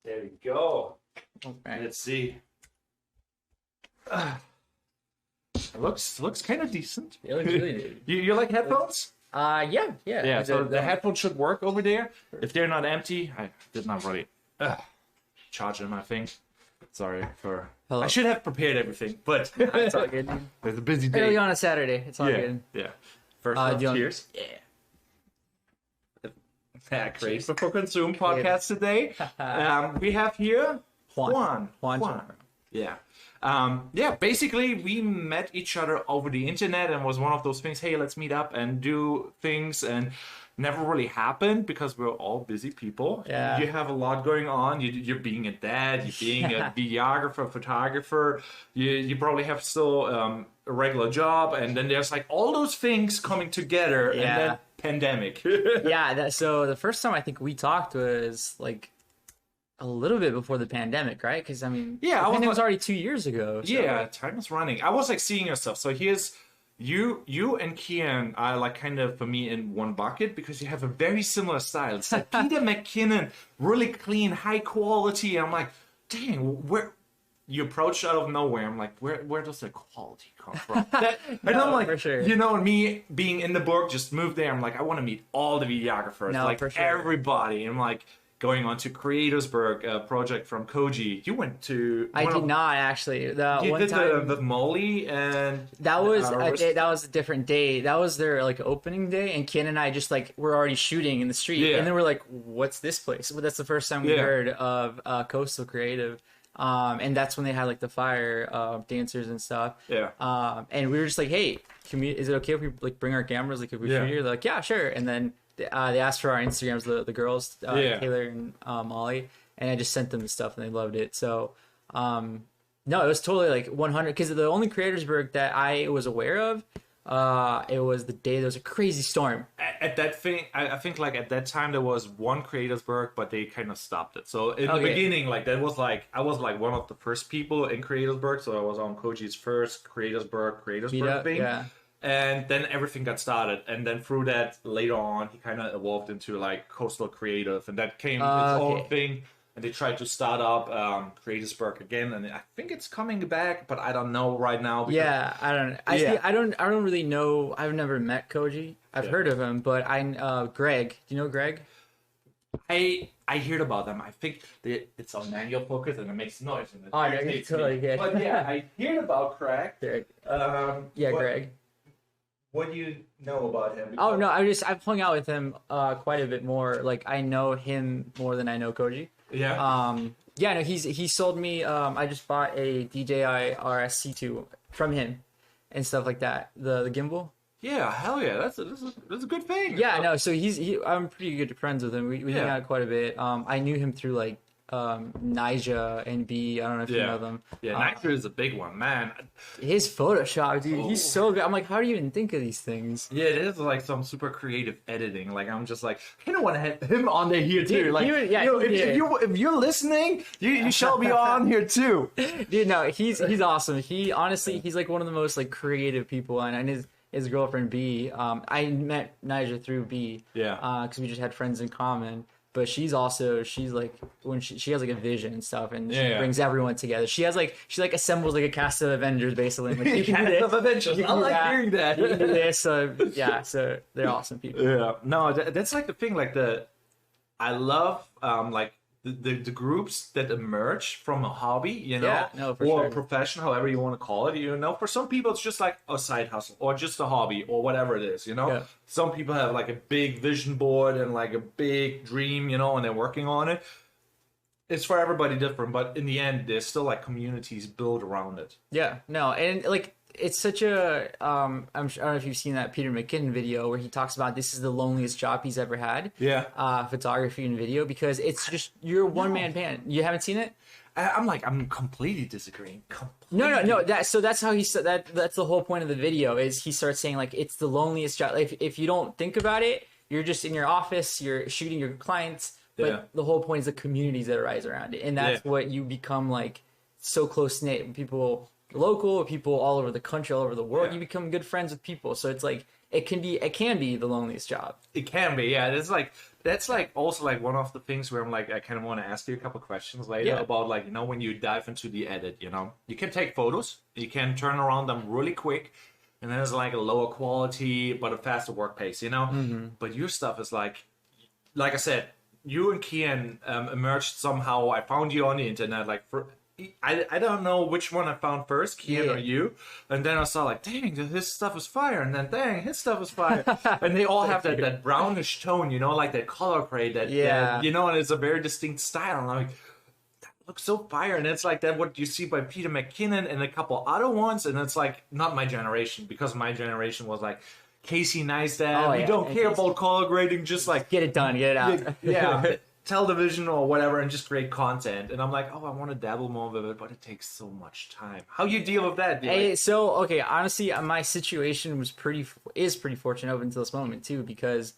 There we go. Okay. Let's see. It looks kind of decent. It looks really good. You like headphones? Yeah. Yeah, so the headphones should work over there. If they're not empty, I did not really charge my thing. Sorry for... Hello? I should have prepared everything, but It's all good, dude. it's a busy day. Early on a Saturday. It's all Yeah, good. yeah. First off, do you want- cheers. Yeah. Great for Consume podcast today. We have here Juan Chamorro. Yeah. Basically we met each other over the internet and was one of those things, hey, let's meet up and do things, and never really happened because we're all busy people. Yeah. You have a lot going on. You're being a dad, you're being a videographer, photographer. You probably have still a regular job, and then there's like all those things coming together, and then pandemic. Yeah, so the first time I think we talked was like a little bit before the pandemic, right? Because I mean, Yeah, the pandemic was already 2 years ago. So. Yeah, time is running. I was like seeing your stuff. So here's you and Kian are like kind of for me in one bucket because you have a very similar style. It's like Peter McKinnon, really clean, high quality. I'm like, dang, where you approach out of nowhere. I'm like, where does the quality come from? And I'm like, for sure. you know, me being in the book, just moved there. I'm like, I want to meet all the videographers, No, like for sure. everybody. I'm like going on to Creatorsburg, a project from Koji. You went to... I did not actually. The You one did time the Molly and... that was a Ours. day, that was a different day. That was their like opening day, and Ken and I just like were already shooting in the street, Yeah. and then we're like, "What's this place?" Well, that's the first time we Yeah. heard of Coastal Creative, and that's when they had like the fire dancers and stuff. Yeah. And we were just like, "Hey, is it okay if we like bring our cameras? Like, if we Yeah. shoot here?" They're like, "Yeah, sure." And then they asked for our Instagrams, the girls, Taylor and Molly, and I just sent them the stuff, and they loved it. So, no, it was totally like 100. Because the only Creatorsburg that I was aware of, it was the day there was a crazy storm. At that thing, I think like at that time there was one Creatorsburg, but they kind of stopped it. So in the Okay. beginning, like that was like, I was like one of the first people in Creatorsburg. So I was on Koji's first Creatorsburg Meetup, thing. yeah. And then everything got started. And then through that, later on, he kind of evolved into like Coastal Creative. And that came its own Okay. thing. And they tried to start up Creatorsburg again. And I think it's coming back, but I don't know right now. because- Yeah, I don't. I don't really know. I've never met Koji. I've heard of him, but Greg. Do you know Greg? I heard about them. I think it's on manual focus and it makes noise. And it Oh, no, irritates totally me. good. But yeah, I heard about Craig. Greg. Yeah, Greg. What do you know about him? Oh no, I've hung out with him quite a bit more. Like I know him more than I know Koji. Yeah. Yeah, no, he sold me. I just bought a DJI RSC2 from him, and stuff like that. The gimbal. Yeah, hell yeah. That's a good thing. Yeah, no. So I'm pretty good friends with him. We hang Yeah. out quite a bit. I knew him through like Nija and B. I don't know if you know them. Yeah, Nitro is a big one, man. His Photoshop, dude, he's Oh. so good. I'm like, how do you even think of these things? Yeah, it is like some super creative editing. Like I'm just like, I don't want to have him on there here too. Dude, Like, he would- yeah, you know, yeah. if you're listening, you shall be on here too. Dude, no, he's awesome. He honestly, he's like one of the most like creative people, and his girlfriend B. I met Nija through B. Yeah. Because we just had friends in common. But she's like when she has like a vision and stuff, and she Yeah. brings everyone together. She assembles like a cast of Avengers basically. Like, you can do this, Cast of Avengers. you I can do like that, hearing that. You can do this. So yeah, so they're awesome people. Yeah, no, that's like the thing. Like I love like the groups that emerge from a hobby, you know, Yeah, no, for or sure. a profession, however you want to call it. You know, for some people it's just like a side hustle or just a hobby or whatever it is. You know, Yeah. some people have like a big vision board and like a big dream, you know, and they're working on it. It's for everybody different, but in the end, there's still like communities built around it. Yeah, no, and like it's such a I don't know if you've seen that Peter McKinnon video where he talks about this is the loneliest job he's ever had. Yeah. Photography and video, because it's just you're a one man band. You haven't seen it? I'm completely disagreeing. No. That's how he said that. That's the whole point of the video. Is he starts saying like it's the loneliest job. If you don't think about it, you're just in your office. You're shooting your clients. But Yeah. the whole point is the communities that arise around it, and that's what you become like so close knit. People local, people all over the country, all over the world. Yeah. You become good friends with people. So it's like it can be the loneliest job. It can be, yeah. It's like that's like also like one of the things where I'm like, I kind of want to ask you a couple questions later about like, you know, when you dive into the edit, you know, you can take photos, you can turn around them really quick, and then there's like a lower quality but a faster work pace, you know. But your stuff is like I said, you and Kian emerged somehow. I found you on the internet, like I don't know which one I found first, Kian or you, and then I saw like, dang, his stuff is fire, and then dang, his stuff is fire, and they all have that brownish tone, you know, like that color grade, that you know, and it's a very distinct style. And I'm like, that looks so fire, and it's like that what you see by Peter McKinnon and a couple other ones, and it's like not my generation, because my generation was like Casey Neistat. We don't care about color grading, just like get it done, get it out. Yeah. Television or whatever, and just create content. And I'm like, oh, I want to dabble more with it, but it takes so much time. How you deal with that? So okay, honestly, my situation was pretty fortunate up until this moment too, because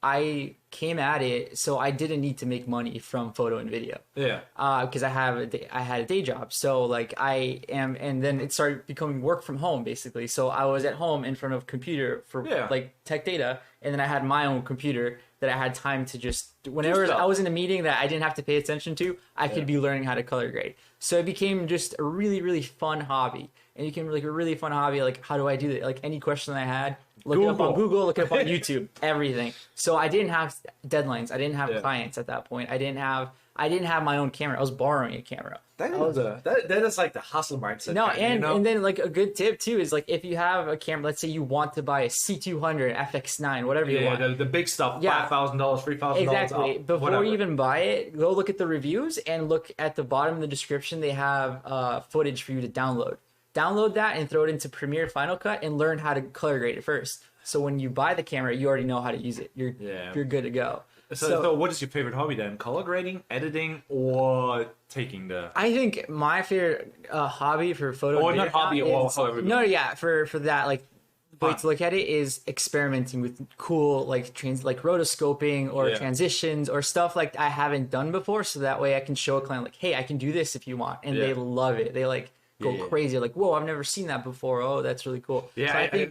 I came at it, so I didn't need to make money from photo and video. Yeah. Because I had a day job, so like and then it started becoming work from home basically. So I was at home in front of a computer for like tech data, and then I had my own computer that I had time to just, whenever I was in a meeting that I didn't have to pay attention to, I could be learning how to color grade. So it became just a really, really fun hobby. And it became like a really fun hobby. Like, how do I do that? Like, any question I had, look it up on Google, look it up on YouTube, everything. So I didn't have deadlines. I didn't have clients at that point. I didn't have my own camera. I was borrowing a camera. That is like the hustle mindset. No, and then like a good tip too is like, if you have a camera, let's say you want to buy a C200, FX9, whatever you want. The big stuff, $5,000, $3,000. Exactly. Before you even buy it, go look at the reviews and look at the bottom of the description. They have footage for you to download. Download that and throw it into Premiere, Final Cut, and learn how to color grade it first. So when you buy the camera, you already know how to use it. You're good to go. So what is your favorite hobby then? Color grading, editing, or taking the... I think my favorite hobby for photo... Or not hobby, or however... No, yeah, for that, like, way to look at it is experimenting with cool, like, rotoscoping or transitions or stuff like I haven't done before, so that way I can show a client, like, hey, I can do this if you want, and they love it. They, like... go crazy, like, whoa, I've never seen that before. Oh, that's really cool. Yeah, so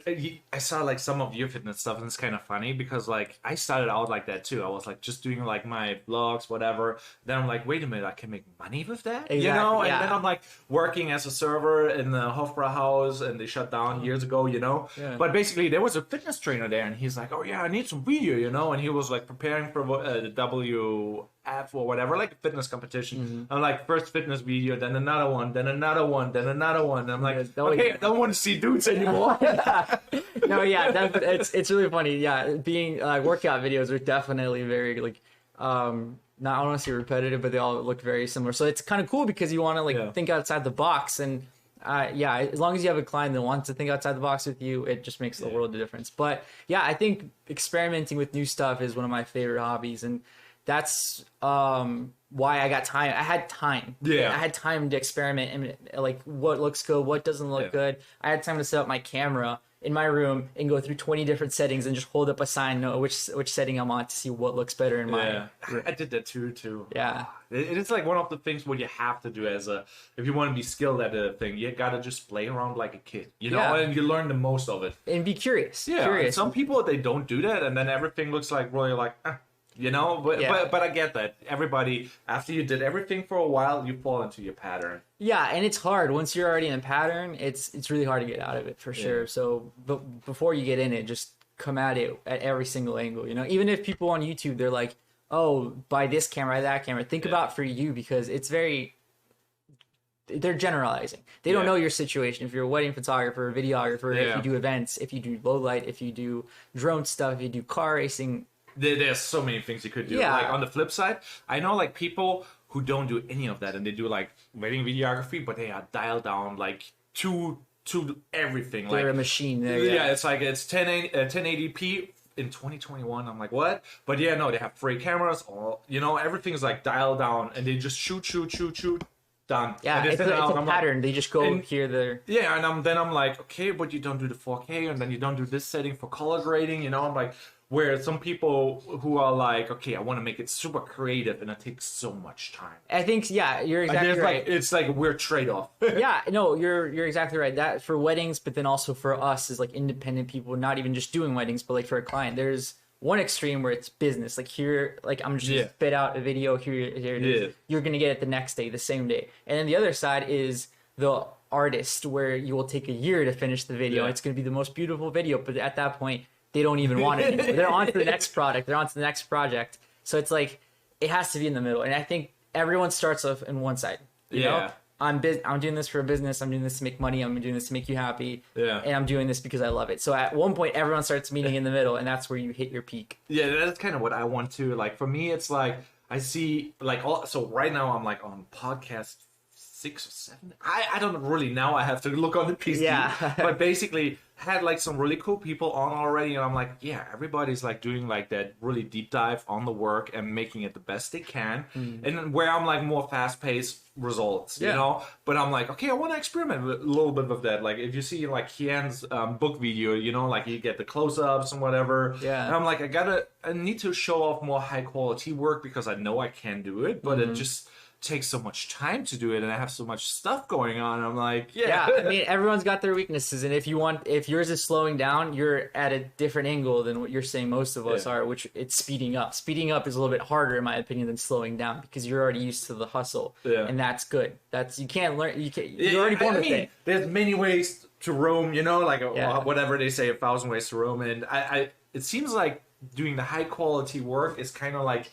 I saw like some of your fitness stuff, and it's kind of funny because like I started out like that too. I was like just doing like my vlogs, whatever. Then I'm like, wait a minute, I can make money with that, you know? And then I'm like working as a server in the Hofbrauhaus, and they shut down years ago, you know. But basically, there was a fitness trainer there, and he's like, oh yeah, I need some video, you know. And he was like preparing for the WF or whatever, like a fitness competition. I'm like, first fitness video, then another one, then another one, then another one. And I'm like, okay, I don't want to see dudes anymore. No, yeah, it's really funny. Yeah, being workout videos are definitely very like not, I don't want to say repetitive, but they all look very similar. So it's kind of cool because you want to like think outside the box, and as long as you have a client that wants to think outside the box with you, it just makes the world of difference. But yeah, I think experimenting with new stuff is one of my favorite hobbies, and that's why I got time. I had time. I had time to experiment and like what looks good, what doesn't look good. I had time to set up my camera in my room and go through 20 different settings and just hold up a sign, know which setting I'm on to see what looks better in my room. I did that too. Yeah. It's like one of the things what you have to do if you want to be skilled at a thing, you gotta just play around like a kid, you know, and you learn the most of it. And be curious. Yeah. Curious. Some people, they don't do that, and then everything looks like really like, you know, but I get that. Everybody, after you did everything for a while, you fall into your pattern. Yeah, and it's hard. Once you're already in a pattern, it's really hard to get out of it for sure. So, but before you get in it, just come at it at every single angle. You know, even if people on YouTube, they're like, "Oh, buy this camera, that camera." Think about for you, because it's very. They're generalizing. They don't know your situation. If you're a wedding photographer, videographer, if you do events, if you do low light, if you do drone stuff, if you do car racing. There's so many things you could do. Like on the flip side, I know like people who don't do any of that, and they do like wedding videography, but they are dialed down like to everything. They're like a machine. It's like it's 1080p in 2021. I'm like, what? But they have free cameras. All everything's like dialed down, and they just shoot. Done. Yeah, it's a pattern. They just go here, there. Yeah, and then I'm like, okay, but you don't do the 4K, and then you don't do this setting for color grading. You know, I'm like. Where some people who are like, okay, I want to make it super creative, and it takes so much time. I think, you're exactly right. It's like a weird trade-off. You're exactly right. That for weddings, but then also for us as like independent people, not even just doing weddings, but like for a client, there's one extreme where it's business. Like here, like I'm just gonna spit out a video here it is. You're gonna get it the next day, the same day. And then the other side is the artist, where you will take a year to finish the video. It's gonna be the most beautiful video, but at that point they don't even want it anymore. They're on to the next product. They're on to the next project. So it's like it has to be in the middle. And I think everyone starts off in one side. You know? I'm doing this for a business. I'm doing this to make money. I'm doing this to make you happy. Yeah. And I'm doing this because I love it. So at one point, everyone starts meeting in the middle, and that's where you hit your peak. Yeah, that's kind of what I want to. Like, for me, it's like, I see, like, so right now I'm, like, on podcast 6 or 7. I don't really know. I have to look on the PC. Yeah. But basically, had, like, some really cool people on already, and I'm like, yeah, everybody's, like, doing, like, that really deep dive on the work and making it the best they can. And where I'm, like, more fast-paced results, you know? But I'm like, okay, I want to experiment a little bit with that. Like, if you see, like, Kian's book video, you know, like, you get the close-ups and whatever. Yeah. And I'm like, I need to show off more high-quality work because I know I can do it, but it just takes so much time to do it, and I have so much stuff going on. I'm like, I mean, everyone's got their weaknesses, and if yours is slowing down, you're at a different angle than what you're saying most of us are, which it's speeding up. Speeding up is a little bit harder, in my opinion, than slowing down, because you're already used to the hustle, and that's good. That's you're already born with it. There's many ways to roam, you know, like whatever they say, 1,000 ways to roam, and it seems like doing the high quality work is kind of like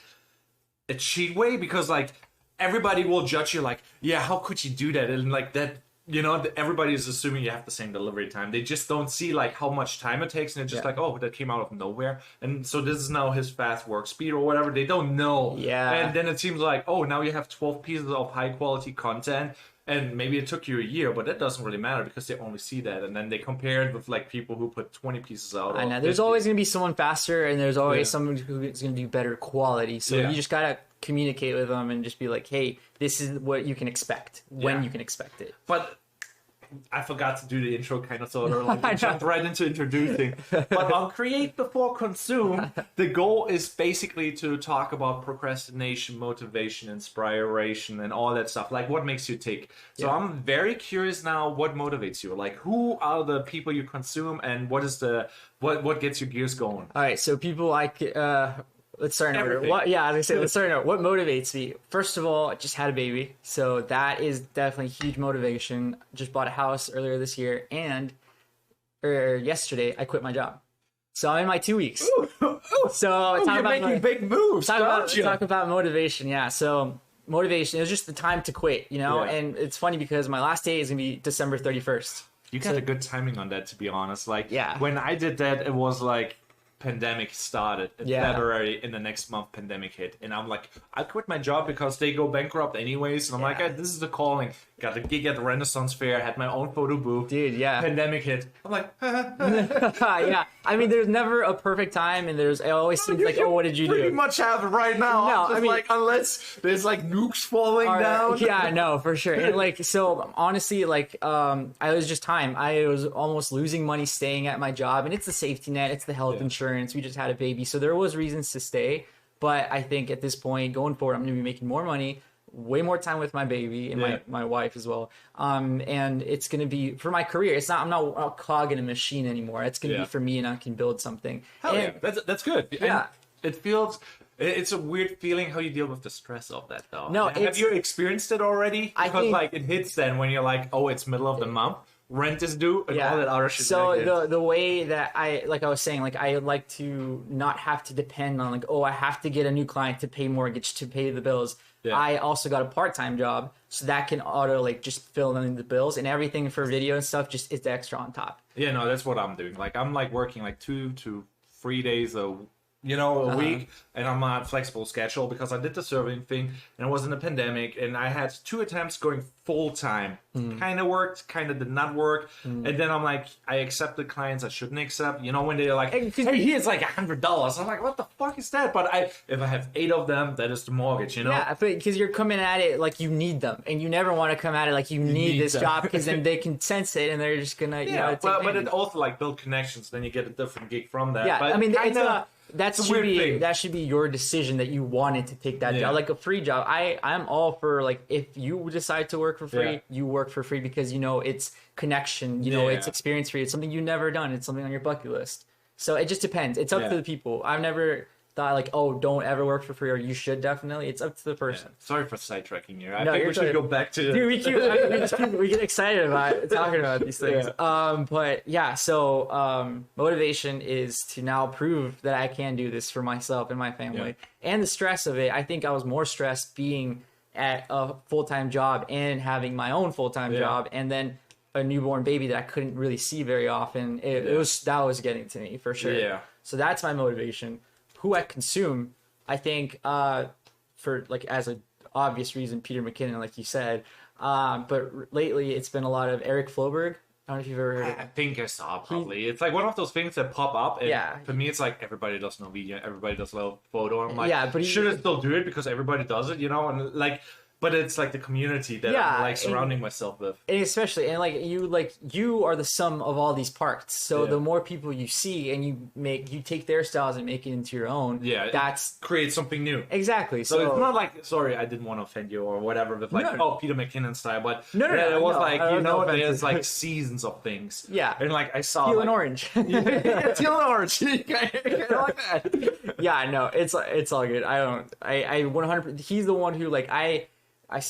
a cheat way, because like everybody will judge you like, yeah, how could you do that? And like that, you know, everybody is assuming you have the same delivery time. They just don't see like how much time it takes, and it's just like, oh, that came out of nowhere. And so this is now his fast work speed or whatever. They don't know. Yeah. And then it seems like, oh, now you have 12 pieces of high quality content, and maybe it took you a year, but that doesn't really matter because they only see that. And then they compare it with like people who put 20 pieces out. I know. There's always going to be someone faster, and there's always someone who's going to do better quality. So you just got to communicate with them and just be like, hey, this is what you can expect when you can expect it. But I forgot to do the intro kind of sort of like I jumped right into introducing. But on Create Before Consume, the goal is basically to talk about procrastination, motivation, inspiration, and all that stuff. Like what makes you tick. So I'm very curious now, what motivates you? Like who are the people you consume, and what is what gets your gears going? All right, so people let's start in order. Let's start in order. What motivates me? First of all, I just had a baby, so that is definitely huge motivation. Just bought a house earlier this year, and yesterday I quit my job. So I'm in my 2 weeks. So you're making big moves. Talk about motivation. Yeah. So motivation. It was just the time to quit, you know. And it's funny because my last day is gonna be December 31st. You got a good timing on that, to be honest. Like when I did that, it was like pandemic started in February, and the next month pandemic hit, and I'm like, I quit my job because they go bankrupt anyways, and I'm like, this is the calling. Got a gig at the Renaissance Fair, had my own photo booth, dude. Pandemic hit, I'm like I mean, there's never a perfect time, and it always seems like, what did you do? Pretty much have it right now. No, I mean, like, unless there's like nukes falling down. Yeah, no, for sure. And like, so honestly, like, I was just time. I was almost losing money staying at my job, and it's the safety net, it's the health insurance. We just had a baby, so there was reasons to stay. But I think at this point, going forward, I'm going to be making more money, way more time with my baby and my wife as well. And it's going to be for my career. I'm not a cog in a machine anymore. It's going to be for me, and I can build something. That's good. Yeah. And it's a weird feeling how you deal with the stress of that, though. No, have you experienced it already? Because like it hits then when you're like, oh, it's middle of the month. Rent is due and all that other shit. So the way that I was saying, like I like to not have to depend on like, oh, I have to get a new client to pay mortgage, to pay the bills. I also got a part-time job, so that can auto like just fill in the bills, and everything for video and stuff just is extra on top. Yeah, no, that's what I'm doing. Like I'm like working like 2 to 3 days a week, and I'm on a flexible schedule because I did the serving thing, and it was in the pandemic, and I had 2 attempts going full time. Kind of worked, kind of did not work, and then I'm like, I accepted clients I shouldn't accept. You know, when they're like, hey, here's like $100. I'm like, what the fuck is that? But if I have 8 of them, that is the mortgage, you know? Yeah, because you're coming at it like you need them, and you never want to come at it like you need this job, because then they can sense it, and they're just gonna, but it also like build connections. Then you get a different gig from that. Yeah, but I mean, that should be your decision that you wanted to take that job, like a free job. I'm all for like, if you decide to work for free, you work for free, because you know it's connection, you know it's experience for you. It's something you've never done. It's something on your bucket list. So it just depends. It's up Yeah. to the people. I've never thought like, oh, don't ever work for free, or you should definitely. It's up to the person. Sorry for sidetracking you. I No, think you're we should totally- go back to Dude, we get excited about talking about these things. But yeah, so motivation is to now prove that I can do this for myself and my family. And the stress of it, I think I was more stressed being at a full-time job and having my own full-time job, and then a newborn baby that I couldn't really see very often. That was getting to me for sure. Yeah. So that's my motivation. Who I consume, I think, for like as a obvious reason, Peter McKinnon, like you said. But lately, it's been a lot of Eric Floberg. I don't know if you've ever heard of I him. think I saw probably. It's like one of those things that pop up. And Yeah. For me, it's like everybody does no video, everybody does no photo. I'm like, Yeah, but should I still do it because everybody does it, you know? And like, but it's like the community that I'm like surrounding myself with. And especially, and you are the sum of all these parts. So the more people you see and you take their styles and make it into your own. Yeah, that's create something new. Exactly. So it's not like, sorry, I didn't want to offend you or whatever, but like, Peter McKinnon style. But No, it was like, you know, no there's like seasons of things. Yeah. And like, I saw Teal like, and orange. yeah, teal and orange. I like that. Yeah, no, it's all good. I 100%. He's the one who like I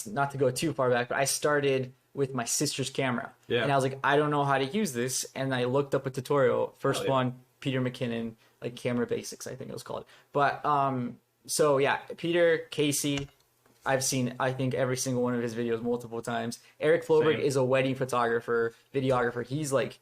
not to go too far back, but I started with my sister's camera. Yeah. And I was like, I don't know how to use this, and I looked up a tutorial. First yeah. one, Peter McKinnon, like Camera Basics, I think it was called. But so yeah, Peter Casey. I've seen, I think, every single one of his videos multiple times. Eric Floberg Same. is a wedding photographer, videographer. He's like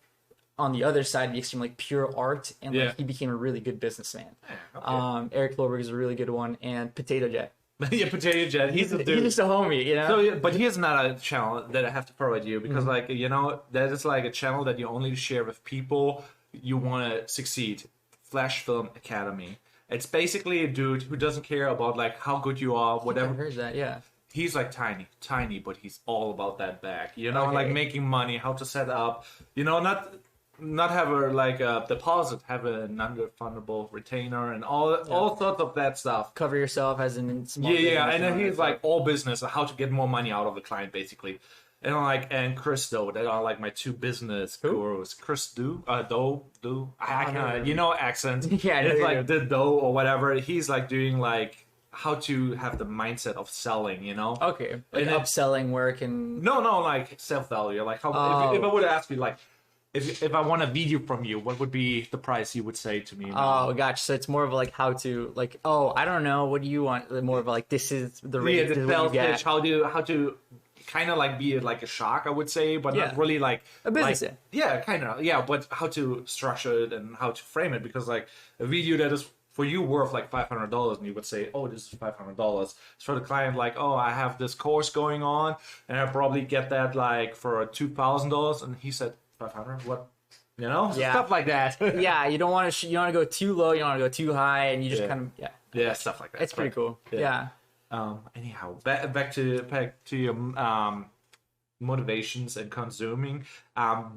on the other side of the extreme, like pure art, and like he became a really good businessman. Yeah, okay. Eric Floberg is a really good one, and Potato Jet. Yeah, Potato Jet. He's a dude. He's just a homie, you know. So, yeah, but here's not a channel that I have to forward you because, like, you know, that is like a channel that you only share with people you want to succeed. Flash Film Academy. It's basically a dude who doesn't care about like how good you are, whatever. I heard that, yeah. He's like tiny, but he's all about that bag. You know, Okay. like making money, how to set up. You know, not have a deposit, have a non-refundable retainer, and all sorts of that stuff. Cover yourself as in small Yeah, business and then all he's that like all business, how to get more money out of the client, basically. And Chris Doe, that are like my two business gurus. Chris Doe, I can't, you know, accent. Yeah, I know it's you like the Doe or whatever. He's like doing like how to have the mindset of selling, you know. stuff. Okay, like And then- upselling work and No, like self-value. Like how if I would ask you like. If I want a video from you, what would be the price you would say to me? Oh, gotcha. So it's more of like how to like. Oh, I don't know. What do you want? More of like this is the rate. Yeah, this the is what you sales get. pitch, how to kind of like be like a shock, I would say, but not really like A business. Like, yeah, kind of. Yeah, but how to structure it and how to frame it, because like a video that is for you worth like $500, and you would say, oh, this is $500. It's for the client like, oh, I have this course going on, and I probably get that like for $2,000, and he said 500. What? You know, stuff like that. Yeah, you don't want to. You want to go too low. You don't want to go too high, and you just kind of Yeah, stuff like that. It's pretty cool. Yeah. Anyhow, back to your motivations and consuming.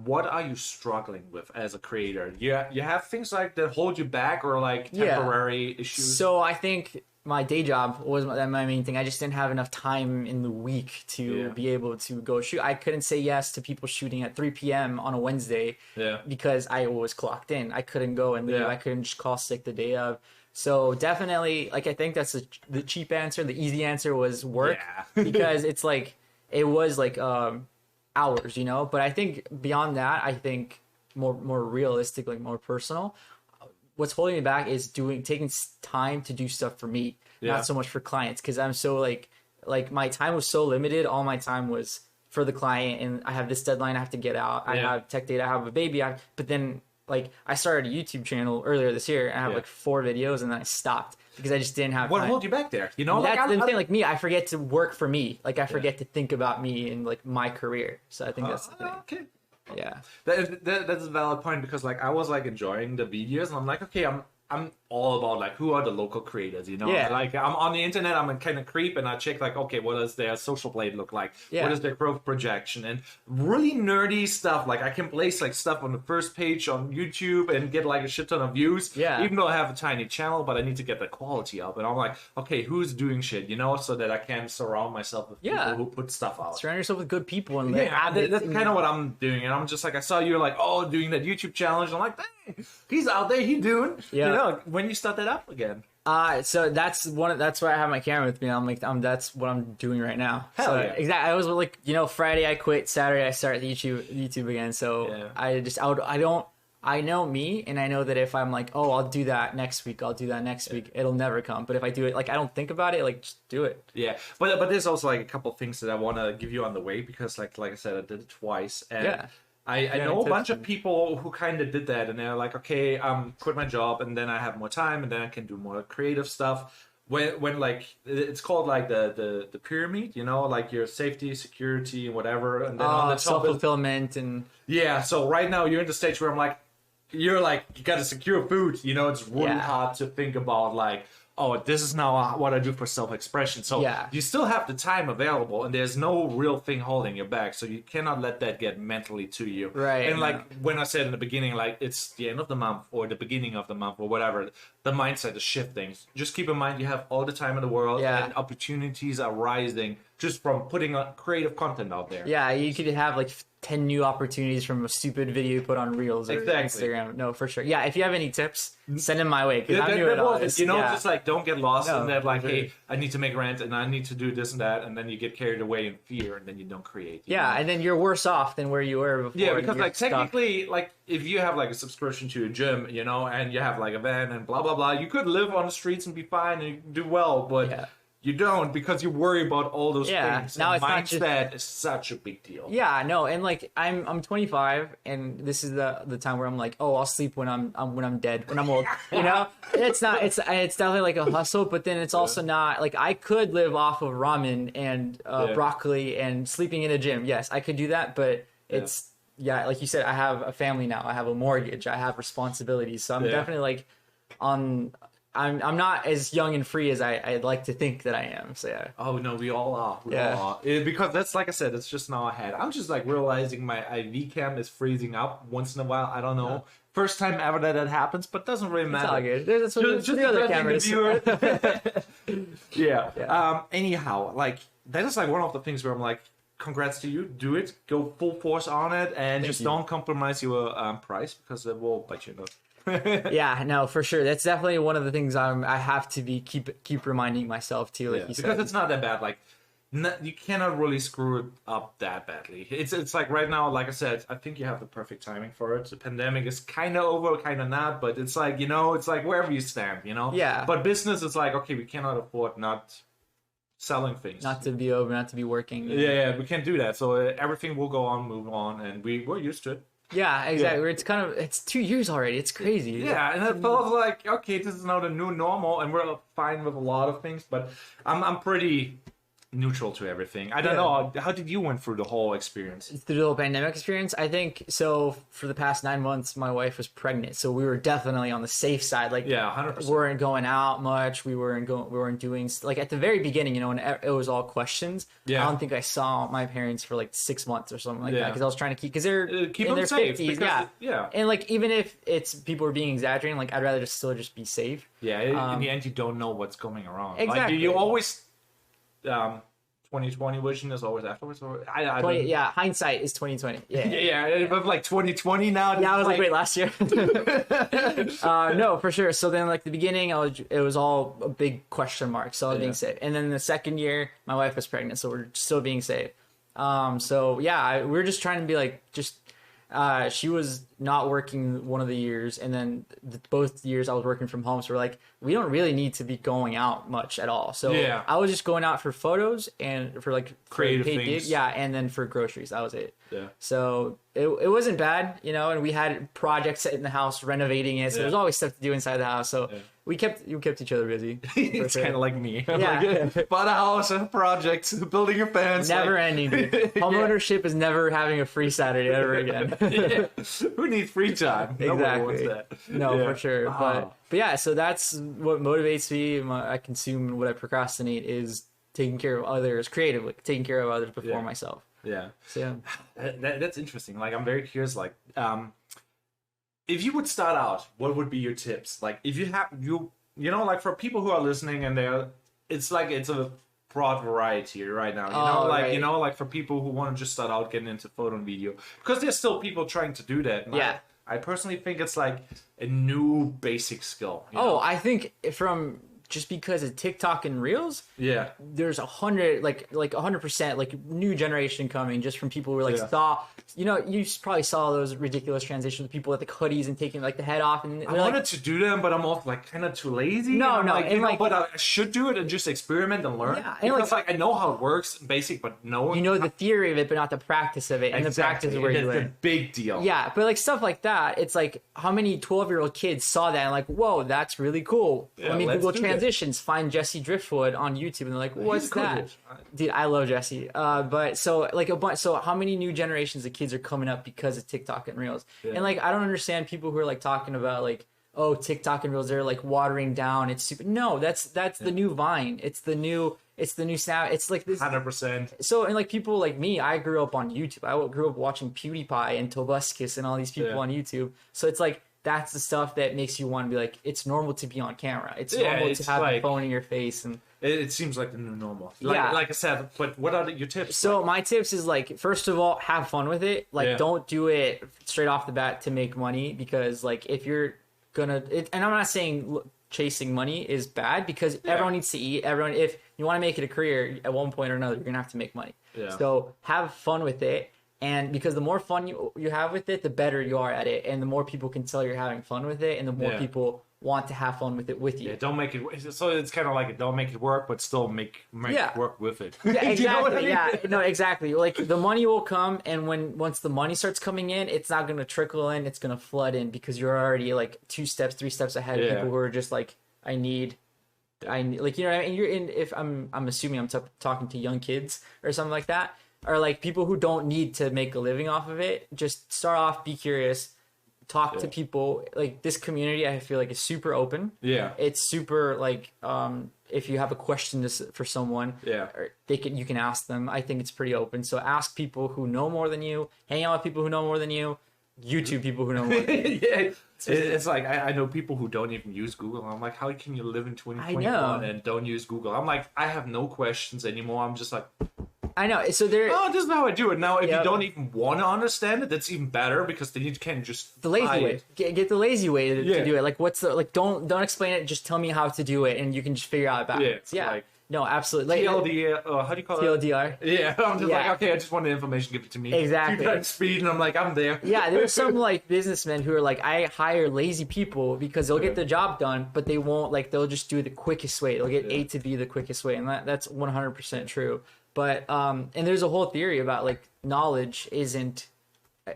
What are you struggling with as a creator? You have things like that hold you back, or like temporary issues. So I think my day job was my main thing. I just didn't have enough time in the week to be able to go shoot. I couldn't say yes to people shooting at 3 p.m. on a Wednesday because I was clocked in. I couldn't go and leave. I couldn't just call sick the day of. So definitely, like, I think that's the cheap answer. The easy answer was work because it's like, it was like hours, you know? But I think beyond that, I think more realistic, like more personal, what's holding me back is taking time to do stuff for me, not so much for clients. Cause I'm so like my time was so limited. All my time was for the client, and I have this deadline I have to get out. I have tech data, I have a baby. But then like I started a YouTube channel earlier this year, and I have like 4 videos, and then I stopped because I just didn't have What time. hold you back there? You know, That's the thing. Like me, I forget to work for me. Like I forget to think about me and like my career. So I think that's the thing. Okay. Yeah. That's a valid point, because like I was like enjoying the videos, and I'm like, okay, I'm all about like who are the local creators, you know? Yeah. Like I'm on the internet, I'm a kind of creep, and I check like, okay, what does their social blade look like? Yeah. What is their growth projection? And really nerdy stuff. Like I can place like stuff on the first page on YouTube and get like a shit ton of views. Yeah. Even though I have a tiny channel, but I need to get the quality up. And I'm like, okay, who's doing shit, you know, so that I can surround myself with people who put stuff out. Surround yourself with good people and Yeah, that's kind of what I'm doing. And I'm just like, I saw you like, oh, doing that YouTube challenge. I'm like, He's out there, he doing. Yeah. You know, when you start that up again. So that's why I have my camera with me. I'm like, that's what I'm doing right now. Hell so, yeah. Exactly. I was like, Friday I quit, Saturday I start YouTube again. So yeah. I know me, and I know that if I'm like, oh, I'll do that next week, it'll never come. But if I do it, like, I don't think about it, like, just do it. Yeah, but there's also like a couple of things that I want to give you on the way, because like I said, I did it twice, and I know a bunch of people who kind of did that, and they're like, okay, quit my job, and then I have more time, and then I can do more creative stuff. When like it's called like the pyramid, like your safety, security, and whatever, and then on the top self-fulfillment and so right now you're in the stage where I'm like, you got to secure food. It's really hard to think about like, oh, this is now what I do for self-expression. So you still have the time available, and there's no real thing holding you back. So you cannot let that get mentally to you. Right. And like when I said in the beginning, like it's the end of the month or the beginning of the month or whatever, the mindset is shifting. Just keep in mind you have all the time in the world, and opportunities are rising just from putting creative content out there. Yeah, you could have like 10 new opportunities from a stupid video you put on Reels or Instagram. No, for sure. Yeah, if you have any tips, send them my way, because I'm new at all this. Just like don't get lost in that, like, hey, I need to make rent and I need to do this and that, and then you get carried away in fear and then you don't create. And then you're worse off than where you were before. Yeah, because like technically, like if you have like a subscription to a gym, and you have like a van and blah blah blah, you could live on the streets and be fine and you do well, but you don't, because you worry about all those things. Now and it's mindset is such a big deal. Yeah, no, and like I'm 25, and this is the time where I'm like, oh, I'll sleep when I'm dead, when I'm old. It's definitely like a hustle, but then it's also not like I could live off of ramen and broccoli and sleeping in a gym. Yes, I could do that, but it's like you said, I have a family now, I have a mortgage, I have responsibilities, so I'm definitely like I'm not as young and free as I'd like to think that I am. So yeah. Oh no, we all are. We all are. Because that's, like I said, it's just now ahead. I'm just like realizing my IV cam is freezing up once in a while. I don't know. Yeah. First time ever that happens, but doesn't really matter. It's all good. Just the other cameras. Anyhow, like that is like one of the things where I'm like, congrats to you. Do it. Go full force on it, and don't compromise your price, because it will bite you in the Yeah, no, for sure. That's definitely one of the things I have to keep reminding myself too, like you said. Because it's not that bad. Like, you cannot really screw it up that badly. It's like right now, like I said, I think you have the perfect timing for it. The pandemic is kind of over, kind of not, but it's like, it's like wherever you stand, Yeah. But business is like, okay, we cannot afford not selling things. Not to be over, not to be working. Yeah, we can't do that. So everything will go on, move on, and we're used to it. Yeah, exactly. Yeah. It's 2 years already. It's crazy. Yeah, and it feels like, okay, this is now the new normal, and we're fine with a lot of things, but I'm pretty neutral to everything. I don't know. How did you went through the whole experience? Through the whole pandemic experience? I think, so for the past 9 months, my wife was pregnant, so we were definitely on the safe side. Like, 100%. We weren't going out much. We weren't doing, like, at the very beginning, when it was all questions, I don't think I saw my parents for like 6 months or something like that, because I was trying to because they're in their safe, 50s. And like, even if it's people are being exaggerating, like, I'd rather still be safe. Yeah, in the end, you don't know what's going around. Exactly. Like, you always 2020 vision is always afterwards. Or hindsight is 2020. Yeah, but like 2020 now. Yeah, I was like, wait, last year. No, for sure. So then, like the beginning, it was all a big question mark. So I was being safe, and then the second year, my wife was pregnant, so we're still being safe. We're just trying to be like she was not working one of the years, and then both years I was working from home. So we're like, we don't really need to be going out much at all. So I was just going out for photos and for like creative things. And then for groceries. That was it. Yeah. So it wasn't bad, and we had projects in the house renovating it. So there's always stuff to do inside the house. So we kept each other busy. It's kind of like me. Bought a house, a project, building your fence. Never ending. Homeownership is never having a free Saturday ever again. Who needs free time? Exactly. Nobody wants that. No, for sure. But yeah, so that's what motivates me. I consume and what I procrastinate is taking care of others creatively, taking care of others before myself. Yeah. So that's interesting. Like, I'm very curious. Like, if you would start out, what would be your tips? Like, if you have like for people who are listening and it's a broad variety right now. Like for people who want to just start out getting into photo and video, because there's still people trying to do that. I personally think it's like a new basic skill. I think from just because of TikTok and Reels, there's 100% like new generation coming just from people who like saw, you probably saw those ridiculous transitions with people with like hoodies and taking like the head off. And I wanted to do them, but I'm also like kind of too lazy. No, but I should do it and just experiment and learn. Yeah, and because I know how it works, basic, but the theory of it, but not the practice of it. And the practice is where you learn. It's a big deal. Yeah, but like stuff like that, it's like how many 12-year-old kids saw that and like, whoa, that's really cool. Yeah, let me Google transitions, find Jesse Driftwood on YouTube, and they're like, what's that? Dude, I love Jesse. But so like so how many new generations of kids are coming up because of TikTok and Reels? And like I don't understand people who are like talking about like, oh, TikTok and Reels, they're like watering down. It's super. No, that's the new Vine. It's the new Snap. It's like this 100%. So and like people like me, I grew up on YouTube. I grew up watching PewDiePie and Tobuscus and all these people on YouTube. So it's like that's the stuff that makes you want to be like, it's normal to be on camera. It's normal to have a phone in your face, and it seems like the new normal. Like I said, but what are your tips? So my tips is like, first of all, have fun with it. Like don't do it straight off the bat to make money, because like if you're gonna, and I'm not saying chasing money is bad, because everyone needs to eat. If you want to make it a career at one point or another, you're gonna have to make money. So have fun with it. And because the more fun you have with it, the better you are at it, and the more people can tell you're having fun with it, and the more people want to have fun with it with you. Don't make it. So it's kind of like don't make it work, but still make it work with it. Yeah, exactly. You know what I mean? Yeah, no, exactly. Like the money will come, and once the money starts coming in, it's not going to trickle in. It's going to flood in, because you're already like 2 steps, 3 steps ahead of people who are just like, I need, like, you know what I mean? You're in. If I'm assuming I'm talking to young kids or something like that. Or like people who don't need to make a living off of it. Just start off, be curious, talk to people. Like this community, I feel like is super open. Yeah, it's super like if you have a question for someone, or you can ask them. I think it's pretty open. So ask people who know more than you. Hang out with people who know more than you. YouTube people who know more than you. It's like I know people who don't even use Google. I'm like, how can you live in 2021 and don't use Google? I'm like, I have no questions anymore. I'm just like, I know. So there. Oh, this is how I do it now. If you don't even want to understand it, that's even better, because then you can just the lazy way. Get the lazy way to do it. Like what's the don't explain it. Just tell me how to do it, and you can just figure out backwards. Yeah. Like, no, absolutely. Like, how do you call it? TLDR. Yeah, I'm just like, okay, I just want the information, give it to me. Exactly. Keep speed, and I'm like, I'm there. Yeah, there's some like businessmen who are like, I hire lazy people because they'll get the job done, but they won't, like, they'll just do it the quickest way. They'll get A to B the quickest way, and that's 100% true. But and there's a whole theory about like knowledge isn't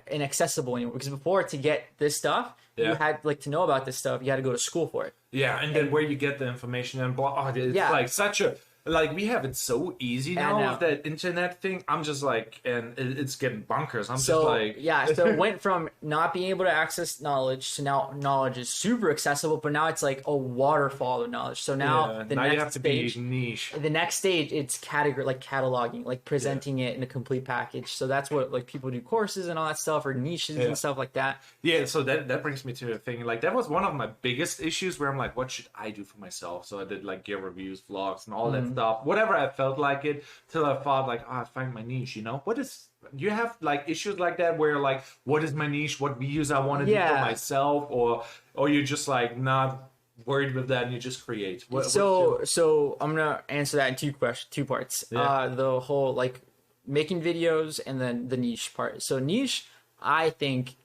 inaccessible anymore, because before, to get this stuff, you had like to know about this stuff, you had to go to school for it. Yeah, and then where you get the information and blah, it's like such a, like, we have it so easy now with that internet thing. I'm just like, and it's getting bonkers. I'm just like, so it went from not being able to access knowledge to now knowledge is super accessible, but now it's like a waterfall of knowledge. So now now you have to be niche. The next stage, it's cataloging, like presenting it in a complete package. So that's what like people do courses and all that stuff, or niches and stuff like that. Yeah, so that brings me to a thing. Like that was one of my biggest issues, where I'm like, what should I do for myself? So I did like gear reviews, vlogs, and all that stuff, whatever I felt like it, till I thought like, I find my niche, you know? Do you have like issues like that where like, what is my niche, what videos I want to do for myself, or you're just like not worried with that and you just create? So I'm gonna answer that in two parts. The whole like making videos, and then the niche part. So niche, I think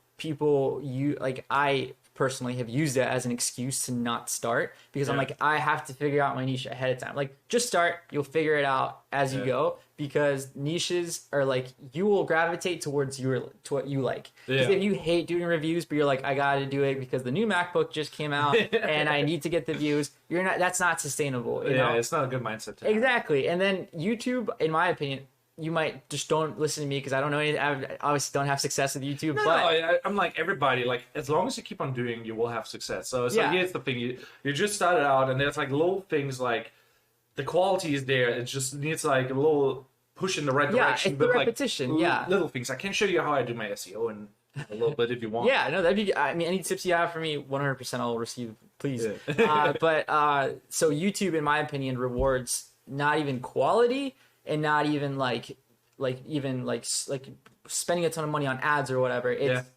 I personally have used it as an excuse to not start, because I'm like, I have to figure out my niche ahead of time. Like, just start, you'll figure it out as you go, because niches are like, you will gravitate towards to what you like. Because if you hate doing reviews, but you're like, I gotta do it because the new MacBook just came out and I need to get the views, that's not sustainable. You know? It's not a good mindset to exactly. And then YouTube, in my opinion, you might just don't listen to me because I don't know anything. I obviously don't have success with YouTube. I'm like everybody. Like, as long as you keep on doing, you will have success. So here's the thing: you just started out, and there's like little things like the quality is there. It just needs like a little push in the right direction. It's the repetition. Like, little things. I can show you how I do my SEO in a little bit if you want. Yeah, no, that'd be. I mean, any tips you have for me, 100% I'll receive. Please. So YouTube, in my opinion, rewards not even quality. And not even like spending a ton of money on ads or whatever. It's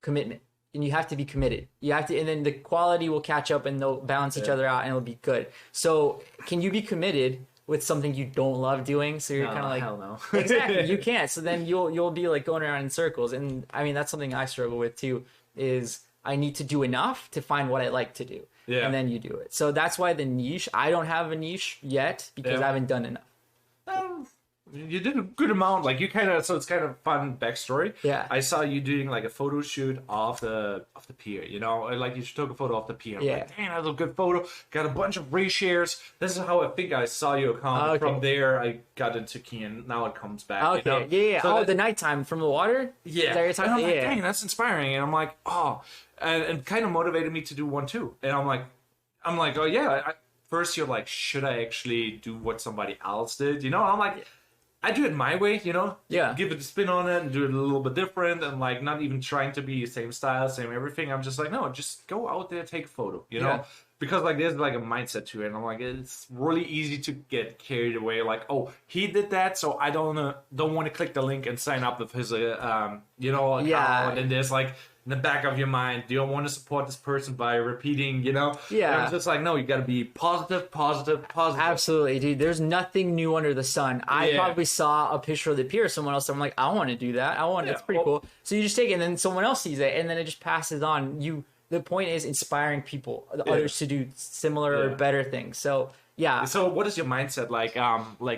commitment. and you have to be committed. You have to, and then the quality will catch up and they'll balance each other out and it'll be good. So can you be committed with something you don't love doing? So you're kind of like, hell no. Exactly, you can't. So then you'll be like going around in circles. And I mean, that's something I struggle with too, is I need to do enough to find what I like to do. Yeah. And then you do it. So that's why the niche, I don't have a niche yet because I haven't done enough. You did a good amount, like you kind of, so it's kind of fun backstory. Yeah. I saw you doing like a photo shoot of the pier, you know, like you took a photo of the pier. Yeah. Like, dang, that was a good photo. Got a bunch of reshares. This is how I think I saw your account. From there, I got into Key, and now it comes back. Okay. You know? Yeah. So the nighttime from the water. Yeah. Is that you're talking? And I'm like, dang, that's inspiring. And I'm like, oh, and kind of motivated me to do one too. And I'm like, oh yeah. First, you're like, should I actually do what somebody else did? You know, I'm like. I do it my way, you know? Yeah. Give it a spin on it and do it a little bit different and like not even trying to be same style, same everything. I'm just like, no, just go out there, take a photo, you know? Because like there's like a mindset to it. And I'm like, it's really easy to get carried away. Like, oh, he did that, so I don't want to click the link and sign up with his, account. And then there's like, in the back of your mind, do you want to support this person by repeating, you know? Yeah. And I'm just like, no, you got to be positive. Absolutely, dude. There's nothing new under the sun. I probably saw a picture of the pier, someone else, I'm like, I want to do that. That's pretty cool. So you just take it, and then someone else sees it, and then it just passes on. The point is inspiring people, others to do similar or better things. So, yeah. So what is your mindset like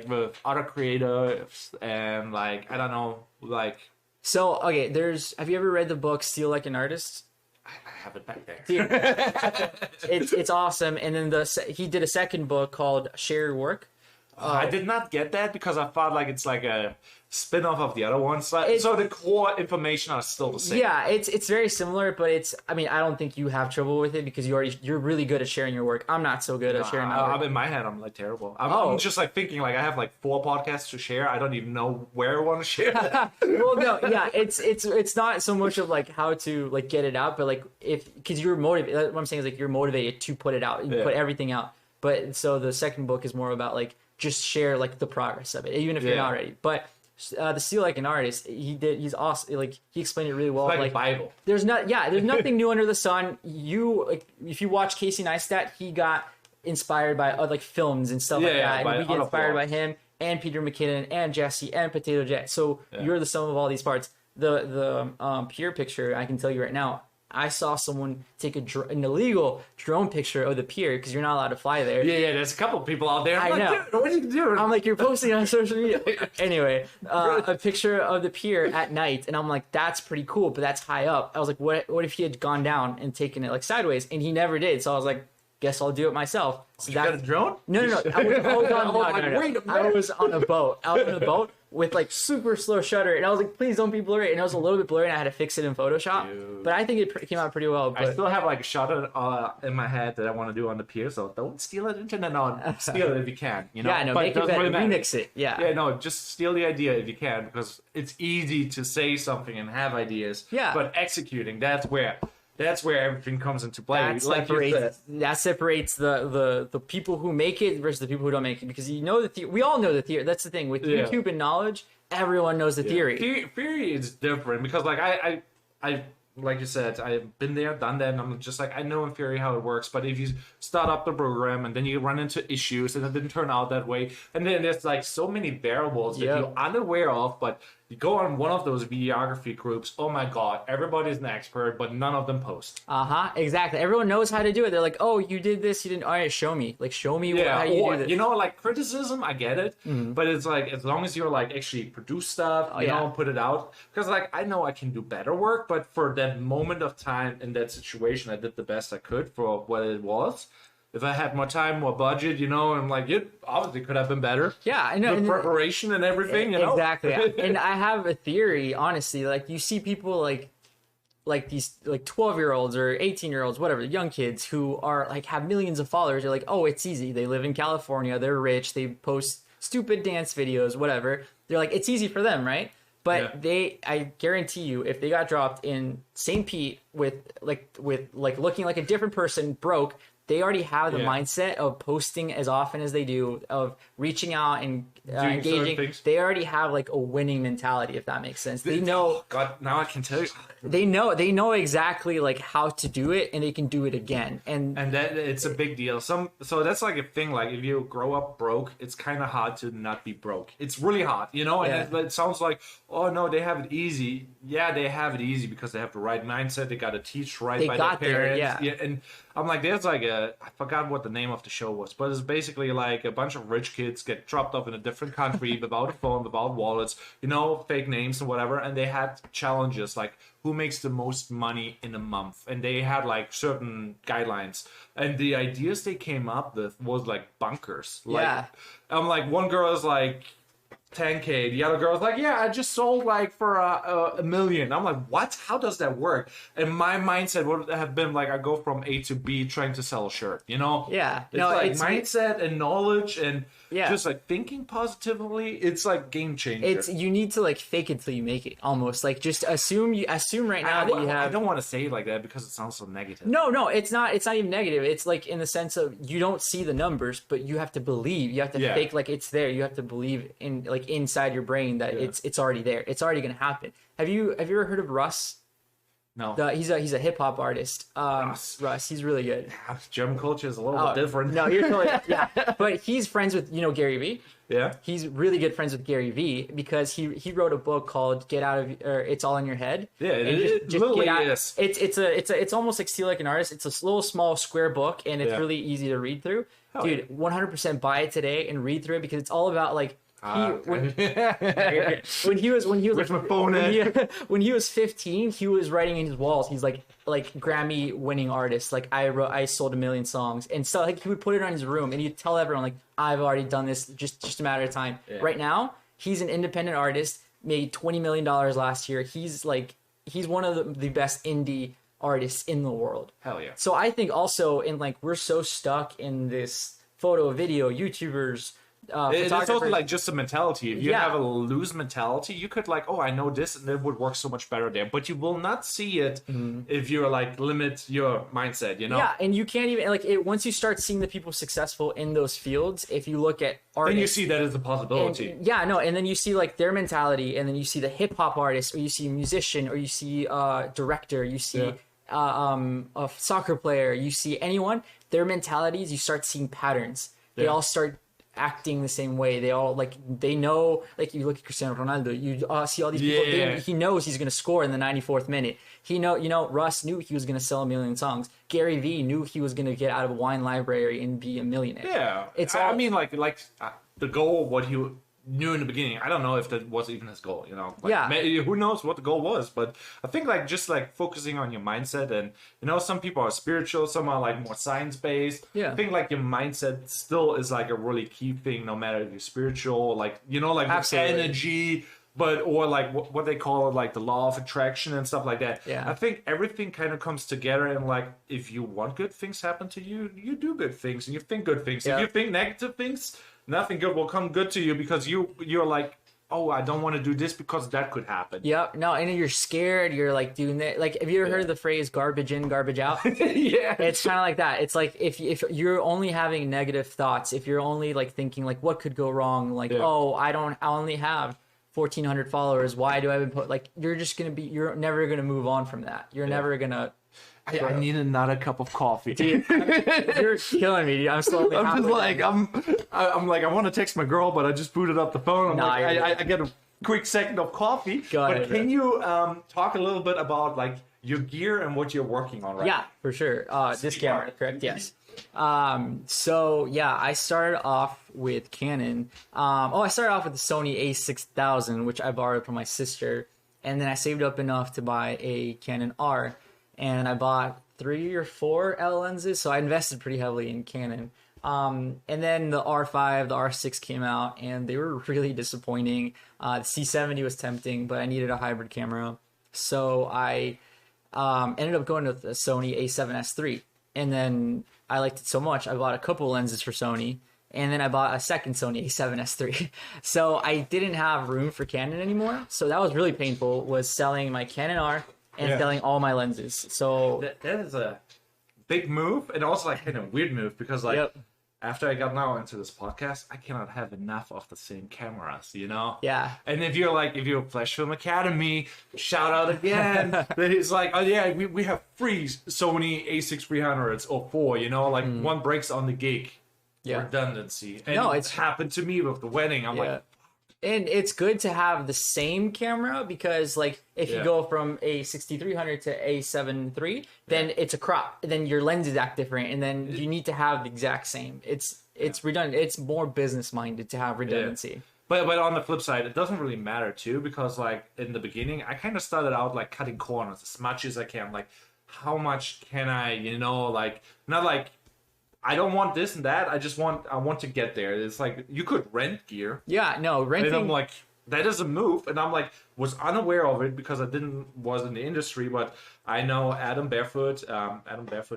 with other creatives and like, I don't know, like... So, okay, have you ever read the book Steal Like an Artist? I have it back there. It's awesome. And then he did a second book called Share Your Work. I did not get that because I thought like it's like a spin-off of the other ones. So the core information are still the same. Yeah, it's very similar, but I mean, I don't think you have trouble with it because you're really good at sharing your work. I'm not so good at sharing my work. In my head, I'm like terrible. I'm just like thinking like I have like 4 podcasts to share. I don't even know where I want to share that. Well, no, yeah, it's not so much of like how to like get it out, but like because you're motivated. What I'm saying is like you're motivated to put it out, you put everything out. But so the second book is more about like just share like the progress of it, even if you're not ready. But the Steal Like an Artist, he's awesome. Like he explained it really well. It's like a Bible. There's nothing new under the sun. If you watch Casey Neistat, he got inspired by like films and stuff like that, and we get inspired by him and Peter McKinnon and Jesse and Potato Jet. So you're the sum of all these parts. The pier picture, I can tell you right now, I saw someone take an illegal drone picture of the pier because you're not allowed to fly there. Yeah, there's a couple people out there. I know. Dude, what are you doing? I'm like, you're posting on social media. Anyway, a picture of the pier at night, and I'm like, that's pretty cool, but that's high up. I was like, what if he had gone down and taken it like sideways? And he never did. So I was like, guess I'll do it myself. So you got a drone? No. I was on a boat. I was on a boat with like super slow shutter, and I was like, please don't be blurry. And it was a little bit blurry, and I had to fix it in Photoshop. Dude. But I think it came out pretty well. But... I still have like a shot in my head that I want to do on the pier, so don't steal it. Steal it if you can. You know? Yeah, no, but make it better. Remix it. Yeah, no, just steal the idea if you can, because it's easy to say something and have ideas. Yeah, but executing, that's where everything comes into play. That separates the people who make it versus the people who don't make it, because we all know the theory. That's the thing with YouTube and knowledge. Everyone knows the theory. Theory is different because like I like you said, I've been there, done that, and I'm just like, I know in theory how it works, but if you start up the program and then you run into issues and it didn't turn out that way, and then there's like so many variables that you're unaware of, but you go on one of those videography groups, oh my god, everybody's an expert, but none of them post. Exactly. Everyone knows how to do it. They're like, oh, you did this, you didn't, all right, show me how you do this. You know, like criticism, I get it, but it's like, as long as you're like actually produce stuff, you know, put it out, because like, I know I can do better work, but for that moment of time in that situation, I did the best I could for what it was. If I had more time, more budget, you know, and like it obviously could have been better. Yeah, I know. The preparation and everything, you know. Exactly. And I have a theory, honestly. Like you see people like these like 12-year-olds or 18-year-olds, whatever, young kids who are like have millions of followers. They're like, oh, it's easy. They live in California. They're rich. They post stupid dance videos, whatever. They're like, it's easy for them, right? But I guarantee you, if they got dropped in St. Pete with looking like a different person, broke, they already have the mindset of posting as often as they do, of reaching out and engaging. They already have like a winning mentality, if that makes sense. They know. God, now I can tell you. They know exactly like how to do it, and they can do it again. And that it's a big deal. So that's like a thing. Like if you grow up broke, it's kind of hard to not be broke. It's really hard, you know. And it sounds like, oh no, they have it easy. Yeah, they have it easy because they have the right mindset. They got to teach right by their parents. Yeah, and I'm like, there's like I forgot what the name of the show was, but it's basically like a bunch of rich kids get dropped off in a different country without a phone, without wallets, you know, fake names and whatever. And they had challenges like who makes the most money in a month, and they had like certain guidelines. And the ideas they came up with was like bunkers. Like, I'm like, one girl is like 10K. The other girl's like, yeah, I just sold like for a million. I'm like, what? How does that work? And my mindset would have been like, I go from A to B trying to sell a shirt, you know? Yeah. It's mindset and knowledge and just like thinking positively. It's like game changer. You need to like fake it till you make it, almost. Like just assume right now that you have. I don't want to say it like that because it sounds so negative. No, it's not even negative. It's like in the sense of you don't see the numbers, but you have to believe. You have to fake like it's there. You have to believe in like inside your brain that it's already there. It's already gonna happen. Have you ever heard of Russ? No. He's a hip hop artist. Russ, he's really good. German culture is a little bit different. No, you're totally but he's friends with Gary Vee. Yeah. He's really good friends with Gary Vee because he wrote a book called Get Out of It's All in Your Head. Yeah, it literally is. It's almost like Steal Like an Artist. It's a little small square book and it's really easy to read through. Dude, 100% buy it today and read through it because it's all about like when he was when he was 15, he was writing in his walls. He's like Grammy winning artist. Like I sold 1 million songs, and so like he would put it on his room, and he'd tell everyone like I've already done this. Just a matter of time. Yeah. Right now, he's an independent artist. Made $20 million last year. He's one of the best indie artists in the world. Hell yeah. So I think also in like we're so stuck in this photo, video, YouTubers. It's also like just a mentality. If you have a loose mentality, you could like, oh, I know this, and it would work so much better there. But you will not see it if you're like limit your mindset, you know? Yeah, and you can't even like it once you start seeing the people successful in those fields. If you look at artists, then you see that as a possibility. And then you see like their mentality, and then you see the hip hop artist, or you see a musician, or you see director, you see a soccer player, you see anyone. Their mentalities, you start seeing patterns. They all start acting the same way. They all they know, like you look at Cristiano Ronaldo, you see all these people, he knows he's going to score in the 94th minute. Russ knew he was going to sell 1 million songs. Gary Vee knew he was going to get out of a wine library and be a millionaire. I mean the goal, what he knew in the beginning, I don't know if that was even his goal, you know? Who knows what the goal was, but I think like just like focusing on your mindset, and you know, some people are spiritual, some are like more science-based. I think like your mindset still is like a really key thing, no matter if you're spiritual, like, you know, like energy, or like what they call it, like the law of attraction and stuff like that. I think everything kind of comes together, and like if you want good things happen to you, you do good things and you think good things. If you think negative things, nothing good will come good to you because you're like, oh, I don't want to do this because that could happen. Yep. No, and you're scared. You're like doing that. Like, have you ever heard the phrase "garbage in, garbage out"? It's kind of like that. It's like if you're only having negative thoughts, if you're only like thinking like what could go wrong, like oh, I only have 1,400 followers. Why do I even put like? You're never gonna move on from that. You're never gonna. I need another cup of coffee. Dude, you're killing me, dude. I'm just like, I'm like, I want to text my girl, but I just booted up the phone. I get a quick second of coffee. Can you talk a little bit about like your gear and what you're working on right now? Yeah, for sure. This camera, correct? Yes. So yeah, I started off with Canon. I started off with the Sony A6000, which I borrowed from my sister, and then I saved up enough to buy a Canon R. And I bought 3 or 4 L lenses, so I invested pretty heavily in Canon. And then the R5, the R6 came out, and they were really disappointing. The C70 was tempting, but I needed a hybrid camera. So I ended up going with the Sony A7S III. And then I liked it so much, I bought a couple lenses for Sony. And then I bought a second Sony A7S III. So I didn't have room for Canon anymore. So that was really painful, was selling my Canon R and selling all my lenses. So that is a big move and also like kind of weird move because like Yep. after I got now into this podcast, I cannot have enough of the same cameras, you know? Yeah. And if you're Flash Film Academy, shout out again. Then it's like, oh yeah, we have three Sony A6 300s or four, you know, like one breaks on the gig. Yeah. Redundancy. And No, it's happened to me with the wedding. I'm like, and it's good to have the same camera because like if you go from a 6300 to a7 III, then it's a crop. Then your lenses act different, and then you need to have the exact same. It's redundant. It's more business minded to have redundancy. But on the flip side, it doesn't really matter too, because like in the beginning, I kind of started out like cutting corners as much as I can. Like, how much can I, you know, like not like I don't want this and that. I want to get there. It's like you could rent gear. Yeah, no, renting. And I'm like, that is a move, and I'm like, was unaware of it because I was in the industry, but I know Adam Barefoot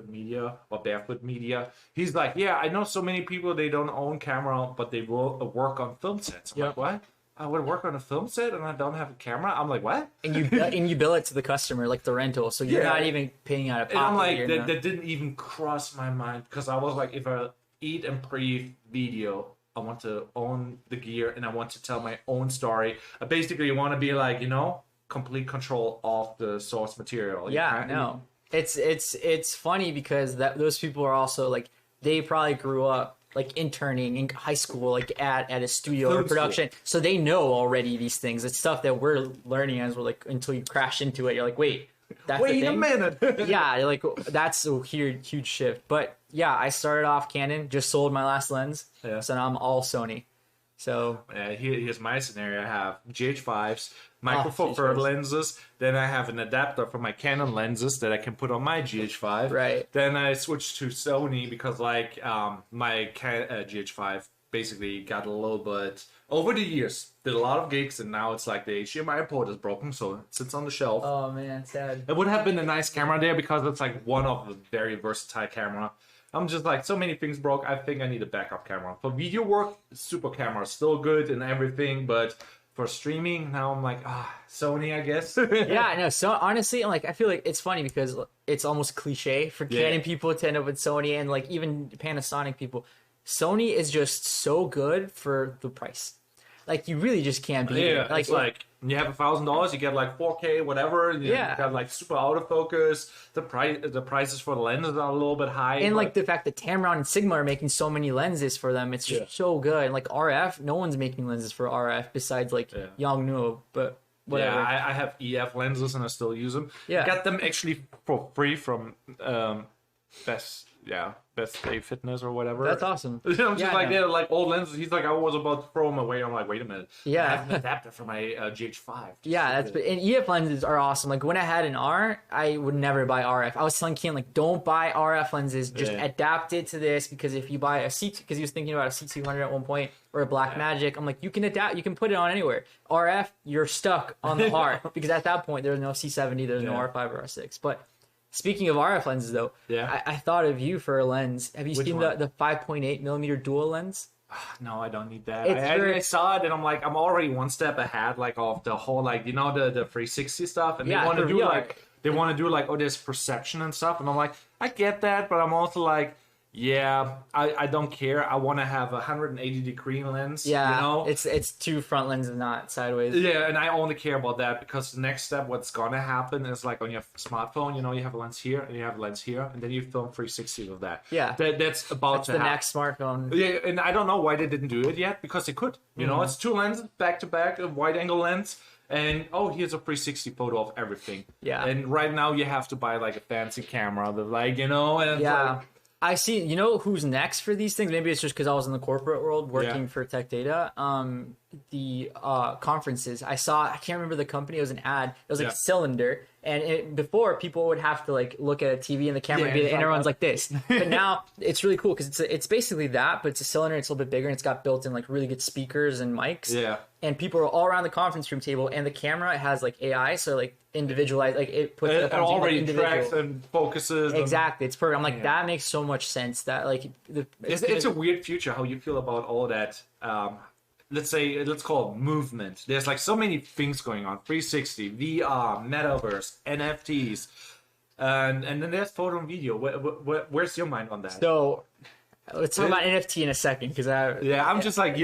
Media or Barefoot Media. He's like, yeah, I know so many people, they don't own camera, but they will work on film sets. I'm like, what? I would work on a film set and I don't have a camera. I'm like, what? And you bill it to the customer, like the rental, so you're not even paying out of pocket. And I'm like, that didn't even cross my mind, because I was like, if I eat and breathe video, I want to own the gear and I want to tell my own story. I basically want to be like, you know, complete control of the source material. Yeah, no. It's funny because those people are also like, they probably grew up like interning in high school, like at a studio or production. So they know already these things. It's stuff that we're learning as we're like, until you crash into it, you're like, wait a minute. Yeah, you're like, that's a huge shift. But yeah, I started off Canon, just sold my last lens. Yeah. So now I'm all Sony. So here's my scenario. I have GH5s, micro four third lenses. Then I have an adapter for my Canon lenses that I can put on my GH5. Right. Then I switched to Sony because like my GH5 basically got a little bit over the years. Did a lot of gigs, and now it's like the HDMI port is broken, so it sits on the shelf. Oh man, sad. It would have been a nice camera there because it's like one of the very versatile camera. I'm just like, so many things broke. I think I need a backup camera. For video work, super camera is still good and everything, but for streaming, now I'm like, Sony, I guess. Yeah, I know. So honestly, I'm like, I feel like it's funny because it's almost cliche for Canon people to end up with Sony, and like even Panasonic people. Sony is just so good for the price. Like, you really just can't beat it. Like, it's like you have $1,000, you get like 4K, whatever. You got like super autofocus. The prices for the lenses are a little bit high. And like the fact that Tamron and Sigma are making so many lenses for them, it's just so good. And like RF, no one's making lenses for RF besides like Yongnuo, but whatever. Yeah, I have EF lenses and I still use them. Yeah. I got them actually for free from Best Day Fitness or whatever. That's awesome. I'm just they're like old lenses. He's like, I was about to throw them away. I'm like, wait a minute. Yeah. I have an adapter for my GH5. Yeah, and EF lenses are awesome. Like when I had an R, I would never buy RF. I was telling Kian, like, don't buy RF lenses. Just adapt it to this, because if you buy a C2, because he was thinking about a C200 at one point, or a Blackmagic, I'm like, you can adapt, you can put it on anywhere. RF, you're stuck on the R, because at that point there's no C70, there's no R5 or R6. But speaking of RF lenses, though, I thought of you for a lens. Have you seen the 5.8 millimeter dual lens? No, I don't need that. I saw it and I'm like, I'm already one step ahead, like of the whole, like, you know, the 360 stuff, and they want to do like, oh, there's perception and stuff, and I'm like, I get that, but I'm also like, yeah, I don't care. I want to have a 180-degree lens. Yeah, you know? It's two front lenses, not sideways. Yeah, and I only care about that because the next step, what's gonna happen is like on your smartphone, you know, you have a lens here and you have a lens here, and then you film 360 with that. Yeah, that's about to happen. The next smartphone. Yeah, and I don't know why they didn't do it yet, because they could. You know, it's two lenses back to back, a wide-angle lens. And here's a 360 photo of everything. Yeah. And right now you have to buy like a fancy camera, like, you know, and like, I see, you know who's next for these things? Maybe it's just because I was in the corporate world working for Tech Data. The conferences, I can't remember the company, it was an ad. It was like a cylinder. And before, people would have to like look at a TV and the camera would be, and everyone's like this. But now it's really cool because it's basically that, but it's a cylinder, it's a little bit bigger, and it's got built in like really good speakers and mics. Yeah. And people are all around the conference room table, and the camera has like AI, so like individualized, like it puts it already tracks and focuses. Exactly, it's perfect. I'm like, that makes so much sense. That like it's a weird future. How you feel about all that? Let's call it movement. There's like so many things going on. 360, VR, metaverse, NFTs. And then there's photo and video. Where's your mind on that? So let's talk about NFT in a second, because I'm just like,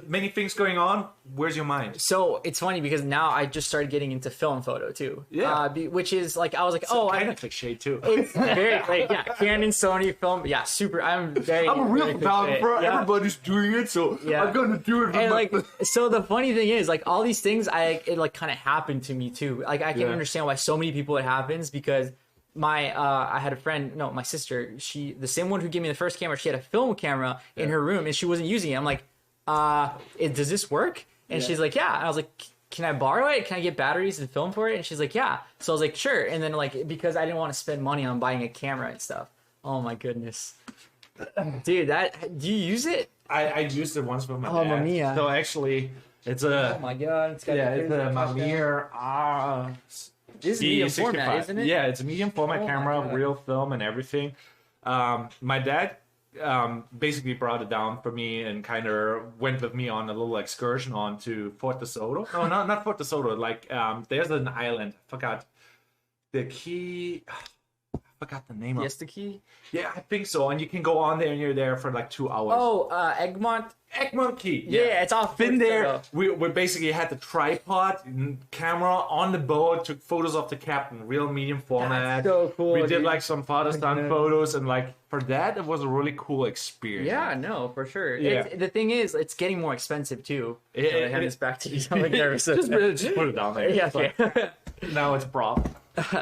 many things going on. Where's your mind? So it's funny because now I just started getting into film photo too. Yeah. Which is like, I was like, kind of cliche too. It's very like, Canon, Sony film. Yeah, super. I'm a real photographer. Yeah. Everybody's doing it, so I'm gonna do it. And like, so the funny thing is, like, all these things, it like kind of happened to me too. Like, I can understand why so many people it happens, because I had a friend, no, my sister, the same one who gave me the first camera, she had a film camera in her room and she wasn't using it. I'm like, does this work? And she's like, yeah. And I was like, can I borrow it? Can I get batteries and film for it? And she's like, yeah. So I was like, sure. And then like, because I didn't want to spend money on buying a camera and stuff. Oh my goodness. Dude, do you use it? I used it once with my dad. Oh, Mamiya. So actually, it's a... Oh my God. It's a Mamiya... This is medium format, isn't it? Yeah, it's a medium format camera, real film and everything. My dad basically brought it down for me and kind of went with me on a little excursion on to Fort de Soto. No, not Fort de Soto. Like, there's an island. I forgot the key. I forgot the name of it. Yes, the key? Yeah, I think so. And you can go on there and you're there for like 2 hours. Oh, Egmont Key. Yeah, it's off. Been there. We basically had the tripod and camera on the boat, took photos of the captain, real medium format. That's so cool. We did like some father-son photos, and like for that, it was a really cool experience. Yeah, no, for sure. Yeah. The thing is, it's getting more expensive too. I hand this back to you. I'm like nervous. just put it down there. Yeah, okay. Now it's prop.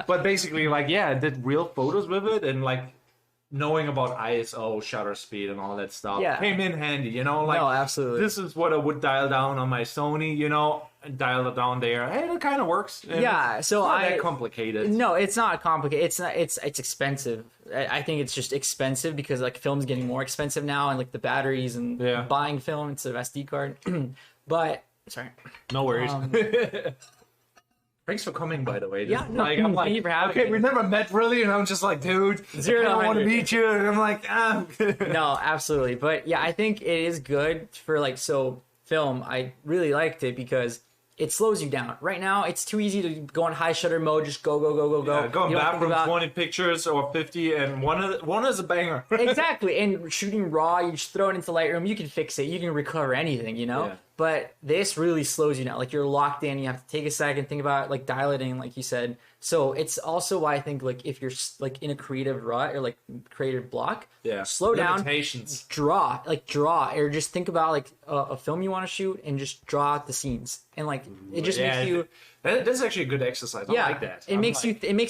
But basically, like, I did real photos with it, and like knowing about ISO, shutter speed, and all that stuff came in handy, Like, no, absolutely. This is what I would dial down on my Sony, and dial it down there. Hey, it kind of works. And so it's not that complicated. No, it's not complicated. It's not. It's expensive. I think it's just expensive because like film's getting more expensive now, and like the batteries and buying film instead of SD card. But sorry, no worries. Thanks for coming, by the way. Yeah, no, I'm like, thank you for having me. We never met really, and I'm just like, dude, 0 to I want to 100. meet you, and I'm like, No, absolutely, but yeah, I think it is good for like film. I really liked it because it slows you down. Right now, it's too easy to go on high shutter mode, just go. Yeah, going back from 20 pictures or 50, and one is a banger. Exactly, and shooting raw, you just throw it into Lightroom, you can fix it, you can recover anything, Yeah. But this really slows you down. Like, you're locked in, you have to take a second, think about it, like dial it in, like you said. So it's also why I think like if you're like in a creative rut or like creative block, slow down, draw, or just think about like a film you want to shoot and just draw out the scenes, and like it just makes you. That's actually a good exercise. I like that. It makes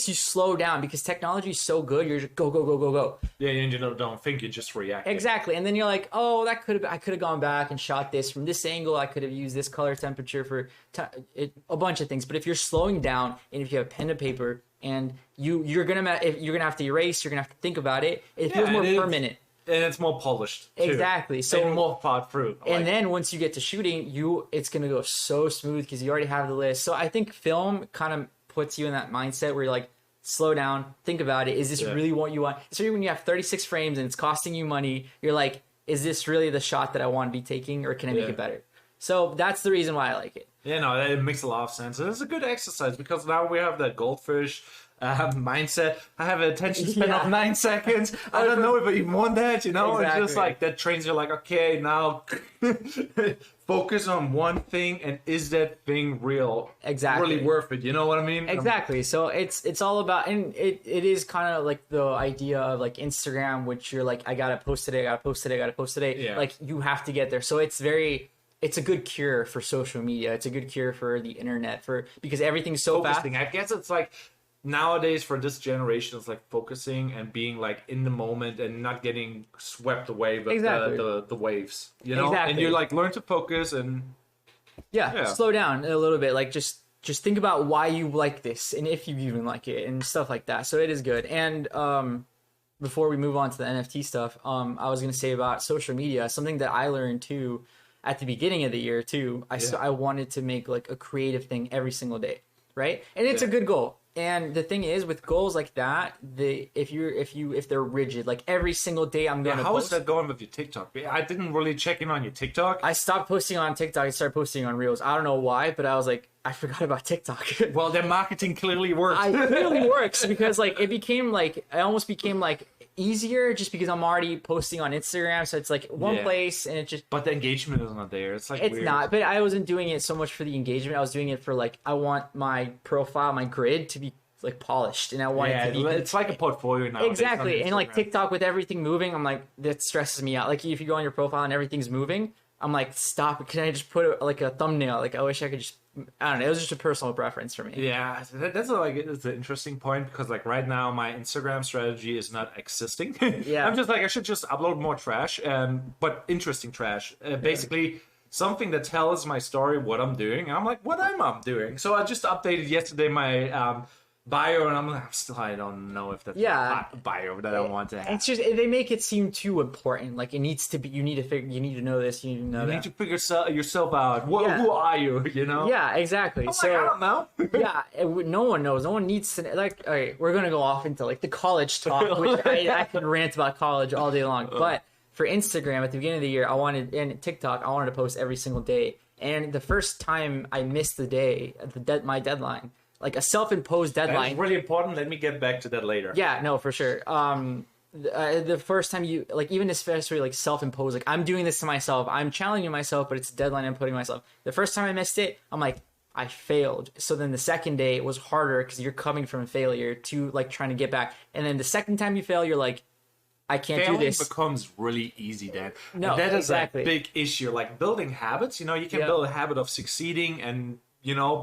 you slow down because technology is so good. You're just go. Yeah, and you don't think, you just react. Exactly, and then you're like, oh, I could have gone back and shot this from this angle. I could have used this color temperature for a bunch of things. But if you're slowing down and if you have pen and paper and you're gonna have to erase, you're gonna have to think about it. It feels more permanent. And it's more polished too. Exactly. So and more thought through. And then once you get to shooting, it's gonna go so smooth because you already have the list. So I think film kind of puts you in that mindset where you're like, slow down, think about it. Is this really what you want? Especially when you have 36 frames and it's costing you money, you're like, is this really the shot that I want to be taking, or can I make it better? So that's the reason why I like it. Yeah, no, it makes a lot of sense. It's a good exercise because now we have that goldfish mindset. I have an attention span of 9 seconds. I don't know if I even want that, Exactly. It's just like that trains you like, okay, now focus on one thing, and is that thing real? Exactly. Really worth it? You know what I mean? Exactly. So it's all about, and it is kind of like the idea of like Instagram, which you're like, I gotta post today. Yeah. Like, you have to get there. So it's a good cure for social media. It's a good cure for the internet because everything's so focusing. fast. I guess it's like nowadays for this generation, it's like focusing and being like in the moment and not getting swept away with the waves, Exactly. And you like learn to focus and slow down a little bit. Like just think about why you like this and if you even like it and stuff like that. So it is good. And before we move on to the NFT stuff, I was gonna say about social media, something that I learned too at the beginning of the year too. I wanted to make like a creative thing every single day. Right? And it's a good goal. And the thing is, with goals like that, if they're rigid, like every single day I'm going to How post. is that going with your TikTok? I didn't really check in on your TikTok. I stopped posting on TikTok. I started posting on Reels. I don't know why, but I was like, I forgot about TikTok. Well, their marketing clearly works. It clearly works because like it almost became like easier just because I'm already posting on Instagram, so it's like one place and it just. But the engagement is not there. It's like it's weird. not. But I wasn't doing it so much for the engagement. I was doing it for like I want my profile, my grid to be like polished, and I want it to be. It's like a portfolio now. Exactly, and like TikTok with everything moving, I'm like that stresses me out. Like if you go on your profile and everything's moving, I'm like stop. Can I just put like a thumbnail? Like I wish I could just. I don't know. It was just a personal preference for me. Yeah, that's it's an interesting point because like right now my Instagram strategy is not existing. Yeah, I'm just like I should just upload more trash, but interesting trash. Basically something that tells my story, what I'm doing. And I'm like, what am I doing? So I just updated yesterday my bio, and I don't know if that's a bio that I want to have. It's just they make it seem too important. Like it needs to be. You need to know this. You need to know that. You need to figure yourself out. Who are you? You know? Yeah, exactly. I'm so like, I don't know. Yeah, no one knows. No one needs to. Like, all right, we're gonna go off into like the college talk, which I could rant about college all day long. But for Instagram, at the beginning of the year, and TikTok, I wanted to post every single day. And the first time I missed the day, my deadline. Like a self-imposed deadline. That's really important. Let me get back to that later. Yeah, no, for sure. The first time you like, even especially like self-imposed, like I'm doing this to myself. I'm challenging myself, but it's a deadline I'm putting myself. The first time I missed it, I'm like, I failed. So then the second day it was harder because you're coming from failure to like trying to get back. And then the second time you fail, you're like, I can't do this. Becomes really easy then. No, and that is exactly. a big issue. Like building habits, you can build a habit of succeeding and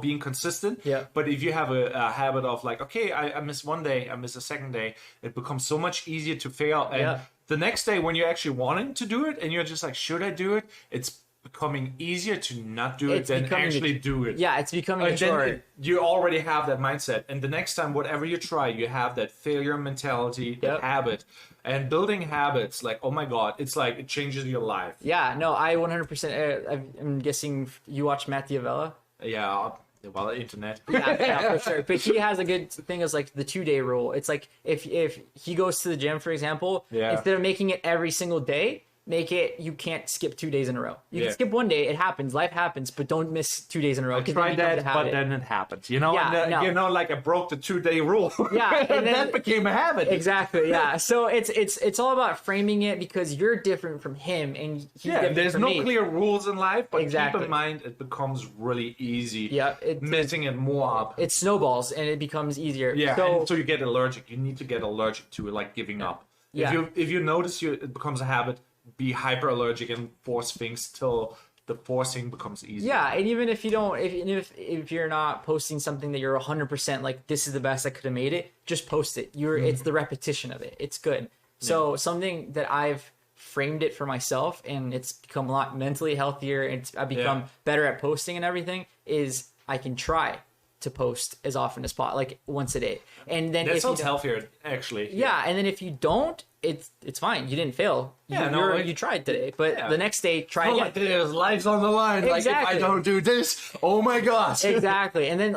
being consistent. Yeah. But if you have a habit of like, okay, I miss one day, I miss a second day, it becomes so much easier to fail. And the next day when you're actually wanting to do it and you're just like, should I do it? It's becoming easier to not do it than actually do it. Yeah, it's becoming a chore. You already have that mindset. And the next time, whatever you try, you have that failure mentality, that habit. And building habits, like, oh my God, it's like it changes your life. Yeah, no, I 100%. I'm guessing you watch Matt Diavella. Yeah, well, the internet. Yeah, for sure. But he has a good thing is like the 2-day rule. It's like if he goes to the gym, for example, instead of making it every single day, make it you can't skip 2 days in a row. You can skip one day, it happens, life happens, but don't miss 2 days in a row. I tried that, but then it happened. Like I broke the 2-day rule. Yeah, and then, that became a habit. Exactly. Yeah. So it's all about framing it because you're different from him, and he's different there's from no me. clear rules in life, but Exactly. keep in mind it becomes really easy. Yeah, messing it more up. It snowballs and it becomes easier. Yeah, so you get allergic. You need to get allergic to it, like giving up. Yeah. If you notice it becomes a habit, be hyper allergic and force things till the forcing becomes easy. Yeah, and even if you don't, if you're not posting something that you're 100% like this is the best I could have made it, just post it. It's the repetition of it. It's good. So something that I've framed it for myself, and it's become a lot mentally healthier, and I've become better at posting and everything. Is I can try to post as often as possible, like once a day, and then that sounds healthier, actually. Yeah, and then if you don't, it's fine. You didn't fail. You tried today, but the next day try again. Like there's lives on the line. Exactly. Like if I don't do this, oh my gosh. Exactly. And then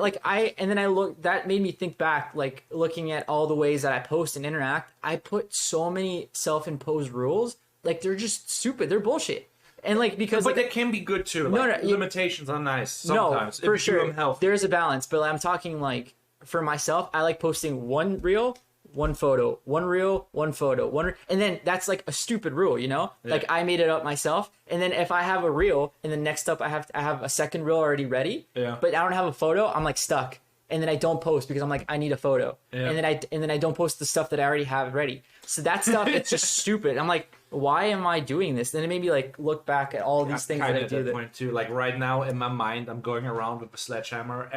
I look. That made me think back, like looking at all the ways that I post and interact. I put so many self-imposed rules. Like they're just stupid. They're bullshit. And like because but that can be good too. Like, limitations are nice sometimes. No, for sure. Healthy. There's a balance, but I'm talking like for myself, I like posting one reel, one photo, one reel, one photo, and then that's like a stupid rule, Like I made it up myself. And then if I have a reel, and then next up I have a second reel already ready, but I don't have a photo, I'm like stuck. And then I don't post because I'm like, I need a photo. And then I don't post the stuff that I already have ready. So that stuff, it's just stupid. I'm like, why am I doing this? Then it made me like look back at all these things that I do. That point too. Like right now in my mind, I'm going around with a sledgehammer.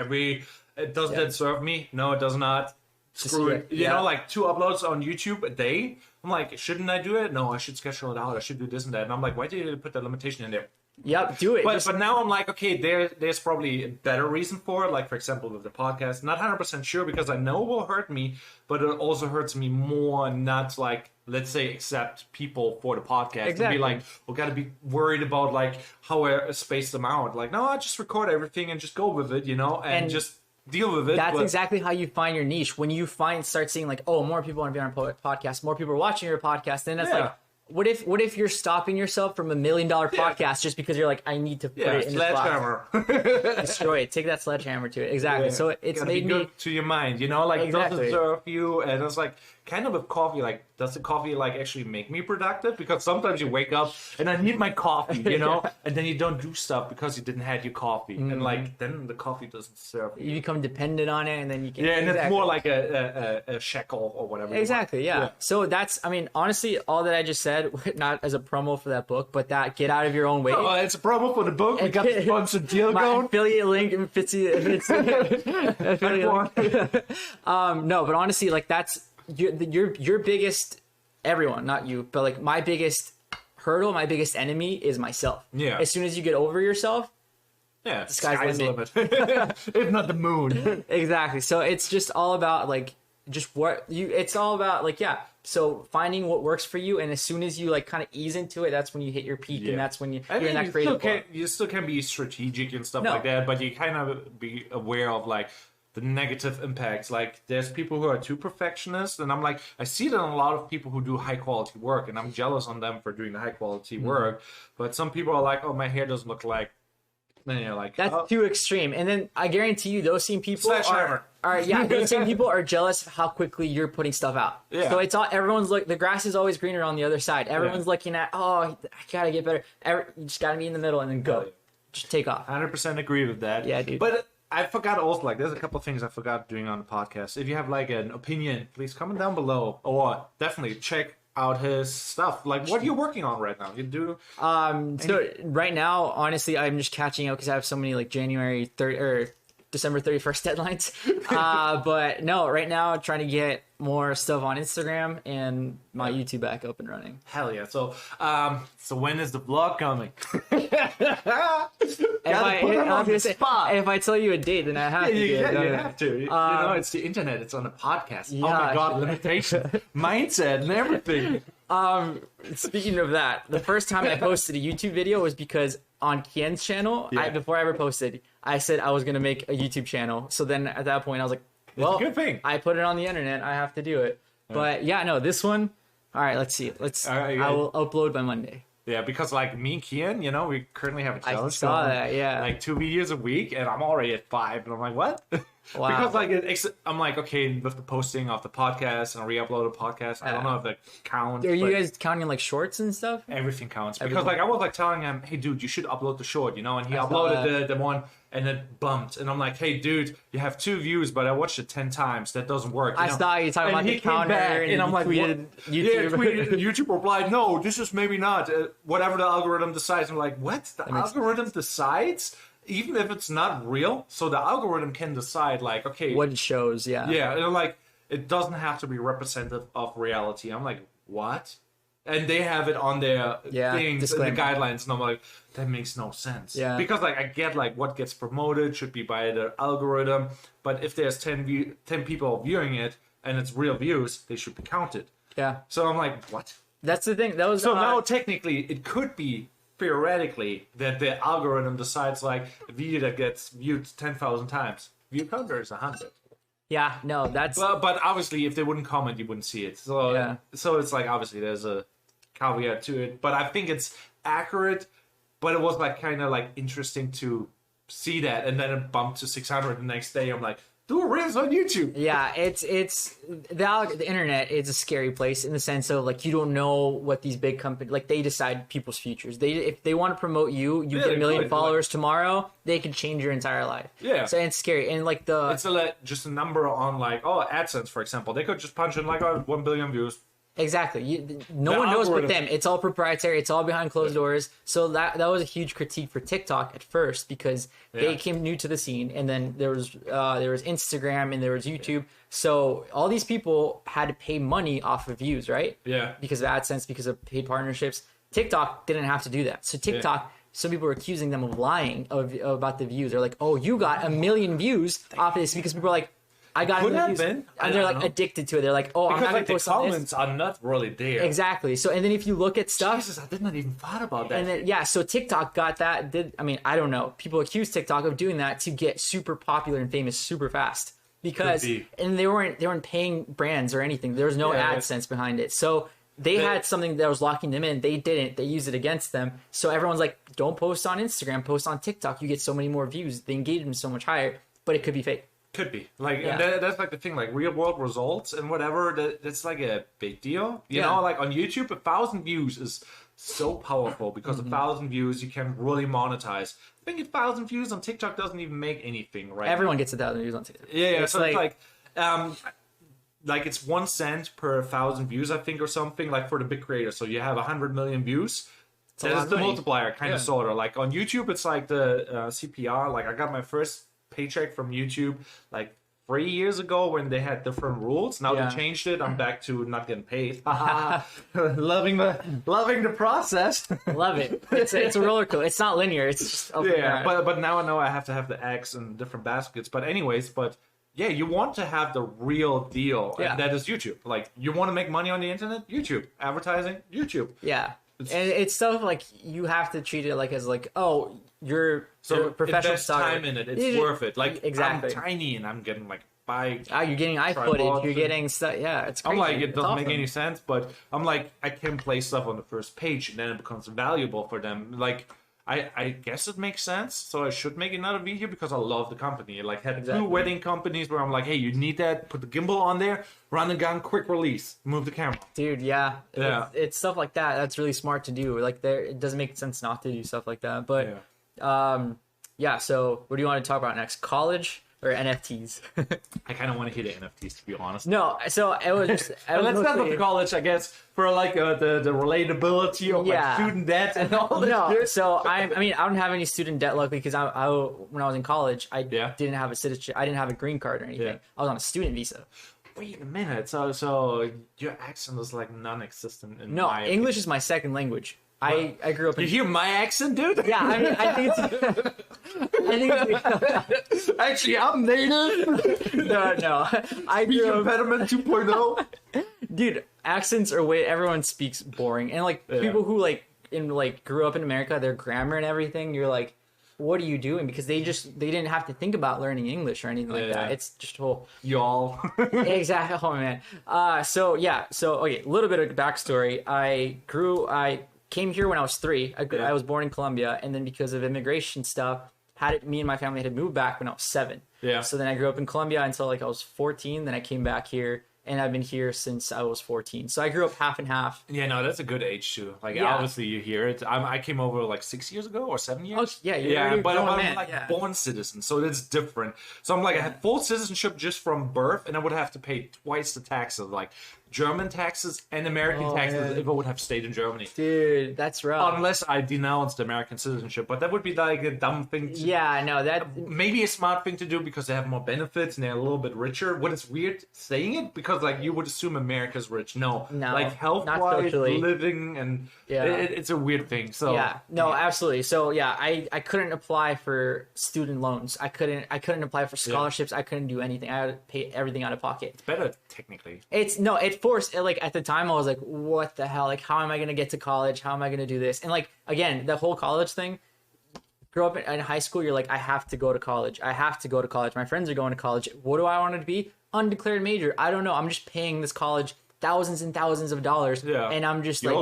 Does that serve me? No, it does not. Screw it. You know, like 2 uploads on YouTube a day. I'm like, shouldn't I do it? No, I should schedule it out. I should do this and that. And I'm like, why did you put that limitation in there? Yep, do it. But now I'm like, okay, there's probably a better reason for it. Like, for example, with the podcast. Not 100% sure because I know it will hurt me, but it also hurts me more not like, let's say, accept people for the podcast. Exactly. And be like, we got to be worried about like how I space them out. Like, no, I just record everything and just go with it, and just deal with it. That's exactly how you find your niche. When you start seeing like, oh, more people want to be on a podcast, more people are watching your podcast, then that's like, what if you're stopping yourself from $1 million podcast just because you're like, I need to put it in sledgehammer. Destroy it. Take that sledgehammer to it. Exactly. So it's made me good to your mind, you know, like doesn't serve you, and it's like kind of with coffee, like does the coffee like actually make me productive? Because sometimes you wake up and I need my coffee, you know, and then you don't do stuff because you didn't have your coffee, and like then the coffee doesn't serve you. You become dependent on it, and then you can and it's more like a shekel or whatever. Exactly, yeah. So that's, I mean, honestly, all that I just said, not as a promo for that book, but that get out of your own way. Oh, it's a promo for the book. We got the sponsored deal going. Affiliate link in Fitzaey. No, but honestly, like that's your biggest, everyone, not you, but like my biggest hurdle, my biggest enemy is myself. Yeah. As soon as you get over yourself, the sky's the limit. If not the moon. Exactly. So it's just all about like it's all about like, so finding what works for you, and as soon as you like kind of ease into it, that's when you hit your peak, and that's when you're in that creative. You still can be strategic and stuff like that, but you kind of be aware of like the negative impacts. Like there's people who are too perfectionist, and I'm like, I see that in a lot of people who do high quality work, and I'm jealous on them for doing the high quality work. But some people are like, oh, my hair doesn't look like. Then you're like, that's too extreme. And then I guarantee you, those same people those same people are jealous of how quickly you're putting stuff out. Yeah. So it's all, everyone's like, the grass is always greener on the other side. Everyone's looking at, oh, I gotta get better. You just gotta be in the middle and then go. Just take off. 100% agree with that. Yeah, dude. But I forgot also, like, there's a couple of things I forgot doing on the podcast. If you have like an opinion, please comment down below, or definitely check out his stuff. Like, what are you working on right now? You do so right now, honestly, I'm just catching up because I have so many like January 30 or December 31st deadlines. But no, right now I'm trying to get more stuff on Instagram and my YouTube back up and running. Hell yeah. So when is the vlog coming? If I tell you a date, then I have to. You have to. You know, it's the internet. It's on a podcast. Yeah. Oh my God, limitation, mindset, and everything. Speaking of that, the first time I posted a YouTube video was because on Kien's channel, before I ever posted, I said I was gonna make a YouTube channel. So then at that point, I was like, well, it's a good thing. I put it on the internet. I have to do it. But this one. All right, let's see. I will upload by Monday. Yeah, because like me and Kian, you know, we currently have a challenge. I saw that, yeah. Like 2 videos a week, and I'm already at 5, and I'm like, what? Wow. Because like I'm like, okay, with the posting of the podcast and re-upload a podcast, I don't know if that counts. Are you guys counting like shorts and stuff? Everything counts. Because like I was like telling him, hey dude, you should upload the short, you know, and he uploaded the one and it bumped, and I'm like, hey dude, you have 2 views, but I watched it 10 times. That doesn't work. I saw you talking about the counter, and I'm like, tweeted YouTube. Yeah, tweeted, and YouTube replied, no, this is maybe not. Whatever the algorithm decides. I'm like, what? The algorithm decides? Even if it's not real, so the algorithm can decide, like, okay, what it shows, yeah, and like it doesn't have to be representative of reality. I'm like, what? And they have it on their things, the guidelines, and I'm like, that makes no sense. Yeah, because like I get like what gets promoted should be by the algorithm, but if there's 10 people viewing it and it's real views, they should be counted. Yeah. So I'm like, what? That's the thing. That was so now technically it could be. Theoretically, that the algorithm decides like a video that gets viewed 10,000 times, view counter is 100. Yeah, no, that's. But obviously, if they wouldn't comment, you wouldn't see it. So so it's like obviously there's a caveat to it, but I think it's accurate. But it was like kind of like interesting to see that, and then it bumped to 600 the next day. I'm like, do a reels on YouTube. Yeah, it's the internet is a scary place in the sense of like you don't know what these big companies like they decide people's futures. If they want to promote you get 1 million followers tomorrow, they can change your entire life. Yeah, so it's scary and like it's just a number on like AdSense for example. They could just punch in like 1 billion views. Exactly. No one knows but them. It's all proprietary. It's all behind closed doors. So that was a huge critique for TikTok at first because they came new to the scene, and then there was Instagram and there was YouTube. So all these people had to pay money off of views, right? Yeah. Because of AdSense, because of paid partnerships. TikTok didn't have to do that. So TikTok, some people were accusing them of lying about the views. They're like, "Oh, you got 1 million views off of this," because people are like. I got Could into have views. been. I And they're don't like know. addicted to it. They're like, oh, Because I'm not like gonna the post on this. comments are not really there. Exactly. So and then if you look at stuff, Jesus, I did not even thought about that. and then yeah, so TikTok got that. I don't know. People accuse TikTok of doing that to get super popular and famous super fast because and they weren't paying brands or anything. There was no AdSense behind it. So they had something that was locking them in. They didn't. They used it against them. So everyone's like, don't post on Instagram, post on TikTok. You get so many more views. The engagement is so much higher, but it could be fake. Could be like that's like the thing, like real world results and whatever. That's like a big deal, you know. Like on YouTube, 1,000 views is so powerful because 1,000 views you can really monetize. I think 1,000 views on TikTok doesn't even make anything, right? Everyone gets 1,000 views on TikTok. Yeah. So it's like it's 1 cent per 1,000 views, I think, or something. Like for the big creators, so you have 100 million views. That is the multiplier, kind of sort of. Like on YouTube, it's like the CPR. Like I got my first paycheck from YouTube like 3 years ago when they had different rules. Now they changed it. I'm back to not getting paid. loving the process. Love it. It's a roller coaster. It's not linear. It's just but now I know I have to have the eggs in different baskets. But anyways, yeah, you want to have the real deal, and that is YouTube. Like you want to make money on the internet, YouTube. Advertising, YouTube. Yeah. And it's stuff like you have to treat it like as like, oh, you're so professional invest star. time in it. It's worth it. Like exactly. I'm tiny and I'm getting like bikes. You're getting eye footage. You're getting stuff. Yeah, it's crazy. I'm like, it doesn't awesome. make any sense, but I'm like, I can place stuff on the first page and then it becomes valuable for them. Like, I guess it makes sense. So I should make another video because I love the company. I like had two wedding companies where I'm like, hey, you need that. Put the gimbal on there, run the gun, quick release, move the camera. Dude, yeah. It's stuff like that. That's really smart to do. Like it doesn't make sense not to do stuff like that. But so what do you want to talk about next? College or NFTs? I kind of want to hit the NFTs, to be honest. No, so it was just... let's not go to college, I guess, for like the relatability of like student debt and all that. No, shit. so I don't have any student debt, luckily, because I when I was in college, I didn't have a citizenship. I didn't have a green card or anything. I was on a student visa. Wait a minute. So your accent is like non-existent in No, my English is my second language. I grew up in... You hear my accent, dude? Yeah, I mean, I think it's... Actually, I'm native. No. I grew up... Impediment 2.0. Dude, accents are way... Everyone speaks boring. And, like, people who, grew up in America, their grammar and everything, you're like, what are you doing? Because they didn't have to think about learning English or anything like that. It's just whole... Y'all. Exactly. Oh, man. So, okay, a little bit of backstory. I came here when I was 3. I was born in Colombia, and then because of immigration stuff, me and my family had to move back when I was 7. Yeah. So then I grew up in Colombia until like I was 14. Then I came back here, and I've been here since I was 14. So I grew up half and half. Yeah, no, that's a good age too. Like obviously you hear it. I came over like 6 years ago or 7 years. Oh yeah, but I'm like born citizen, so it's different. So I'm like I had full citizenship just from birth, and I would have to pay twice the taxes, like German taxes and American taxes if I would have stayed in Germany. Dude, that's rough. Unless I denounced American citizenship, but that would be like a dumb thing to that maybe a smart thing to do because they have more benefits and they're a little bit richer. What is weird saying it because like you would assume America's rich. No, like health-wise, living, and it's a weird thing. So absolutely. So I couldn't apply for student loans. I couldn't apply for scholarships. I couldn't do anything. I had to pay everything out of pocket. It's better technically. It forced, like, at the time I was like, what the hell, like, how am I gonna get to college, how am I gonna do this? And like, again, the whole college thing, grow up in high school, you're like, I have to go to college, my friends are going to college, what do I want to be? Undeclared major, I don't know, I'm just paying this college thousands and thousands of dollars, and I'm just like,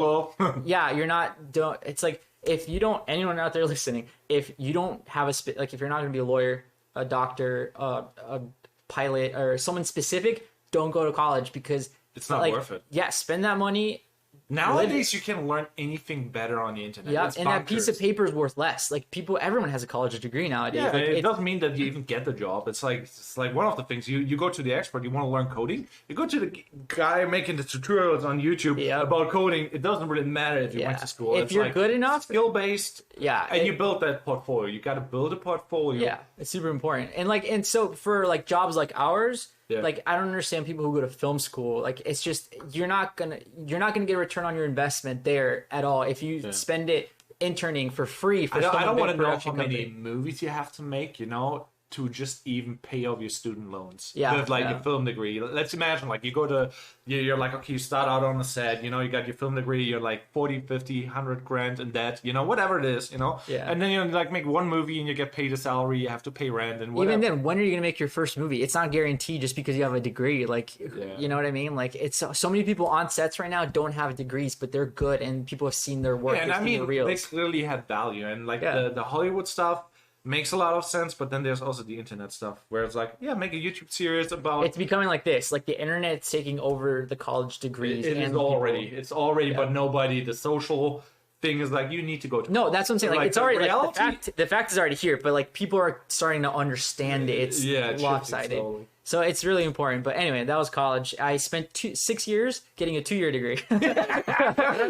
it's like, if you don't, anyone out there listening, if you don't have if you're not gonna be a lawyer, a doctor, a pilot, or someone specific, don't go to college because it's not worth it. Yeah, spend that money. Nowadays, you can learn anything better on the internet. Yeah, and that piece of paper is worth less. Like everyone has a college degree nowadays. Yeah, like, it doesn't mean that you even get the job. It's like one of the things you go to the expert. You want to learn coding. You go to the guy making the tutorials on YouTube about coding. It doesn't really matter if you went to school. If you're good enough, skill based. Yeah, and you build that portfolio. You got to build a portfolio. Yeah, it's super important. And so for like jobs like ours. Yeah. Like I don't understand people who go to film school. Like it's just you're not gonna get a return on your investment there at all if you spend it interning for free. I don't want to know how many movies you have to make. You know, to just even pay off your student loans Yeah, with like yeah. a film degree. Let's imagine like you go to, you're like, okay, you start out on a set, you know, you got your film degree, you're like 40, 50, 100 grand in debt, you know, whatever it is, you know, Yeah. and then you like make one movie and you get paid a salary, you have to pay rent and whatever. Even then, when are you gonna make your first movie? It's not guaranteed just because you have a degree. Like, you know what I mean? Like, it's so many people on sets right now don't have degrees, but they're good, and people have seen their work. Yeah, and I mean, reels. they clearly had value, and like the Hollywood stuff makes a lot of sense, but then there's also the internet stuff where it's like, yeah, make a YouTube series about. It's becoming like this, like the internet's taking over the college degrees. It's already, but nobody. The social thing is like you need to go to. No, that's what I'm saying. Like it's already reality, like the fact is already here, but like people are starting to understand it. It's lopsided. So it's really important. But anyway, that was college. I spent 6 years getting a 2-year degree.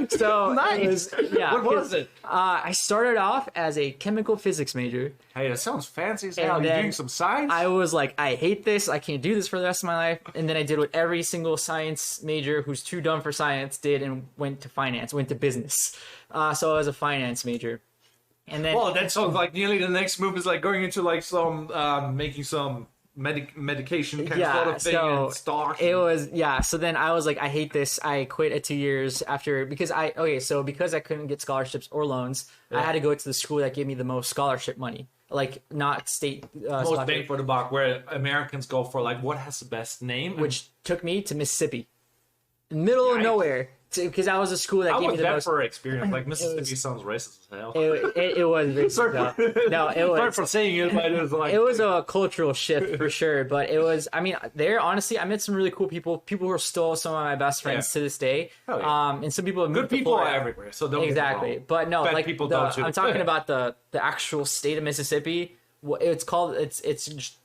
So nice. What was it? I started off as a chemical physics major. Hey, that sounds fancy as hell. You're doing some science? I was like, I hate this. I can't do this for the rest of my life. And then I did what every single science major who's too dumb for science did and went to finance, went to business. So I was a finance major. And then, well, that sounds like nearly the next move is like going into like some making some medication kind of sort of thing and stock. It was so then I was like, I hate this. I quit at 2 years after because I couldn't get scholarships or loans. I had to go to the school that gave me the most scholarship money, like not state most bang for the buck, where Americans go for like what has the best name, which took me to Mississippi, middle of nowhere. Because I was a school that gave me the most. For experience. Like Mississippi sounds racist as hell. It was racist. No, it was. Sorry for saying it, but it was like it was a cultural shift for sure. But it was. I mean, there honestly, I met some really cool people. People who are still some of my best friends to this day. And some people have good people are everywhere. So don't exactly. But no, bad like people don't too. I'm talking about the actual state of Mississippi. It's called. It's. Just,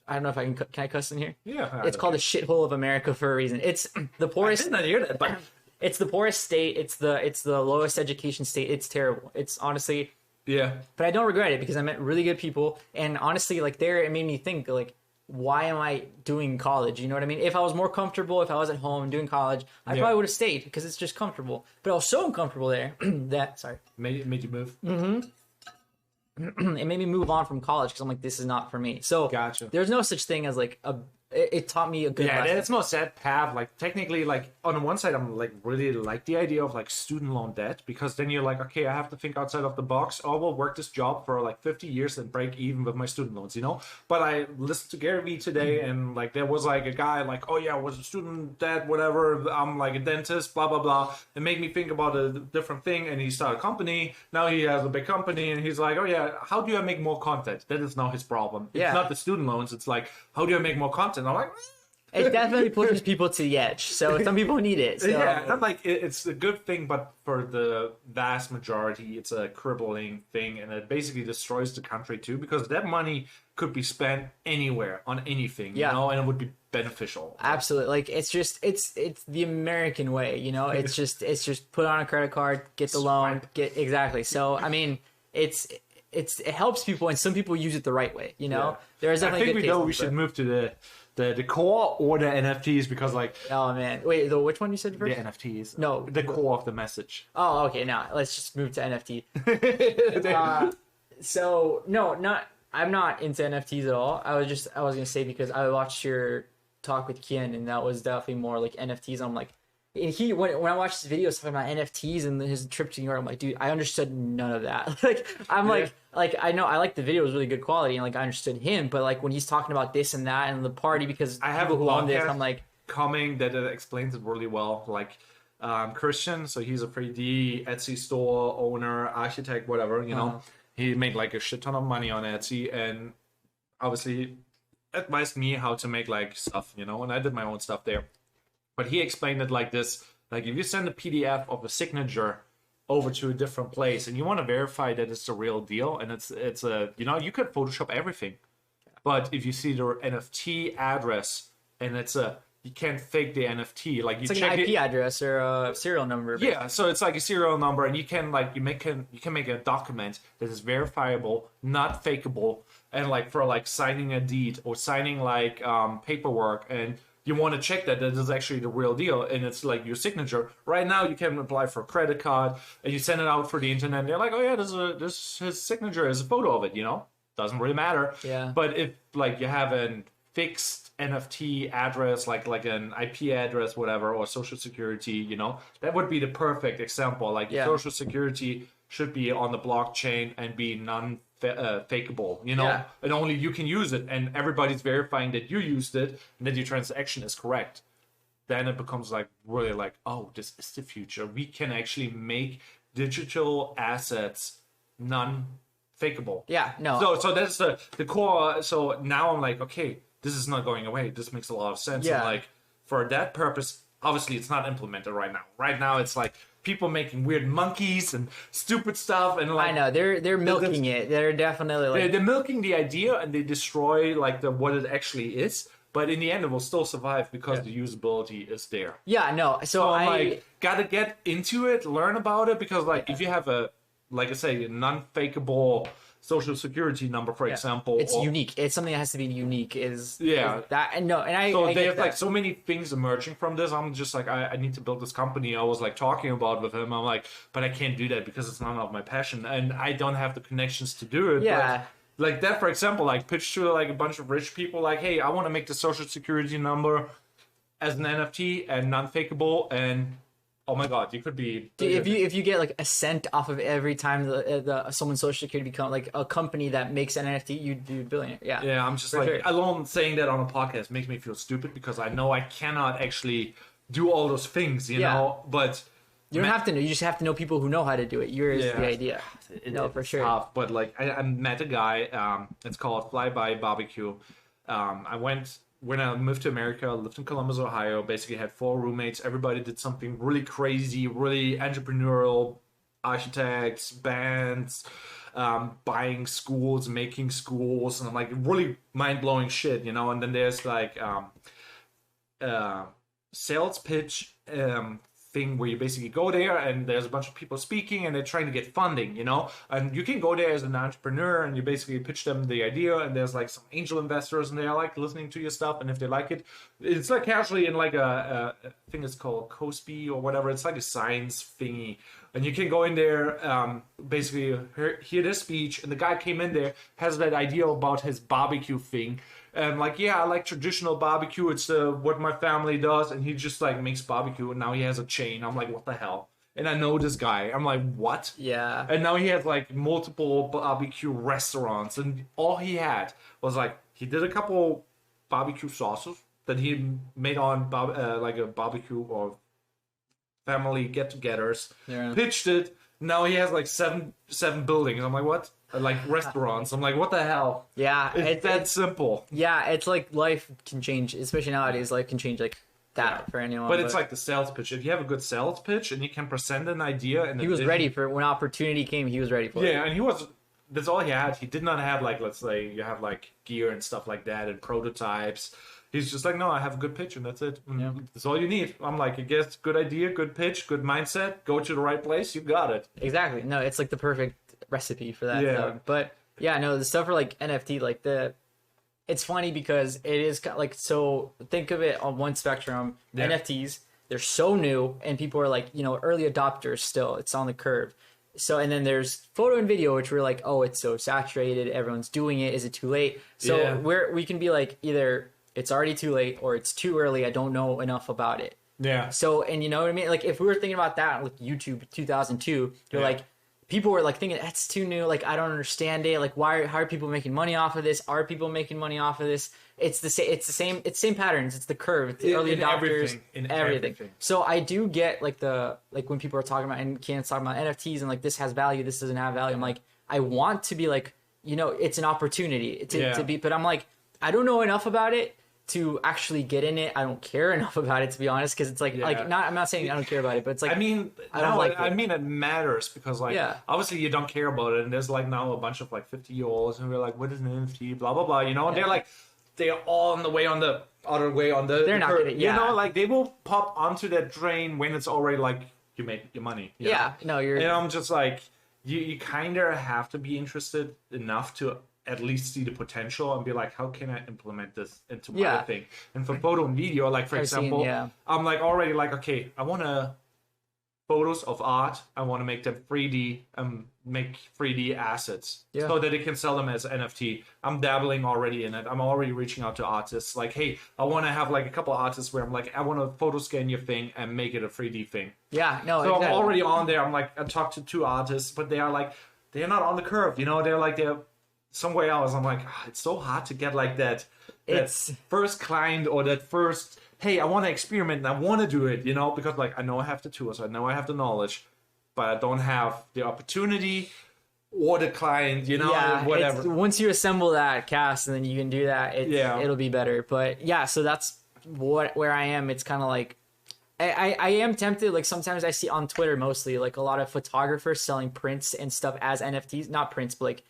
I don't know if I can I cuss in here? Yeah. It's called the shithole of America for a reason. It's the poorest. I did not hear that, but. It's the poorest state. It's the lowest education state. It's terrible. It's honestly. Yeah. But I don't regret it because I met really good people, and honestly, like there, it made me think like, why am I doing college? You know what I mean? If I was more comfortable, if I was at home doing college, I probably would have stayed because it's just comfortable. But I was so uncomfortable there that made you move. Mm-hmm. It made me move on from college because I'm like, this is not for me. So gotcha. There's no such thing as like a. It taught me a good lesson. It's no sad path. Like technically, like on the one side, I'm like really like the idea of like student loan debt because then you're like, okay, I have to think outside of the box. Or we'll work this job for like 50 years and break even with my student loans, you know. But I listened to Gary Vee today, and like there was like a guy like, oh yeah, I was a student debt, whatever. I'm like a dentist, blah blah blah. It made me think about a different thing, and he started a company. Now he has a big company, and he's like, oh yeah, how do I make more content? That is now his problem. It's not the student loans. It's like, how do I make more content? I'm like, it definitely pushes people to the edge. So some people need it. So. Yeah, not like it's a good thing, but for the vast majority, it's a crippling thing, and it basically destroys the country too. Because that money could be spent anywhere on anything, you know, and it would be beneficial. Absolutely, like it's the American way, you know. It's just put on a credit card, get the loan, get exactly. So I mean, it helps people, and some people use it the right way, you know. There's definitely. I think we should move to the core or the NFTs because like oh man wait which one you said first? The NFTs. No, the core of the message. Oh okay, now let's just move to NFT. So no, I'm not into NFTs at all. I was gonna say because I watched your talk with Kian and that was definitely more like NFTs. I'm like, and when I watched his videos talking about NFTs and his trip to New York, I'm like, dude, I understood none of that. Like I'm like I know I like the video was really good quality and like I understood him, but like when he's talking about this and that and the party because I have people who own this, podcast I'm like coming that explains it really well. Like Christian, so he's a 3D Etsy store owner, architect, whatever, you know. He made like a shit ton of money on Etsy and obviously advised me how to make like stuff, you know, and I did my own stuff there. But he explained it like this, like if you send a PDF of a signature over to a different place and you want to verify that it's the real deal and it's a, you know, you could Photoshop everything. But if you see the NFT address and you can't fake the NFT, like it's like an IP address or a serial number. Basically. Yeah, so it's like a serial number, and you can make a document that is verifiable, not fakeable, and like for like signing a deed or signing like paperwork, and you want to check that is actually the real deal, and it's like your signature. Right now, you can apply for a credit card, and you send it out for the internet. And they're like, oh yeah, his signature is a photo of it, you know. doesn't really matter. Yeah. But if like you have a fixed NFT address, like an IP address, whatever, or social security, you know, that would be the perfect example. Like social security should be on the blockchain and be non-fakeable, you know, and only you can use it, and everybody's verifying that you used it and that your transaction is correct. Then it becomes like really like, oh, this is the future. We can actually make digital assets non-fakeable. Yeah, no. So that's the core. So now I'm like, okay, this is not going away. This makes a lot of sense. Yeah. And like for that purpose, obviously it's not implemented right now. Right now it's like people making weird monkeys and stupid stuff, and like I know they're milking it. They're definitely like they're milking the idea, and they destroy like what it actually is. But in the end, it will still survive because the usability is there. Yeah, no. So I'm like, gotta get into it, learn about it, because like if you have a, like I say, a non-fakeable social security number, for example, it's unique. It's something that has to be unique. Is that and no, and I they have like so many things emerging from this. I'm just like, I need to build this company. I was like talking about with him. I'm like, but I can't do that because it's none of my passion, and I don't have the connections to do it. Yeah. But, like that, for example, like pitch to like a bunch of rich people, like, hey, I want to make the social security number as an NFT and non-fakeable, and oh my god, you could be. If you get like a cent off of every time the someone's social security become like a company that makes an NFT, you'd be a billionaire. Yeah. Yeah, I'm just like alone saying that on a podcast makes me feel stupid because I know I cannot actually do all those things, you know, but. You don't have to know. You just have to know people who know how to do it. Yours the idea. No, for sure. Tough, but like I met a guy. It's called Flyby Barbecue. When I moved to America. I lived in Columbus, Ohio. Basically, had 4 roommates. Everybody did something really crazy, really entrepreneurial. Architects, bands, buying schools, making schools, and like really mind blowing shit, you know. And then there's like sales pitch. Thing where you basically go there and there's a bunch of people speaking and they're trying to get funding, you know, and you can go there as an entrepreneur and you basically pitch them the idea, and there's like some angel investors and they're like listening to your stuff, and if they like it, it's like casually in like I think it's called Cosby or whatever, it's like a science thingy, and you can go in there, basically hear this speech, and the guy came in there, has that idea about his barbecue thing. And like, yeah, I like traditional barbecue. It's what my family does. And he just like makes barbecue, and now he has a chain. I'm like, what the hell? And I know this guy. I'm like, what? Yeah. And now he has like multiple barbecue restaurants. And all he had was like, he did a couple barbecue sauces that he made on like a barbecue or family get-togethers. Yeah. Pitched it. Now he has like seven buildings. I'm like, what? Like restaurants. I'm like, what the hell? Yeah, it's that simple. Yeah, it's like life can change, especially nowadays. Life can change like that for anyone. But it's like the sales pitch. If you have a good sales pitch and you can present an idea, and he was ready for it. When opportunity came, he was ready for it. Yeah, and he was. That's all he had. He did not have like, let's say you have like gear and stuff like that and prototypes. He's just like, no, I have a good pitch and that's it. Yeah. That's all you need. I'm like, I guess, good idea, good pitch, good mindset. Go to the right place. You got it. Exactly. No, it's like the perfect recipe for that. Yeah. But yeah, no, the stuff for like NFT, like it's funny because it is like, so think of it on one spectrum. Yeah. NFTs, they're so new and people are like, you know, early adopters still. It's on the curve. So, and then there's photo and video, which we're like, oh, it's so saturated. Everyone's doing it. Is it too late? So we can be like, either it's already too late or it's too early. I don't know enough about it. Yeah. So, and you know what I mean? Like if we were thinking about that, like YouTube 2002, you're like, people were like thinking that's too new. Like, I don't understand it. Like, how are people making money off of this? Are people making money off of this? It's the same patterns. It's the curve. It's the early adopters, everything. So I do get like when people are talking about, and Ken's talking about NFTs and like, this has value, this doesn't have value. I'm like, I want to be like, you know, it's an opportunity to be, but I'm like, I don't know enough about it to actually get in it. I don't care enough about it, to be honest, because it's like I'm not saying I don't care about it, but it's like, I mean, it matters because like obviously you don't care about it, and there's like now a bunch of like 50-year-olds and we're like, what is an NFT, blah blah blah, you know, and they're all on the way on the other way on the they're not curve, gonna, you know, like they will pop onto that drain when it's already like you made your money. You know? No, you're, and I'm just like, you kind of have to be interested enough to at least see the potential and be like, how can I implement this into my thing? And for photo and video, like for example, I'm like already like, okay, I want to photos of art. I want to make them 3D, make 3D assets so that it can sell them as NFT. I'm dabbling already in it. I'm already reaching out to artists. Like, hey, I want to have like a couple artists where I'm like, I want to photo scan your thing and make it a 3D thing. Yeah, no. So exactly. I'm already on there. I'm like, I talked to 2 artists, but they are like, they're not on the curve. You know, they're somewhere else. I'm like, it's so hard to get like that first client or that first, hey, I want to experiment and I want to do it, you know, because like I know I have the tools, I know I have the knowledge, but I don't have the opportunity or the client, you know, whatever. Once you assemble that cast and then you can do that, it'll be better. But yeah, so that's where I am. It's kind of like, I am tempted. Like sometimes I see on Twitter mostly like a lot of photographers selling prints and stuff as NFTs, not prints, but like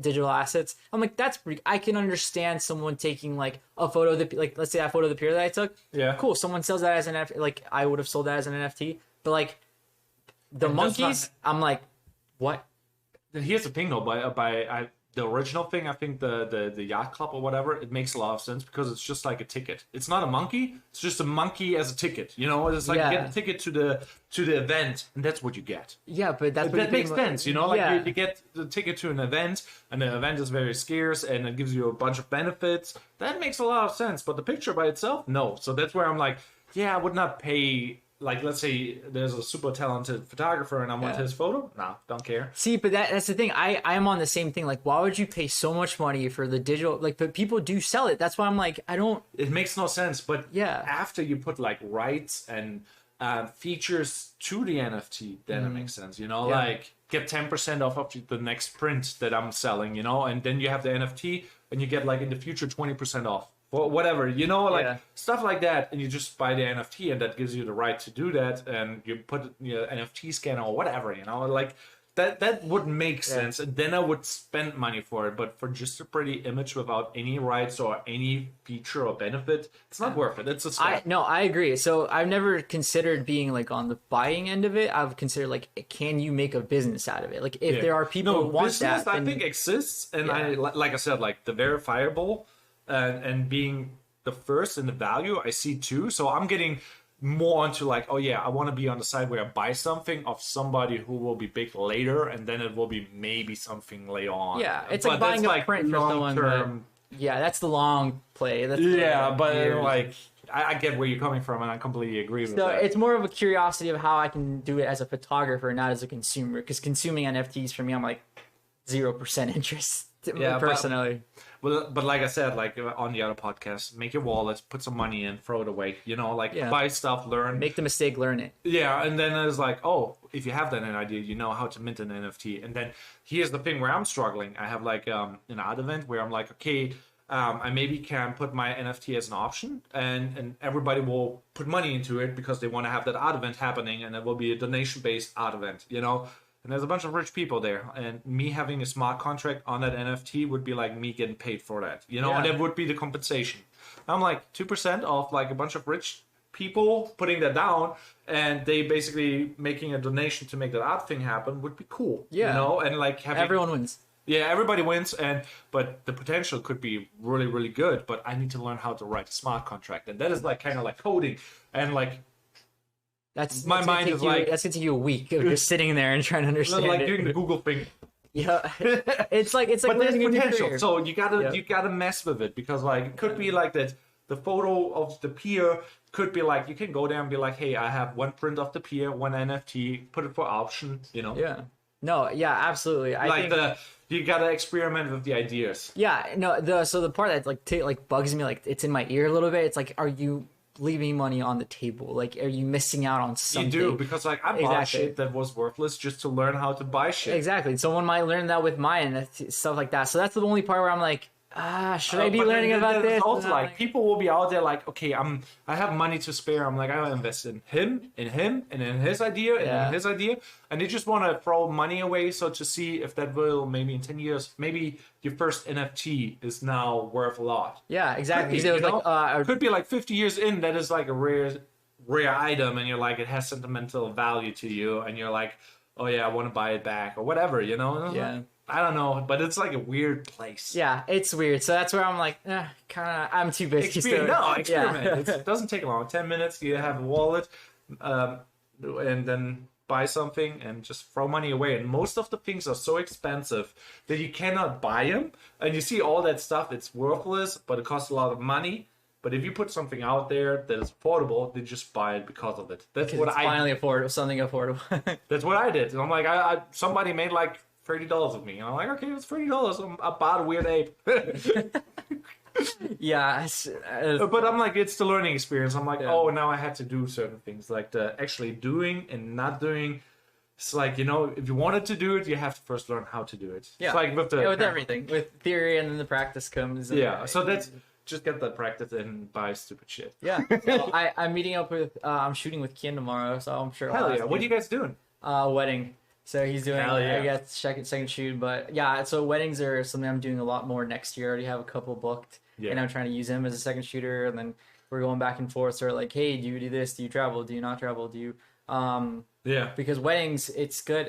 digital assets. I'm like, that's pretty. I can understand someone taking like a photo of the, like let's say that photo of the pier that I took. Yeah, cool. Someone sells that as an NFT. Like I would have sold that as an NFT. But like the monkeys, I'm like, what? Here's the thing though, by the original thing, I think the yacht club or whatever, it makes a lot of sense because it's just like a ticket. It's not a monkey. It's just a monkey as a ticket. You know, it's like you get a ticket to the event, and that's what you get. Yeah, but that makes sense. You know, like you get the ticket to an event, and the event is very scarce, and it gives you a bunch of benefits. That makes a lot of sense. But the picture by itself, no. So that's where I'm like, I would not pay. Like, let's say there's a super talented photographer and I want his photo. No, don't care. See, but that's the thing. I am on the same thing. Like, why would you pay so much money for the digital? Like, but people do sell it. That's why I'm like, I don't. It makes no sense. But after you put like rights and features to the NFT, then it makes sense. You know, like get 10% off of the next print that I'm selling. You know, and then you have the NFT and you get like in the future 20% off. Or whatever, you know, like stuff like that, and you just buy the NFT, and that gives you the right to do that, and you put your NFT scanner or whatever, you know, like that would make sense, and then I would spend money for it. But for just a pretty image without any rights or any feature or benefit, it's not worth it. It's a step. I agree. So I've never considered being like on the buying end of it. I've considered like, can you make a business out of it? Like if there are people who want business, that, I think exists, and I like I said, like the verifiable. And being the first in the value I see too. So I'm getting more into like, I want to be on the side where I buy something of somebody who will be big later, and then it will be maybe something later on. Yeah, it's like buying a print for someone. That's the long play. That's like I get where you're coming from, and I completely agree with that. So it's more of a curiosity of how I can do it as a photographer, not as a consumer. Because consuming NFTs for me, I'm like 0% interest personally. But like I said, like on the other podcast, make your wallet, put some money in, throw it away. You know, like buy stuff, learn. Make the mistake, learn it. Yeah, and then it's like, if you have that idea, you know how to mint an NFT. And then here's the thing where I'm struggling. I have like an art event where I'm like, okay, I maybe can put my NFT as an option, and everybody will put money into it because they want to have that art event happening, and it will be a donation-based art event, you know? And there's a bunch of rich people there, and me having a smart contract on that NFT would be like me getting paid for that, you know, and that would be the compensation. I'm like 2% off like a bunch of rich people putting that down, and they basically making a donation to make that art thing happen would be cool, you know, and like everyone wins. Yeah, everybody wins, but the potential could be really, really good. But I need to learn how to write a smart contract, and that is like kind of like coding, and like. That's my mind is like that's gonna take you a week of just sitting there and trying to understand like doing the Google thing. Yeah, it's like but there's potential. So you gotta mess with it, because like it could be like that. The photo of the pier could be like, you can go there and be like, hey, I have one print of the pier, one NFT, put it for option, you know. Yeah. No. Yeah. Absolutely. I think you gotta experiment with the ideas. Yeah. No. So the part that like bugs me, like it's in my ear a little bit. It's like, are you leaving money on the table? Like, are you missing out on something? You do, because like I bought shit that was worthless just to learn how to buy shit. Exactly. Someone might learn that with mine and stuff like that. So that's the only part where I'm like, should I be learning about this? Also, like people will be out there like, okay, I have money to spare. I'm like, I will invest in him, and in his idea, and in his idea, and they just want to throw money away. So to see if that will maybe in 10 years, maybe your first NFT is now worth a lot. Yeah, exactly. Could be like 50 years in, that is like a rare item, and you're like, it has sentimental value to you, and you're like, oh yeah, I want to buy it back or whatever, you know? Yeah. I don't know, but it's like a weird place. Yeah, it's weird. So that's where I'm like, I'm too busy. Experiment. It doesn't take long. 10 minutes, you have a wallet, and then buy something and just throw money away. And most of the things are so expensive that you cannot buy them. And you see all that stuff, it's worthless, but it costs a lot of money. But if you put something out there that is affordable, they just buy it because of it. That's what I finally affordable, something affordable. That's what I did. And I'm like, somebody made like $30 of me, and I'm like, okay, it's $30. I bought a weird ape. Yeah, but I'm like, it's the learning experience. I'm like, oh, now I had to do certain things, like the actually doing and not doing. It's like, you know, if you wanted to do it, you have to first learn how to do it. Yeah, it's like with everything, with theory, and then the practice comes. Yeah, so that's. Just get that practice and buy stupid shit. Yeah. So I'm meeting up with, I'm shooting with Kian tomorrow, so I'm sure. Hell yeah. What are you guys doing? Wedding. So he's doing, I guess, second shoot. But yeah, so weddings are something I'm doing a lot more next year. I already have a couple booked. Yeah. And I'm trying to use him as a second shooter. And then we're going back and forth. So like, hey, do you do this? Do you travel? Do you not travel? Do you... Yeah. Because weddings, it's good.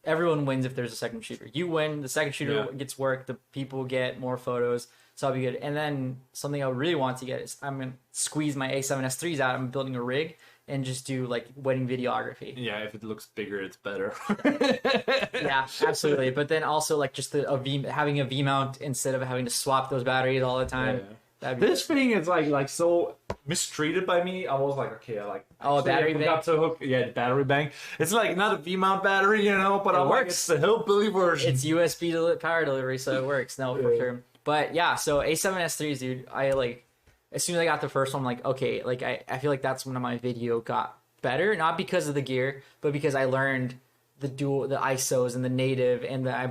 Everyone wins if there's a second shooter. You win, the second shooter gets work, the people get more photos. So I'll be good. And then something I really want to get is I'm going to squeeze my A7S3s out. I'm building a rig and just do like wedding videography. Yeah, if it looks bigger, it's better. Yeah, absolutely. But then also like just having a V mount instead of having to swap those batteries all the time. Yeah. This thing is like so mistreated by me. I was like, okay, battery bank. The battery bank. It's like not a V mount battery, you know, but it works. Like, it's the hillbilly version. It's USB power delivery, so it works. No, for sure. But yeah, so A7S3s, dude, I like, as soon as I got the first one, I'm like, okay, like I feel like that's when my video got better, not because of the gear, but because I learned the ISOs and the native, and I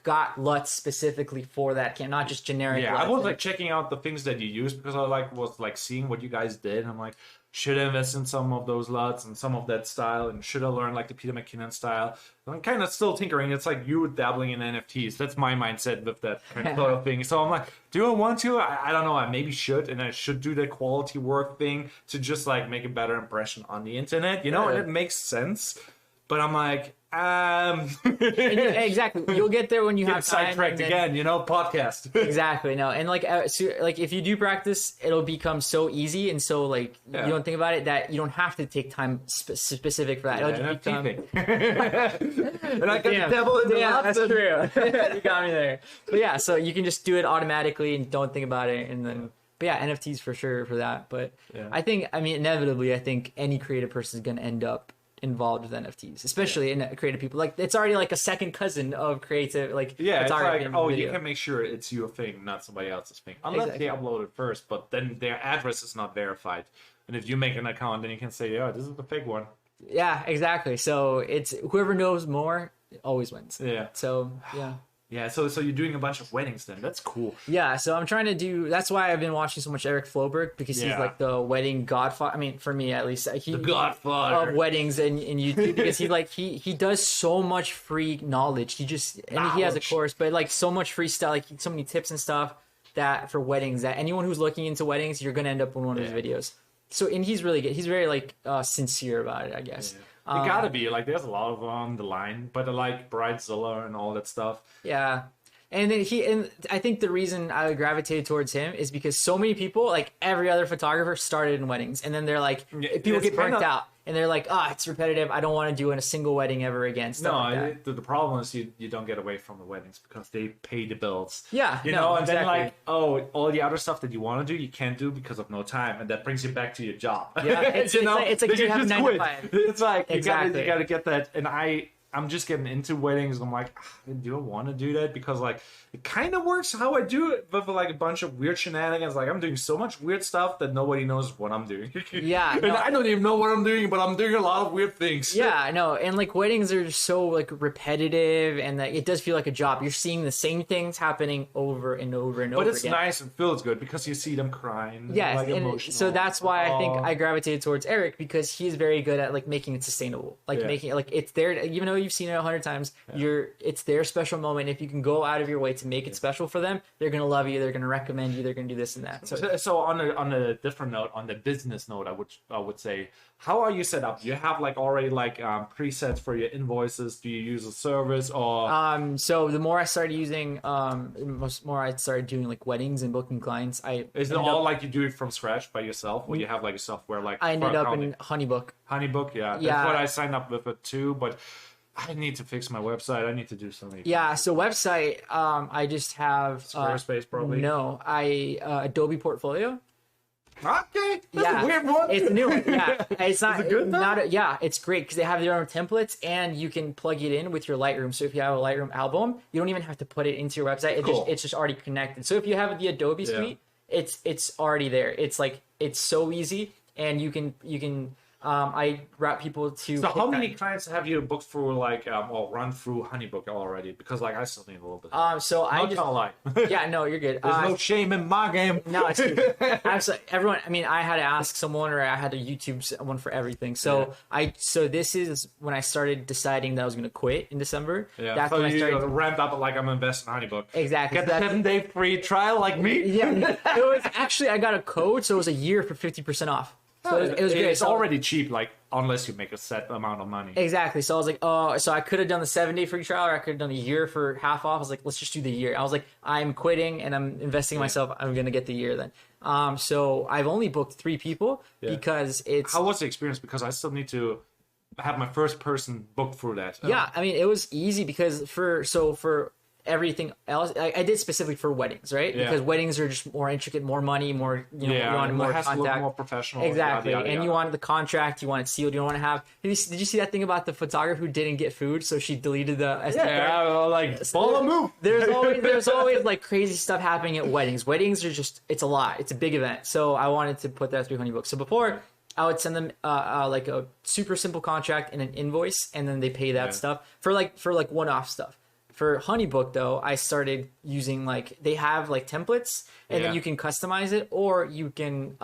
got LUTs specifically for that cam, not just generic. Yeah, LUTs. I was like checking out the things that you use because I was seeing what you guys did. And I'm like, should I invest in some of those LUTs and some of that style, and should I learn like the Peter McKinnon style? I'm kind of still tinkering. It's like you dabbling in NFTs. That's my mindset with that kind of thing. So I'm like, do I want to? I don't know. I maybe should, and I should do the quality work thing to just like make a better impression on the internet, you know? And it makes sense. But I'm like, exactly. You'll get there when you have time. Sidetracked again, you know, podcast. Exactly. No, and like if you do practice, it'll become so easy, and so like you don't think about it that you don't have to take time specific for that. It'll just become. And I got the devil in the that's true. You got me there. But yeah, so you can just do it automatically and don't think about it, and then. But yeah, NFTs for sure for that. But I think, inevitably, I think any creative person is going to end up involved with NFTs, especially in creative people. Like it's already like a second cousin of creative, like it's like you can make sure it's your thing, not somebody else's thing, unless they upload it first. But then their address is not verified, and if you make an account, then you can say, "Yeah, this is the fake one." Yeah, exactly. So it's whoever knows more always wins. Yeah. So yeah. Yeah, so you're doing a bunch of weddings then. That's cool. Yeah, so I'm trying to do... That's why I've been watching so much Eric Floberg, because he's like the wedding godfather. I mean, for me at least. The godfather. Of weddings and YouTube, because he does so much free knowledge. He has a course, but like so much free stuff, like so many tips and stuff that for weddings, that anyone who's looking into weddings, you're going to end up in one of his videos. So, and he's really good. He's very like sincere about it, I guess. Yeah. It gotta be like there's a lot of on the line, but I like Bridezilla and all that stuff. Yeah, and then I think the reason I gravitated towards him is because so many people, like every other photographer, started in weddings, and then they're like, people get burnt out, and they're like, it's repetitive. I don't want to do in a single wedding ever again. The problem is you don't get away from the weddings because they pay the bills. Yeah, you know, and then like all the other stuff that you want to do, you can't do because of no time, and that brings you back to your job. Yeah, it's like you have 9 to 5. It's like you gotta get that, and I'm just getting into weddings. I'm like, do I want to do that? Because like it kind of works how I do it, but for like a bunch of weird shenanigans. Like I'm doing so much weird stuff that nobody knows what I'm doing. Yeah, and I don't even know what I'm doing, but I'm doing a lot of weird things. Yeah, I know. And like weddings are so like repetitive, and that it does feel like a job. You're seeing the same things happening over and over and over again. But it's nice and feels good because you see them crying. Yes, like, and emotional. so that's why I think I gravitated towards Eric, because he's very good at like making it sustainable, like making it like it's there. Even though you've seen it 100 times. It's their special moment. If you can go out of your way to make it special for them, they're gonna love you. They're gonna recommend you. They're gonna do this and that. So on a different note, on the business note, I would say, how are you set up? Do you have like already like presets for your invoices? Do you use a service or? So the more I started using, more I started doing like weddings and booking clients. Is it all like you do it from scratch by yourself, or you have like a software like? I ended up in Honeybook. Honeybook, yeah. That's what I signed up with it too, but I need to fix my website. I need to do something. Yeah, so website, I just have Squarespace probably. No, Adobe Portfolio. Okay, that's a weird one. It's a new one. Yeah, it's not. Is it good, yeah, it's great because they have their own templates and you can plug it in with your Lightroom. So if you have a Lightroom album, you don't even have to put it into your website. It's just already connected. So if you have the Adobe suite, it's already there. It's like it's so easy, and you can. I route people to. So how many clients have you booked through like or run through Honeybook already? Because like I still need a little bit. So I just lie. Yeah, no, you're good. There's no shame in my game. No, it's absolutely everyone. I mean, I had to ask someone, or I had to YouTube someone for everything. So so this is when I started deciding that I was going to quit in December. Yeah, that's so when I started ramped up like I'm investing in Honeybook. Exactly. Get the 7-day free trial like me. Yeah, it was actually I got a code, so it was a year for 50% off. So it was great. It's already cheap, like unless you make a set amount of money. Exactly. So I was like, oh, so I could have done the 7-day free trial, or I could have done a year for half off. I was like, let's just do the year. I was like, I'm quitting and I'm investing in myself. I'm gonna get the year then. So I've only booked 3 people because it's. How was the experience? Because I still need to have my first person booked through that. Yeah, I mean it was easy because for everything else I did specifically for weddings, right? Because weddings are just more intricate, more money, more you want more contact, look more professional. Exactly. And you wanted the contract, you want it sealed, you don't want to have. Did you see that thing about the photographer who didn't get food, so she deleted the SD card? Yeah, like follow move. There's always like crazy stuff happening at weddings. Weddings are just it's a lot. It's a big event. So I wanted to put that through Honeybook. So before I would send them like a super simple contract and an invoice, and then they pay that stuff for like one-off stuff. For Honeybook, though, I started using like they have like templates, and then you can customize it, or you can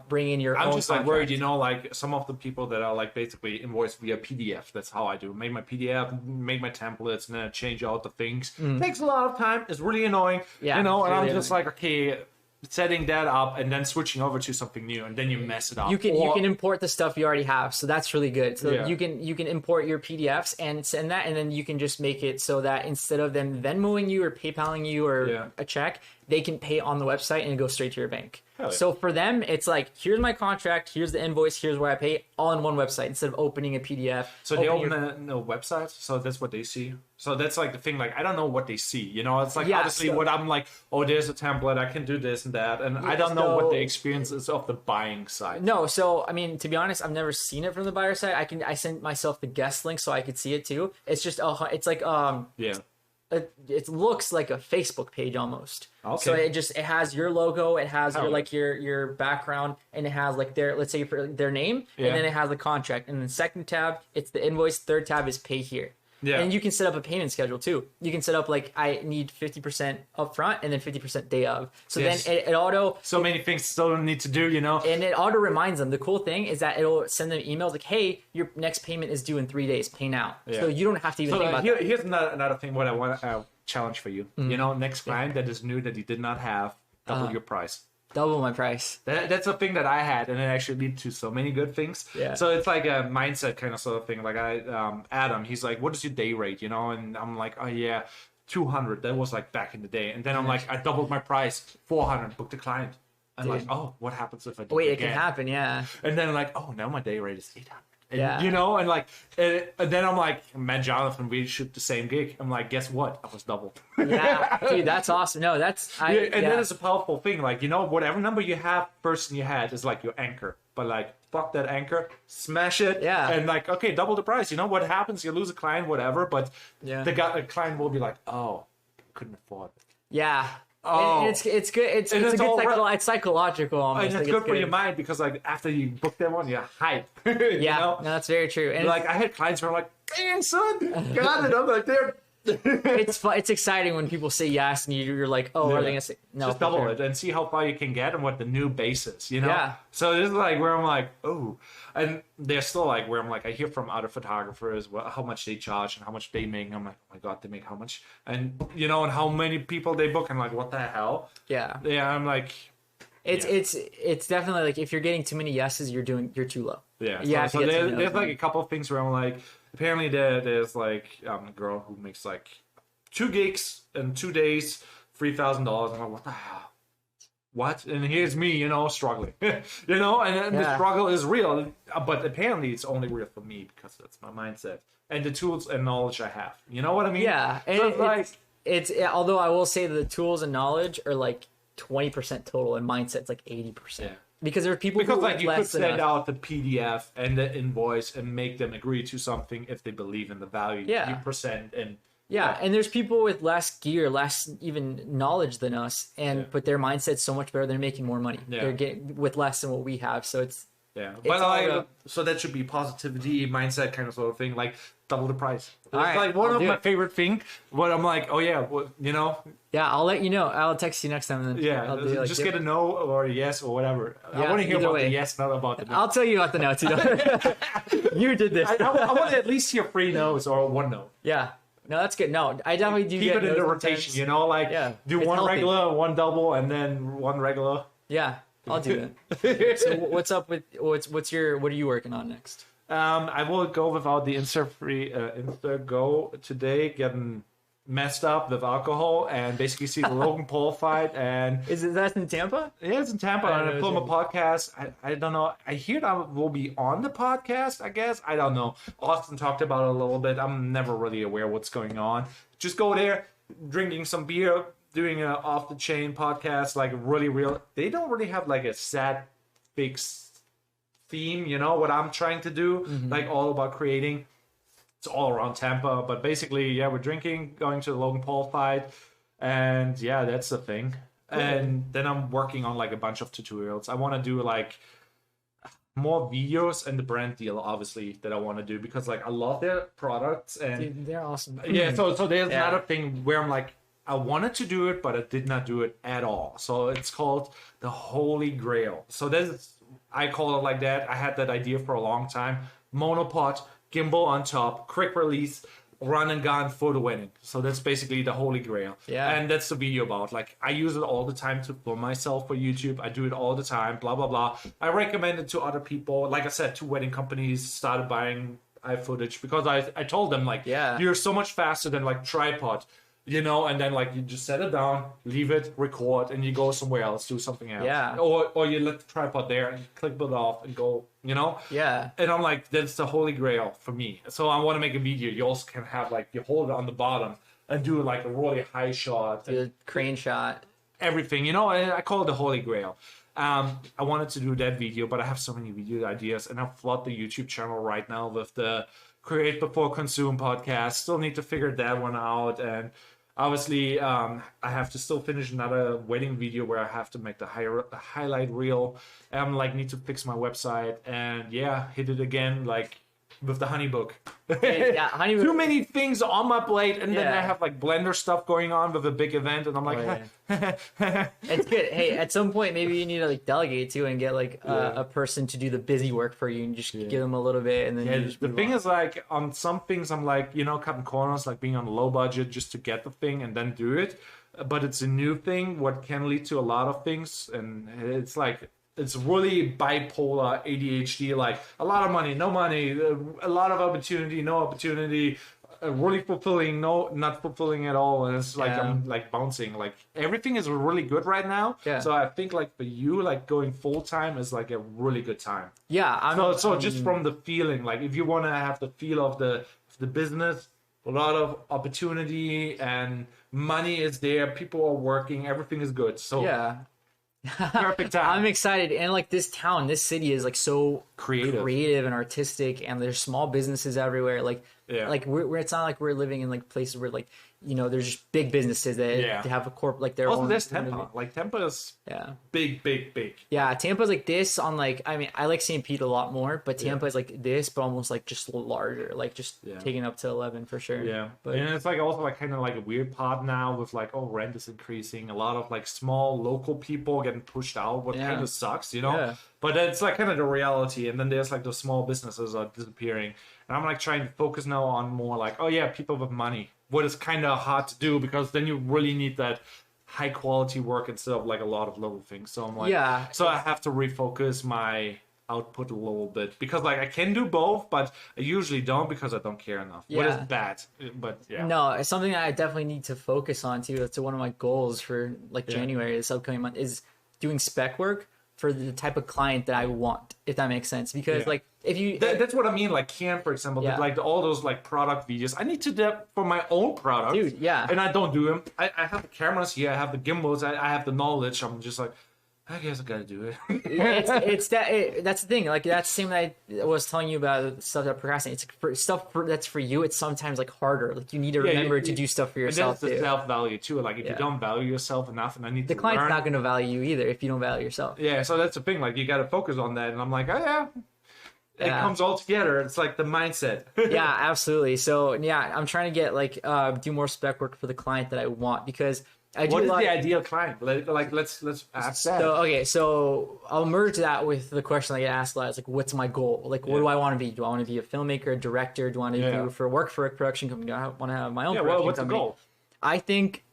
bring in your own. I'm just like contract. worried, you know, like some of the people that are like basically invoiced via PDF. That's how I do. Make my PDF, make my templates, and then change out the things. Takes a lot of time. It's really annoying. Yeah, you know, and really I'm just like, okay, setting that up and then switching over to something new, and then you mess it up. You can import the stuff you already have, so that's really good. So you can import your PDFs and send that, and then you can just make it so that instead of them Venmoing you or PayPaling you or a check, they can pay on the website and go straight to your bank. So for them, it's like, here's my contract, here's the invoice, here's where I pay, all in one website instead of opening a PDF. So they open a website, so that's what they see. So that's like the thing, like I don't know what they see, you know. It's like obviously what I'm like, oh, there's a template, I can do this and that, and I don't know what the experience is of the buying side. No, so I mean, to be honest, I've never seen it from the buyer side. I sent myself the guest link so I could see it too. It's just it's like it looks like a Facebook page almost. Okay. So it has your logo, it has your background, and it has like let's say their name, and then it has the contract, and then second tab it's the invoice, third tab is pay here. Yeah. And you can set up a payment schedule too. You can set up like I need 50% upfront and then 50% day of. So then it auto. So many things still need to do, you know. And it auto reminds them. The cool thing is that it'll send them emails like, "Hey, your next payment is due in 3 days. Pay now." Yeah. So you don't have to even think about that. Here's another thing. What I want to challenge for you. You know, next client that is new that you did not have, double your price. Double my price. That's a thing that I had, and it actually lead to so many good things. Yeah. So it's like a mindset kind of sort of thing. Like Adam, he's like, "What is your day rate?" You know, and I'm like, "Oh yeah, 200." That was like back in the day. And then I'm like, I doubled my price, 400. Booked a client. I'm like, oh, what happens if I do it again? It can happen, yeah. And then like, oh, now my day rate is 800. And, you know, and like, and then I'm like, man, Jonathan, we shoot the same gig. I'm like, guess what? I was doubled. Yeah, dude, that's awesome. No, that's then it's a powerful thing. Like, you know, whatever number you have, person you had is like your anchor. But like, fuck that anchor, smash it. Yeah. And like, okay, double the price. You know what happens? You lose a client, whatever. But the client will be like, oh, couldn't afford it. Yeah. Oh, it's good. It's a good it's psychological. Almost. And it's good for your mind because like after you book them on, you're hype. Yeah, you know? No, that's very true. And like I had clients who were like, "Dang son, got it." I'm like, it's fun. It's exciting when people say yes and you're like, oh, are they gonna say no? Just double it and see how far you can get and what the new base is, you know? Yeah. So this is like where I'm like, oh, and they're still like where I'm like, I hear from other photographers how much they charge and how much they make. And I'm like, oh my God, they make how much? And you know, and how many people they book. I'm like, what the hell? Yeah. Yeah. I'm like, it's definitely like if you're getting too many yeses, you're too low. yeah. Yeah. So there's like a couple of things where I'm like, apparently there's like a girl who makes like 2 gigs in 2 days, $3,000. I'm like, what the hell? What? And here's me, you know, struggling, you know, and the struggle is real, but apparently it's only real for me because that's my mindset and the tools and knowledge I have. You know what I mean? Yeah. And so it's although I will say that the tools and knowledge are like 20% total and mindset's like 80%. Yeah. Because there are people who like you could send us. out the PDF and the invoice and make them agree to something if they believe in the value you present and. Yeah, and there's people with less gear, less even knowledge than us, but their mindset's so much better. They're making more money. Yeah. They're getting with less than what we have. So it's but so that should be positivity mindset kind of sort of thing, like double the price. It's like one of my favorite thing. What I'm like, oh yeah, well, you know. Yeah, I'll let you know. I'll text you next time. And then I'll do just get a no or a yes or whatever. I want to hear about the yes, not about the no. I'll tell you about the no too. You did this. I want to at least hear 3 no's or 1 no. Yeah. No, that's good. No, I definitely do. Keep it in the rotation, you know, like do 1 healthy. Regular, 1 double, and then 1 regular. Yeah, I'll do that. So what's up with what are you working on next? I will go without the Insta Go today, getting messed up with alcohol and basically see the Logan Paul fight. And that in Tampa? Yeah, it's in Tampa. And I film a podcast. I don't know. I hear that will be on the podcast, I guess. I don't know. Austin talked about it a little bit. I'm never really aware what's going on. Just go there, drinking some beer, doing an off-the-chain podcast, like really real. They don't really have like a sad, fixed theme, you know, what I'm trying to do, like all about creating. It's all around Tampa, but basically, we're drinking, going to the Logan Paul fight, and that's the thing. Cool. And then I'm working on like a bunch of tutorials. I want to do like more videos and the brand deal, obviously, that I want to do because like I love their products and dude, they're awesome. Yeah, so there's another thing where I'm like, I wanted to do it, but I did not do it at all. So it's called the Holy Grail. So I call it like that. I had that idea for a long time. Monopod, gimbal on top, quick release, run and gun photo wedding. So that's basically the Holy Grail. Yeah. And that's the video about. Like, I use it all the time to film myself for YouTube. I do it all the time, blah, blah, blah. I recommend it to other people. Like I said, 2 wedding companies started buying iFootage because I told them, like, you're so much faster than, like, tripod. You know, and then like you just set it down, leave it, record, and you go somewhere else, do something else. Yeah. Or you let the tripod there and click it off and go, you know? Yeah. And I'm like, that's the Holy Grail for me. So I want to make a video. You also can have like, you hold it on the bottom and do like a really high shot. Do a crane shot. Everything, you know, and I call it the Holy Grail. I wanted to do that video, but I have so many video ideas and I flood the YouTube channel right now with the Create Before Consume podcast. Still need to figure that one out. And obviously, I have to still finish another wedding video where I have to make the highlight reel. Like, need to fix my website and hit it again, like with the Honeybook. Honeybook. Too many things on my plate, and then I have like Blender stuff going on with a big event, and I'm like, it's good. Hey, at some point, maybe you need to like delegate too and get like a person to do the busy work for you, and just give them a little bit, and then you just the thing is, like, on some things, I'm like, you know, cutting corners, like being on a low budget just to get the thing and then do it. But it's a new thing, what can lead to a lot of things, and it's like, it's really bipolar ADHD, like a lot of money, no money, a lot of opportunity, no opportunity, really fulfilling, no, not fulfilling at all. And it's like, I'm like bouncing, like everything is really good right now. Yeah. So I think like for you, like going full time is like a really good time. Yeah. So just from the feeling, like if you want to have the feel of the business, a lot of opportunity and money is there. People are working, everything is good. So perfect time. I'm excited, and like this town, this city is like so creative and artistic, and there's small businesses everywhere. Like Yeah. Like we're it's not like we're living in like places where like, you know, there's just big businesses that have a corp like their also, own. there's Tampa. Like Tampa is big. Yeah, Tampa's like this on like, I mean, I like St. Pete a lot more, but Tampa is like this, but almost like just larger, like just taking up to 11 for sure. Yeah, but and it's like also like kind of like a weird part now with like, oh, rent is increasing. A lot of like small local people getting pushed out, what kind of sucks, you know. Yeah. But it's like kind of the reality, and then there's like those small businesses are disappearing, and I'm like trying to focus now on more like, oh yeah, people with money. What is kind of hard to do because then you really need that high quality work instead of like a lot of little things. So I'm like, so I have to refocus my output a little bit because like I can do both, but I usually don't because I don't care enough. What is bad, but no, it's something that I definitely need to focus on too. That's one of my goals for like January, this upcoming month, is doing spec work for the type of client that I want, if that makes sense. Because like if you that's what I mean, like Kian, for example, like all those like product videos I need to do for my own product, dude. And I don't do them. I have the cameras here, I have the gimbals, I have the knowledge. I'm just like, I guess I gotta do it. That's the thing. Like that's the same that I was telling you about, stuff that procrastinate. It's for stuff that's for you. It's sometimes like harder. Like you need to remember to do stuff for yourself. And that's the self value too. Like if you don't value yourself enough, and I need the client's not going to value you either if you don't value yourself. Yeah, so that's the thing. Like you got to focus on that. And I'm like, oh yeah. It comes all together. It's like the mindset. Yeah, absolutely. So I'm trying to get like do more spec work for the client that I want, because what is the ideal client? Like let's ask that. So I'll merge that with the question I get asked a lot. It's like, what's my goal? Like, what do I want to be? Do I want to be a filmmaker, a director? Do I want to do work for a production company? Do I want to have my own production what's company? the goal? I think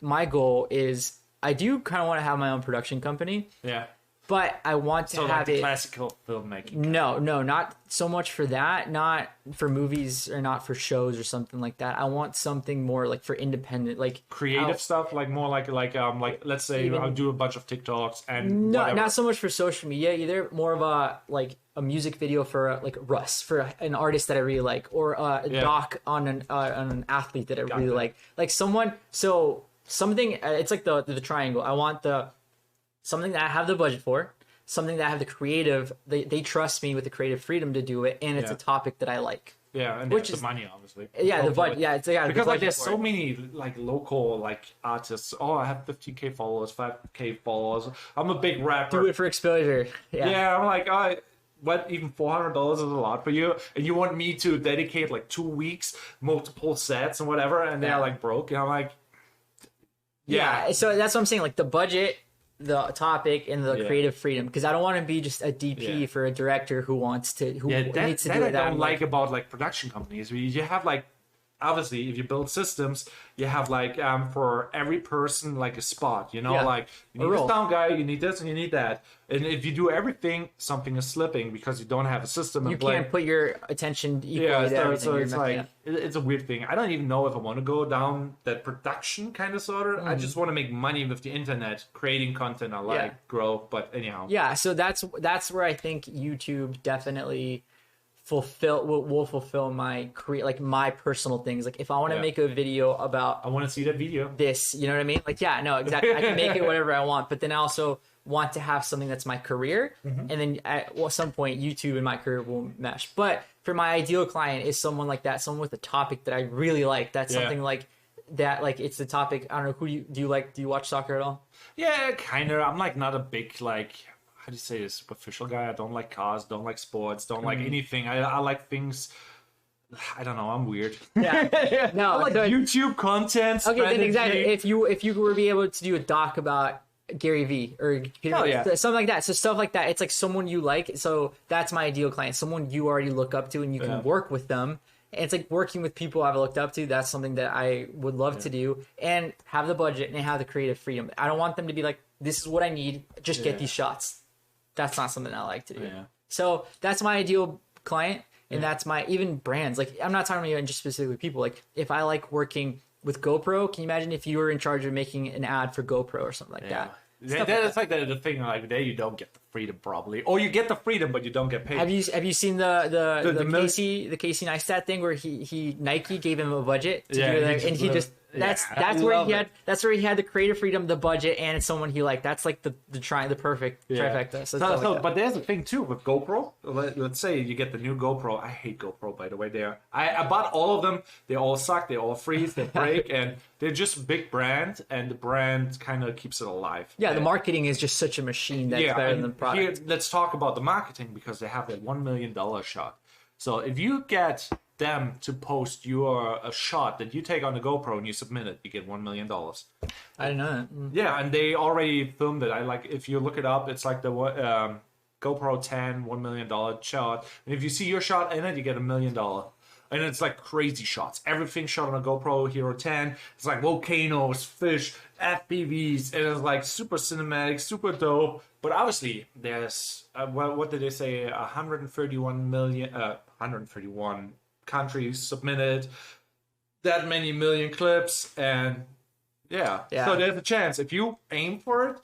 my goal is, I do kind of want to have my own production company. Yeah. But I want to have it classical filmmaking. No, not so much for that. Not for movies or not for shows or something like that. I want something more like for independent, like creative stuff, like more like let's say I'll do a bunch of TikToks and whatever. Not so much for social media either. More of a music video for like Russ, for an artist that I really like, or a doc on an athlete that I really like someone. So something. It's like the triangle. I want something that I have the budget for, something that I have the creative, they trust me with the creative freedom to do it, and it's a topic that I like. Yeah, and which is the money, obviously. Yeah, the budget. Yeah, it's because like there's so many like local like artists. Oh, I have 15K followers, 5K followers. I'm a big rapper. Do it for exposure. Yeah, I'm like, what, even $400 is a lot for you, and you want me to dedicate like 2 weeks, multiple sets and whatever, and they're like broke, and I'm like, so that's what I'm saying. Like the budget, the topic, and the creative freedom, because I don't want to be just a DP for a director who needs to do it. I don't like about like production companies. You have like, obviously if you build systems, you have like for every person like a spot, you know, like you need a sound guy, you need this and you need that, and if you do everything, something is slipping because you don't have a system. You can't put your attention equally to everything. So it's like it's a weird thing. I don't even know if I want to go down that production kind of sort of. I just want to make money with the internet, creating content I grow. But anyhow, so that's where I think YouTube definitely will fulfill my my personal things. Like if I want to make a video about, I want to see that video, this, you know what I mean? Like exactly. I can make it whatever I want, but then I also want to have something that's my career, and then at some point YouTube and my career will mesh. But for my ideal client is someone like that, someone with a topic that I really like. That's something like that, like it's the topic. I don't know, do you watch soccer at all? Yeah, kind of. I'm like not a big like, how do you say this, superficial guy. I don't like cars, don't like sports, don't like anything. I like things, I don't know, I'm weird. Yeah. No, I like YouTube content. Okay, then exactly. If you were to be able to do a doc about Gary Vee or something like that, so stuff like that, it's like someone you like. So that's my ideal client, someone you already look up to and you can work with them. And it's like working with people I've looked up to. That's something that I would love to do, and have the budget and have the creative freedom. I don't want them to be like, this is what I need, just get these shots. That's not something I like to do. Yeah. So that's my ideal client, and that's my, even brands. Like I'm not talking about just specifically people. Like if I like working with GoPro, can you imagine if you were in charge of making an ad for GoPro or something like that? That's like the thing. Like there, you don't get the freedom probably, or you get the freedom but you don't get paid. Have you seen the Casey Neistat thing where he Nike gave him a budget to do that, and he just That's where he had the creative freedom, the budget, and it's someone he liked. That's like the perfect trifecta. But there's a thing too with GoPro. Let's say you get the new GoPro. I hate GoPro, by the way. I bought all of them. They all suck. They all freeze. They break, and they're just a big brand, and the brand kind of keeps it alive. Yeah, the marketing is just such a machine that's better than the product. Here, let's talk about the marketing, because they have that $1 million shot. So if you get them to post a shot that you take on the GoPro and you submit it, you get $1 million. I didn't know that. Yeah, and they already filmed it. If you look it up, it's like the GoPro 10 $1 million shot, and if you see your shot in it, you get $1 million. And it's like crazy shots. Everything shot on a GoPro Hero 10. It's like volcanoes, fish, FPVs, and it's like super cinematic, super dope. But obviously, there's what did they say? 131 countries submitted, that many million clips, and yeah. So there's a chance if you aim for it,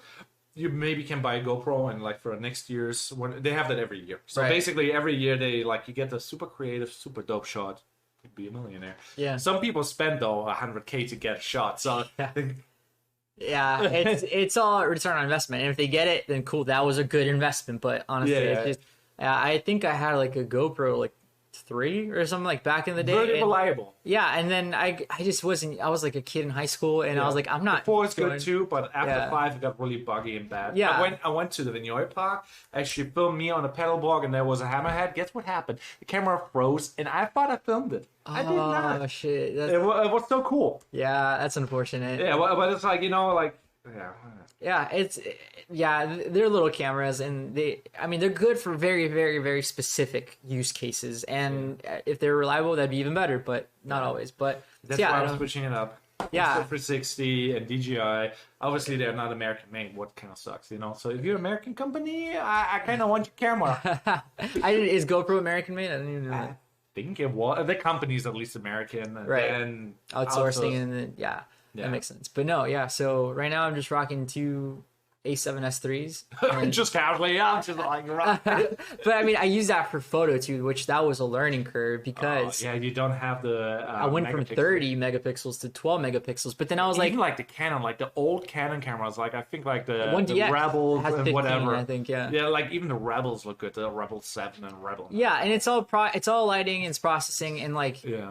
you maybe can buy a GoPro, and like for next year's when they have that every year. So basically every year they you get the super creative, super dope shot, you'd be a millionaire. Yeah. Some people spend though $100K to get a shot. So yeah, it's all return on investment. And if they get it, then cool, that was a good investment. But honestly, I think I had like a GoPro 3 or something back in the day. Very reliable. Yeah, and then I just wasn't. I was like a kid in high school, and I was like, I'm not. 4 is good too, but after 5 it got really buggy and bad. Yeah, I went to the Videographer park. Actually filmed me on a pedalboard, and there was a hammerhead. Guess what happened? The camera froze, and I thought I filmed it. I did not. Oh shit! It was so cool. Yeah, that's unfortunate. Yeah, but it's like yeah. Yeah, they're little cameras, and they're good for very, very, very specific use cases, and if they're reliable, that'd be even better, but not always. But that's why I'm switching it up. Yeah, 360 and DJI. Obviously, they're not American made. What kind of sucks, So if you're an American company, I kind of want your camera. Is GoPro American made? I didn't even know that. I think it was. The company's at least American, and outsourcing, and then that makes sense. But no, so right now I'm just rocking 2 A7S3s. Just casually, I'm just like, but I use that for photo too, which that was a learning curve because you don't have the. I went from 30 megapixels to 12 megapixels, but then I was even like the Canon, like the old Canon cameras, I think like the 1DX Rebels has 15, and whatever. I think like even the Rebels look good. The Rebel 7 and Rebel 9. Yeah, and it's all lighting and it's processing and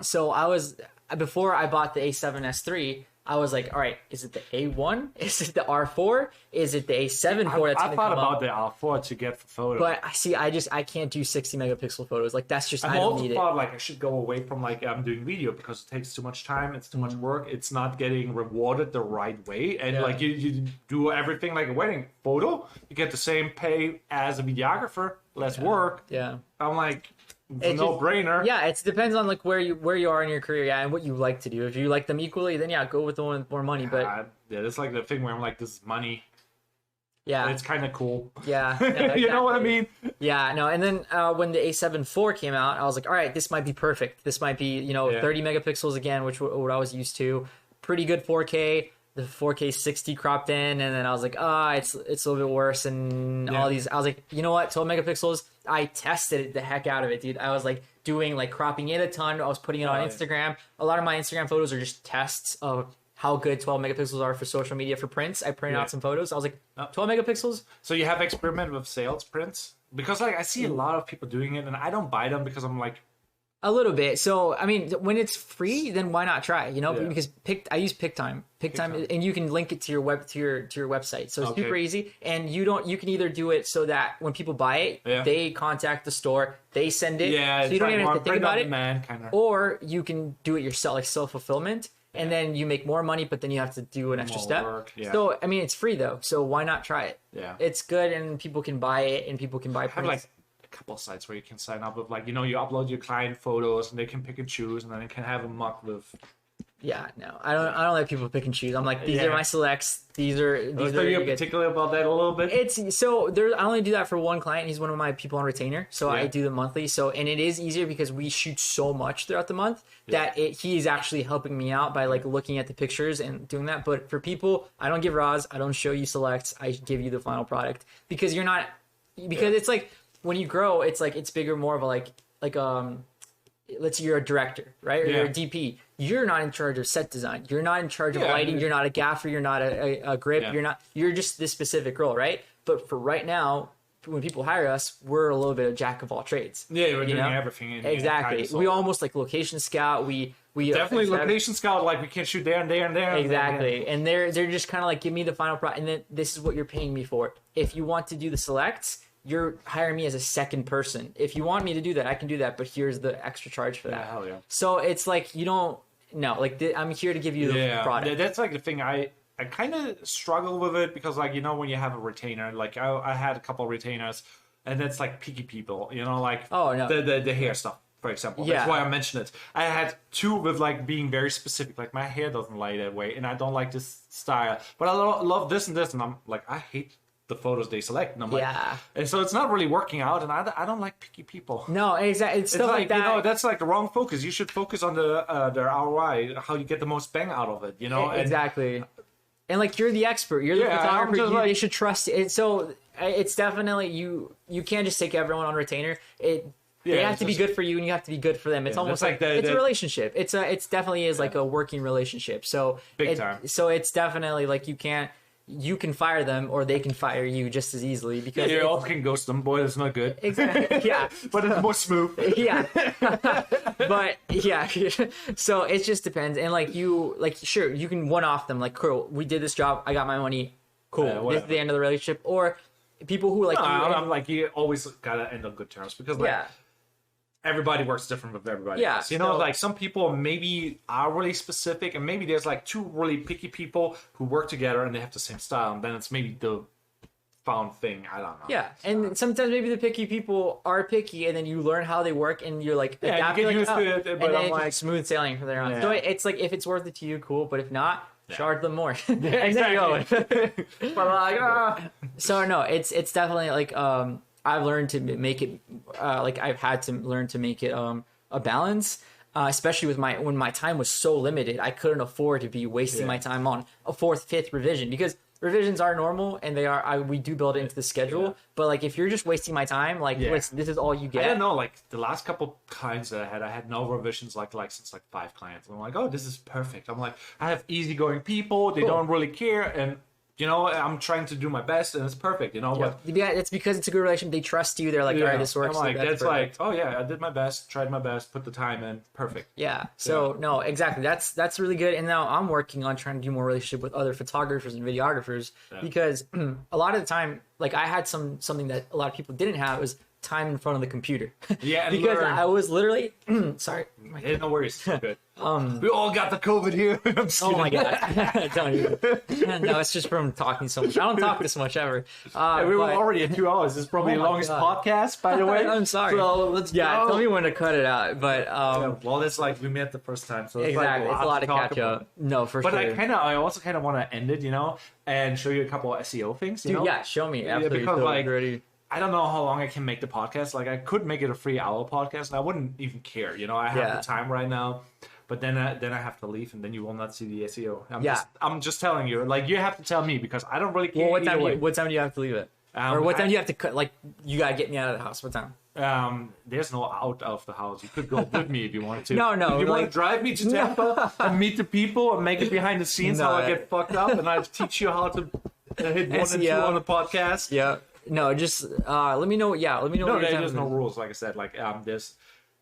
so I was before I bought the A7S3. I was like, all right, is it the A1? Is it the R4? Is it the A7 IV? I thought about the R4 to get for photos. But I can't do 60 megapixel photos. That's just, I don't need it. I should go away from I'm doing video because it takes too much time. It's too much work. It's not getting rewarded the right way. And you do everything like a wedding photo. You get the same pay as a videographer, less work. Yeah. I'm like... It's a no-brainer. Yeah, it depends on where you are in your career, and what you like to do. If you like them equally, then go with the one with more money. But it's like the thing where I'm like, this is money. Yeah, it's kind of cool. Yeah, exactly. You know what I mean? Yeah, no. And then when the A7 IV came out, I was like, all right, this might be perfect. This might be 30 megapixels again, which what I was used to. Pretty good 4K. The 4K 60 cropped in, and then I was like, it's a little bit worse, and all these. I was like, you know what, 12 megapixels. I tested the heck out of it, dude. I was doing cropping it a ton. I was putting it on Instagram. A lot of my Instagram photos are just tests of how good 12 megapixels are for social media for prints. I printed out some photos. I was like, 12 megapixels. So you have experimented with sales prints? Because I see a lot of people doing it, and I don't buy them because I'm like. A little bit. So, when it's free, then why not try? Because I use PicTime, and you can link it to your website. So it's super easy. And you can either do it so that when people buy it, they contact the store, they send it. Yeah, so you don't even have to think about it. Kinda. Or you can do it yourself, self-fulfillment. And then you make more money, but then you have to do an extra step. So, it's free though. So why not try it? Yeah. It's good, and people can buy it, and people can buy prints. Couple sites where you can sign up with you upload your client photos and they can pick and choose, and then they can have a mock with. Yeah, no, I don't let people pick and choose. I'm like, these are my selects. These are you particular about that a little bit. It's so there. I only do that for one client. He's one of my people on retainer, so I do them monthly. So and it is easier because we shoot so much throughout the month that he is actually helping me out by looking at the pictures and doing that. But for people, I don't give raws. I don't show you selects. I give you the final product because it's like. When you grow, it's bigger, more of a let's say you're a director, right? Or you're a DP. you're not in charge of set design. You're not in charge of lighting. You're not a gaffer. You're not a grip. You're just this specific role, right? But for right now, when people hire us, we're a little bit of jack of all trades. Yeah, we're doing everything. Exactly. We almost like location scout. We definitely location scout. Like we can't shoot there and there and there. Exactly. And they're just kind of like, give me the final product, and then this is what you're paying me for. If you want to do the selects, you're hiring me as a second person. If you want me to do that, I can do that, but here's the extra charge for that. Yeah, hell yeah. So it's like, you don't, no, like I'm here to give you the product. That's like the thing. I kind of struggle with it because, like, you know, when you have a retainer, like I had a couple of retainers, and it's like picky people, you know, like the hair stuff, for example. That's why I mentioned it. I had two with like being very specific, like my hair doesn't lie that way, and I don't like this style, but I love this and this, and I'm like, I hate the photos they select, and I'm like, and so it's not really working out, and I don't like picky people. No, exactly. It's stuff like that. You know, that's like the wrong focus. You should focus on the ROI, how you get the most bang out of it. You know, exactly. And like, you're the expert. You're the photographer. They should trust it. So it's definitely you can't just take everyone on retainer. They have to be good for you, and you have to be good for them. It's almost like it's a relationship. It's definitely is like a working relationship. So big time. So it's definitely like you can fire them, or they can fire you just as easily, because you all can ghost them. Boy, that's not good. Exactly. Yeah. But it's more smooth. Yeah. But yeah. So it just depends. And like sure, you can one-off them. Like, cool, we did this job. I got my money. Cool. This is the end of the relationship. Or people who like. I'm like, you always gotta end on good terms, because like. Yeah. Everybody works different with everybody else. You know, like some people maybe are really specific, and maybe there's like two really picky people who work together and they have the same style, and then it's maybe the found thing. I don't know. Yeah, and sometimes maybe the picky people are picky, and then you learn how they work, and you're like, you get used to it, but and I'm like smooth sailing from there on. So it's like, if it's worth it to you, cool, but if not, charge them more. Exactly. But like, so no, it's definitely like I've learned to make it like I've had to learn to make it a balance, especially with when my time was so limited. I couldn't afford to be wasting my time on a 4th, 5th revision, because revisions are normal and we do build it into the schedule. But like, if you're just wasting my time, like this is all you get. I don't know, like the last couple clients that I had no revisions like since like 5 clients. I'm like, oh, this is perfect. I'm like, I have easygoing people. They don't really care, and you know, I'm trying to do my best, and it's perfect, you know. But it's because it's a good relation. They trust you. They're like, all right, this works. I'm like, that's like, oh yeah, I did my best, tried my best, put the time in, perfect. Yeah. So no, exactly. That's really good. And now I'm working on trying to do more relationship with other photographers and videographers, because a lot of the time, like, I had something that a lot of people didn't have, was time in front of the computer. Yeah, because I was literally sorry. Hey, no worries. It's good. We all got the COVID here. Oh my god! Don't even. No, it's just from talking so much. I don't talk this much ever. We were already at 2 hours. This is probably the longest podcast, by the way. I'm sorry. So let's go. Tell me when to cut it out. But well, it's like we met the first time, so exactly, it's a lot to catch up. No, for sure. But I also kind of want to end it, you know, and show you a couple of SEO things. You know? Yeah, show me. Absolutely. Because like, I don't know how long I can make the podcast. Like, I could make it a 3-hour podcast, and I wouldn't even care. You know, I have the time right now. But then I have to leave, and then you will not see the SEO. I'm just telling you. Like, you have to tell me, because I don't really care. Well, what time do you have to leave it? Or what time do you have to cut? Like, you gotta get me out of the house. What time? There's no out of the house. You could go with me if you wanted to. No. If you want to drive me to Tampa and meet the people and make it behind the scenes, how I get fucked up, and I teach you how to hit 1 and 2 on the podcast. Yeah. No, just let me know. Yeah, let me know. No, there's no rules. Like I said, like there's.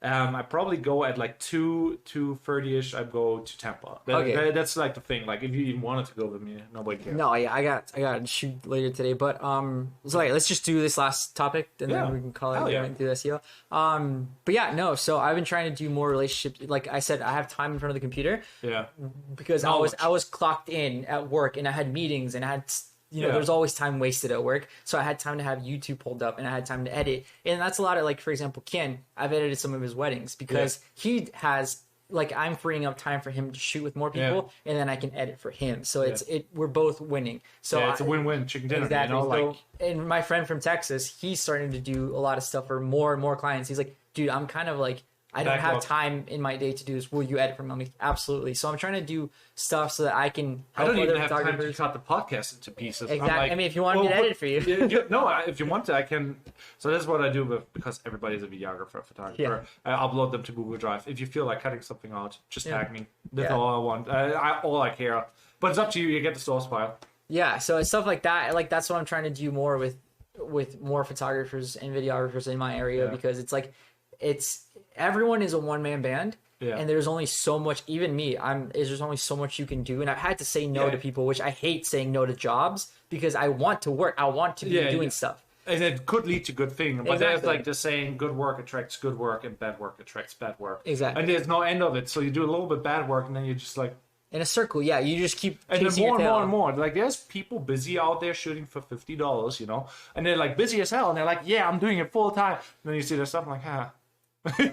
I probably go at like 2:30ish. I go to Tampa. That's like the thing. Like, if you even wanted to go with me, nobody cares. No, yeah, I got to shoot later today. But so let's just do this last topic, and then we can call it into the SEO. But yeah, no. So I've been trying to do more relationships. Like I said, I have time in front of the computer. Yeah. Because I was clocked in at work, and I had meetings, and I had. You know, there's always time wasted at work. So I had time to have YouTube pulled up, and I had time to edit. And that's a lot of, like, for example, Ken, I've edited some of his weddings, because he has, like, I'm freeing up time for him to shoot with more people, and then I can edit for him. So we're both winning. So it's a win-win chicken dinner. Exactly. You know, and my friend from Texas, he's starting to do a lot of stuff for more and more clients. He's like, dude, I'm kind of like, I don't have time in my day to do this. Will you edit for me? I'm like, absolutely. So I'm trying to do stuff so that I can help I don't even other have time to photographers. cut the podcast into pieces. Exactly. I'm like, I mean, if you want me to edit for you. No, if you want to, I can. So that's what I do because everybody's a videographer, photographer. Yeah. I upload them to Google Drive. If you feel like cutting something out, just tag me. That's Yeah. all I want. All I care. But it's up to you. You get the source file. Yeah, so it's stuff like that. Like that's what I'm trying to do more with more photographers and videographers in my area, because it's like everyone is a one-man band. Yeah. And there's only so much, even me, there's only so much you can do. And I've had to say no to people, which I hate saying no to jobs because I want to work. I want to be doing stuff. And it could lead to good things. But Exactly. there's like the saying, good work attracts good work and bad work attracts bad work. Exactly. And there's no end of it. So you do a little bit bad work and then you're just like... In a circle, yeah. You just keep And then chasing more your and tail. more and more. Like there's people busy out there shooting for $50, you know? And they're like busy as hell. And they're like, yeah, I'm doing it full time. And then you see their stuff, I'm like, huh.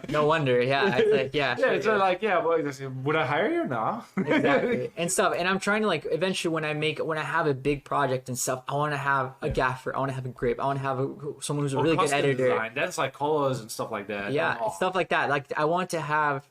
No wonder, yeah. Yeah, it's like, yeah, well, would I hire you now? Exactly. And stuff. And I'm trying to like eventually when I have a big project and stuff, I want to have a gaffer, I want to have a grip, I want to have someone who's a really good Custom editor. design. That's like colors and stuff like that. Yeah, Oh. stuff like that. Like I want to have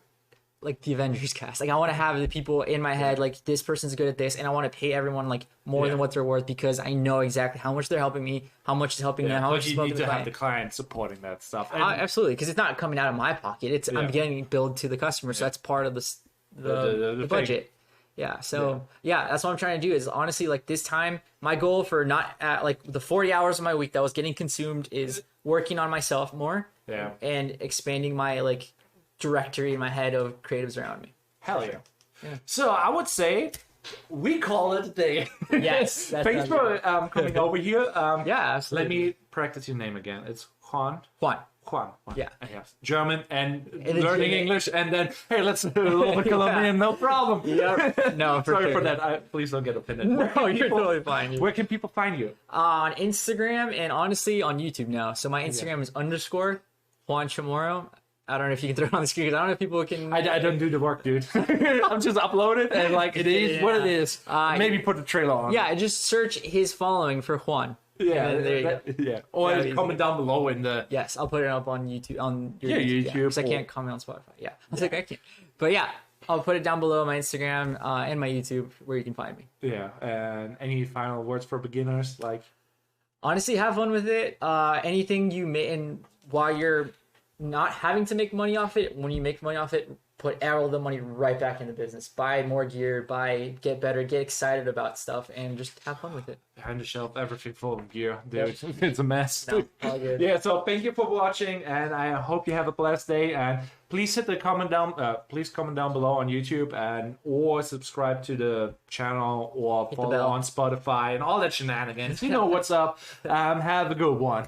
like the Avengers cast. Like I want to have the people in my head like this person's good at this, and I want to pay everyone like more than what they're worth because I know exactly how much they're helping me, how much is helping them, how much is you helping need to the have the client. client supporting that stuff. And Absolutely, because it's not coming out of my pocket. It's I'm getting billed to the customer, so that's part of the budget. Yeah, so that's what I'm trying to do. Is honestly like this time, my goal for not at like the 40 hours of my week that was getting consumed is working on myself more. Yeah. And expanding my like directory in my head of creatives around me. Hell yeah. So I would say we call it a day. Yes. Thanks for coming over here. Yeah, absolutely. Let me practice your name again. It's Juan. Juan. Yeah. Yes. German and it's learning English, and then hey, let's do a little bit Colombian. No problem. Yep. No, Sorry for that. Please don't get offended. No, you're totally fine. Where can people find you? On Instagram and honestly on YouTube now. So my Instagram is _ Juan Chamorro. I don't know if you can throw it on the screen. I don't know if people can. I don't do the work, dude. I'm just upload it and like it is what it is. Maybe put the trailer on. Yeah, just search his following for Juan. Yeah, there you go. Yeah. Or comment down below in the. Yes, I'll put it up on YouTube. On your YouTube. Because I can't comment on Spotify. Yeah, I was like I can't. But yeah, I'll put it down below my Instagram and my YouTube where you can find me. Yeah, and any final words for beginners? Like, honestly, have fun with it. Anything you make, and while you're not having to make money off it, when you make money off it, put all the money right back in the business. Buy more gear, get better, get excited about stuff, and just have fun with it. Behind the shelf, everything full of gear, dude. It's a mess. No, all good. Yeah, so thank you for watching, and I hope you have a blessed day. And please hit the comment down. Please comment down below on YouTube, or subscribe to the channel, or follow on Spotify, and all that shenanigans. You know what's up. Have a good one.